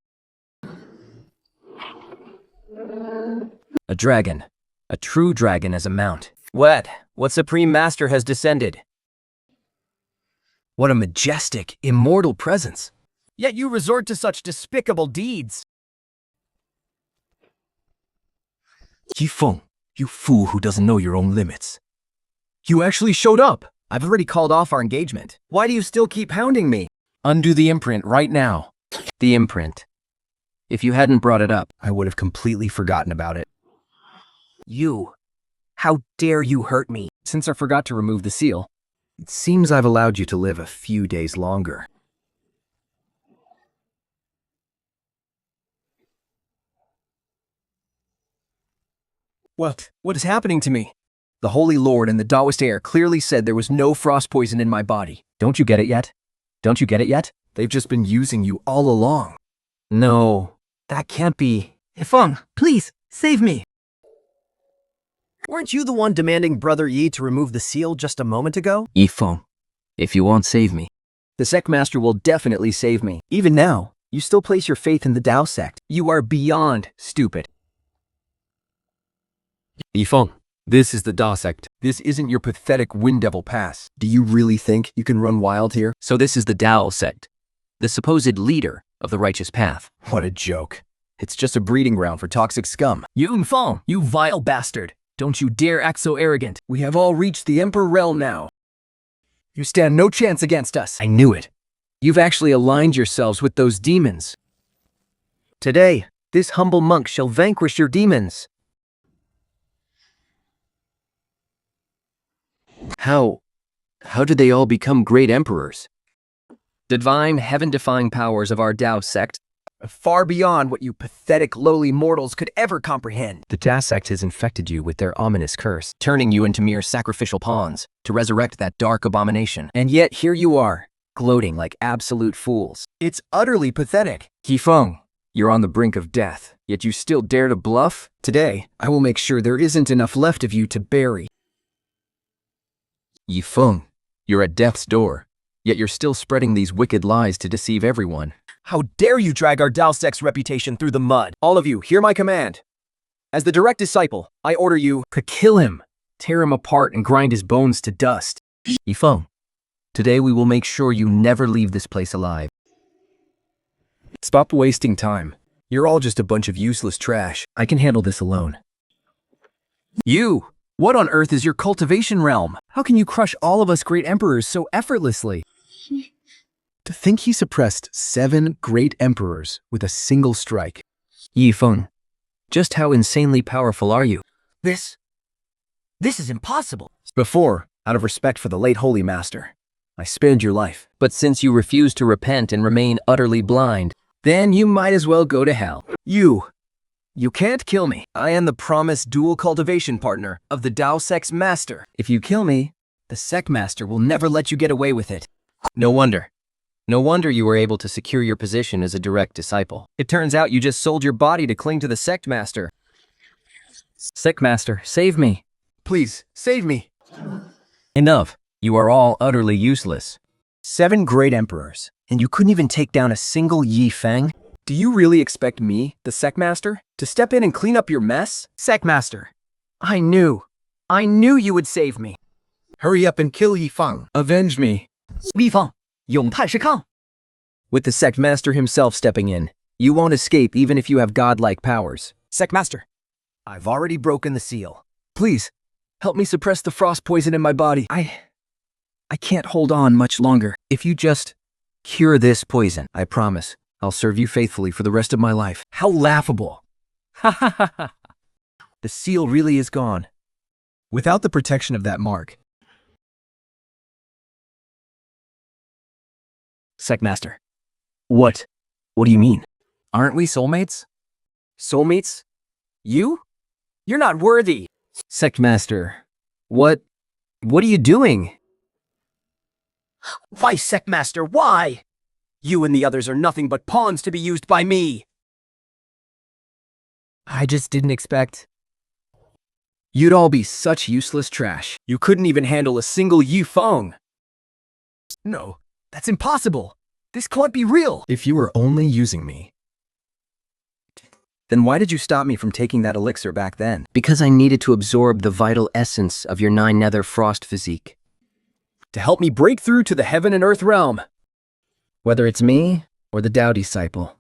A dragon. A true dragon as a mount. What Supreme Master has descended? What a majestic, immortal presence. Yet you resort to such despicable deeds. Ye Feng, you fool who doesn't know your own limits. You actually showed up. I've already called off our engagement. Why do you still keep hounding me? Undo the imprint right now. The imprint. If you hadn't brought it up, I would have completely forgotten about it. You. How dare you hurt me? Since I forgot to remove the seal, it seems I've allowed you to live a few days longer. What is happening to me? The Holy Lord and the Taoist air clearly said there was no frost poison in my body. Don't you get it yet? Don't you get it yet? They've just been using you all along. No, that can't be. Ye Feng, please, save me. Weren't you the one demanding Brother Yi to remove the seal just a moment ago? Ye Feng, if you won't save me, the sect master will definitely save me. Even now, you still place your faith in the Dao Sect. You are beyond stupid. Ye Feng, this is the Dao Sect. This isn't your pathetic Wind Devil Pass. Do you really think you can run wild here? So this is the Dao Sect, the supposed leader of the righteous path. What a joke. It's just a breeding ground for toxic scum. Ye Feng, you vile bastard. Don't you dare act so arrogant. We have all reached the Emperor realm now. You stand no chance against us. I knew it. You've actually aligned yourselves with those demons. Today, this humble monk shall vanquish your demons. How did they all become great emperors? Divine, heaven-defying powers of our Dao Sect, far beyond what you pathetic, lowly mortals could ever comprehend. The Dao Sect has infected you with their ominous curse, turning you into mere sacrificial pawns to resurrect that dark abomination. And yet here you are, gloating like absolute fools. It's utterly pathetic. Ye Feng, you're on the brink of death, yet you still dare to bluff? Today, I will make sure there isn't enough left of you to bury. Ye Feng, you're at death's door, yet you're still spreading these wicked lies to deceive everyone. How dare you drag our Dao Sect's reputation through the mud? All of you, hear my command. As the direct disciple, I order you to kill him, tear him apart, and grind his bones to dust. Ye Feng, today we will make sure you never leave this place alive. Stop wasting time. You're all just a bunch of useless trash. I can handle this alone. You! What on earth is your cultivation realm? How can you crush all of us great emperors so effortlessly? To think he suppressed 7 great emperors with a single strike. Ye Feng, just how insanely powerful are you? This is impossible. Before, out of respect for the late Holy Master, I spared your life. But since you refuse to repent and remain utterly blind, Then you might as well go to hell. You can't kill me. I am the promised dual cultivation partner of the Dao Sect's master. If you kill me, the Sect Master will never let you get away with it. no wonder. No wonder you were able to secure your position as a direct disciple. It turns out you just sold your body to cling to the Sect Master. Sect Master, save me. Please, save me. Enough. You are all utterly useless. 7 great emperors, and you couldn't even take down a single Ye Feng? Do you really expect me, the Sect Master, to step in and clean up your mess? Sect Master, I knew you would save me. Hurry up and kill Ye Feng. Avenge me. Ye Feng, 永泰是抗. With the Sect Master himself stepping in, you won't escape even if you have godlike powers. Sect Master, I've already broken the seal. Please, help me suppress the frost poison in my body. I can't hold on much longer. If you just cure this poison, I promise I'll serve you faithfully for the rest of my life. How laughable. Ha ha ha ha. The seal really is gone. Without the protection of that mark. Sect Master. What do you mean? Aren't we soulmates? Soulmates? You? You're not worthy. Sect Master, what are you doing? Why, Sect Master, why? You and the others are nothing but pawns to be used by me. I just didn't expect. You'd all be such useless trash. You couldn't even handle a single Ye Feng. No, that's impossible. This can't be real. If you were only using me, then why did you stop me from taking that elixir back then? Because I needed to absorb the vital essence of your 9 nether frost physique. To help me break through to the heaven and earth realm. Whether it's me or the Dao disciple.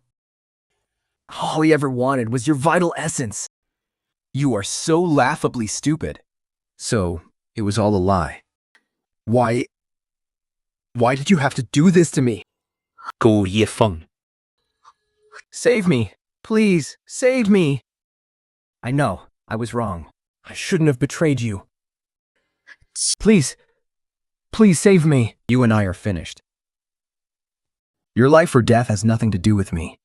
All he ever wanted was your vital essence. You are so laughably stupid. So, it was all a lie. Why did you have to do this to me? Go Ye Feng. Save me. Please, save me. I know, I was wrong. I shouldn't have betrayed you. Please save me. You and I are finished. Your life or death has nothing to do with me.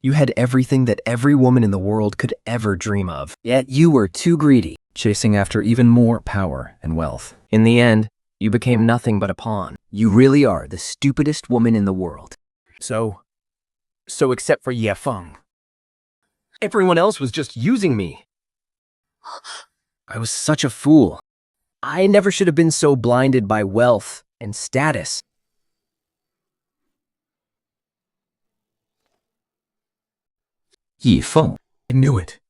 You had everything that every woman in the world could ever dream of. Yet you were too greedy, chasing after even more power and wealth. In the end, you became nothing but a pawn. You really are the stupidest woman in the world. So except for Ye Feng. Everyone else was just using me. I was such a fool. I never should have been so blinded by wealth and status. Ye Feng. I knew it.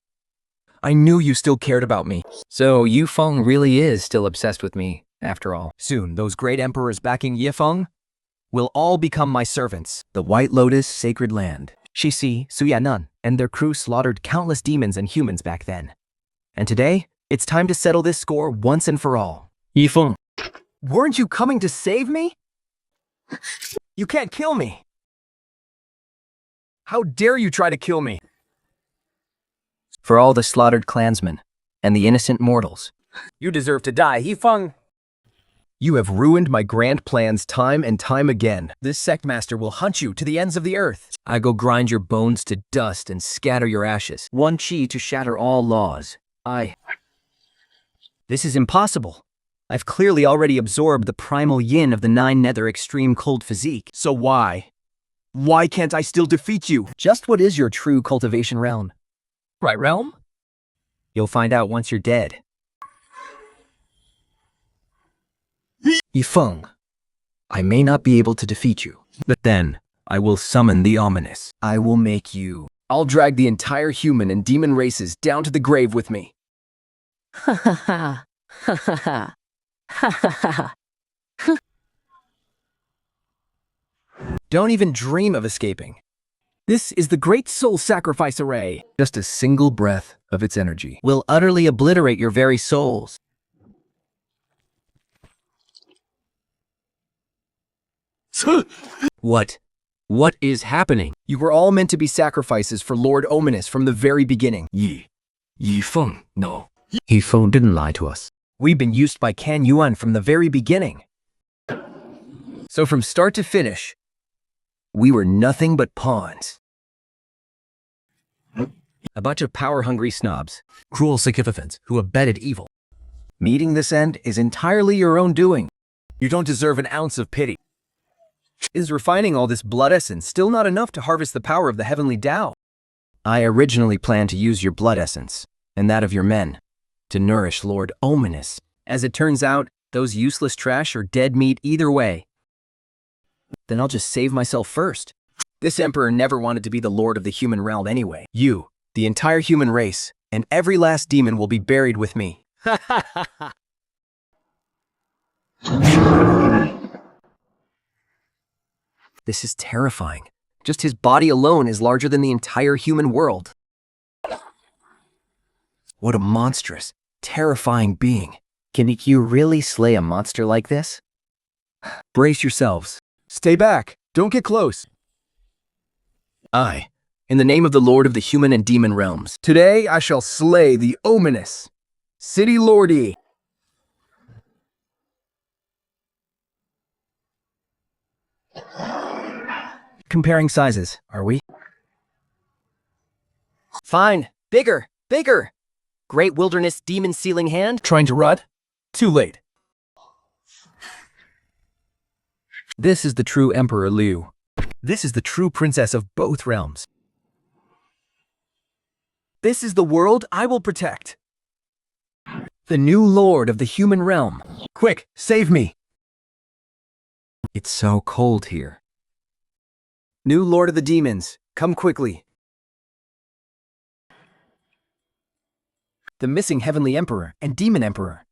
I knew you still cared about me. So Ye Feng really is still obsessed with me, after all. Soon, those great emperors backing Ye Feng will all become my servants. The White Lotus Sacred Land. Shixi, Suyanan, and their crew slaughtered countless demons and humans back then. And today, it's time to settle this score once and for all. Ye Feng. Weren't you coming to save me? You can't kill me. How dare you try to kill me? For all the slaughtered clansmen and the innocent mortals. You deserve to die, Ye Feng. You have ruined my grand plans time and time again. This Sect Master will hunt you to the ends of the earth. I go grind your bones to dust and scatter your ashes. One chi to shatter all laws. This is impossible. I've clearly already absorbed the primal yin of the 9 nether extreme cold physique. So why? Why can't I still defeat you? Just what is your true cultivation realm? Right realm? You'll find out once you're dead. Ye Feng, I may not be able to defeat you, but then I will summon the ominous. I will make you. I'll drag the entire human and demon races down to the grave with me. Ha ha ha. Ha ha ha. Ha ha ha. Don't even dream of escaping. This is the great soul sacrifice array. Just a single breath of its energy will utterly obliterate your very souls. What is happening? You were all meant to be sacrifices for Lord Ominous from the very beginning. Ye Feng, no. Ye Feng didn't lie to us. We've been used by Kan Yuan from the very beginning. So from start to finish, we were nothing but pawns. A bunch of power-hungry snobs. cruel sycophants who abetted evil. Meeting this end is entirely your own doing. You don't deserve an ounce of pity. Is refining all this blood essence still not enough to harvest the power of the heavenly Dao? I originally planned to use your blood essence, and that of your men, to nourish Lord Ominous. As it turns out, those useless trash are dead meat either way. Then I'll just save myself first. This emperor never wanted to be the lord of the human realm anyway. You, the entire human race, and every last demon will be buried with me. This is terrifying. Just his body alone is larger than the entire human world. What a monstrous, terrifying being. Can you really slay a monster like this? Brace yourselves. Stay back. Don't get close. I, in the name of the Lord of the human and demon realms, today I shall slay the Ominous City Lordy. Comparing sizes, are we? Fine. Bigger. Bigger. Great wilderness demon sealing hand. Trying to run? Too late. This is the true Emperor Liu. This is the true princess of both realms. This is the world I will protect. The new lord of the human realm. Quick, save me. It's so cold here. New lord of the demons, come quickly. The missing heavenly emperor and demon emperor.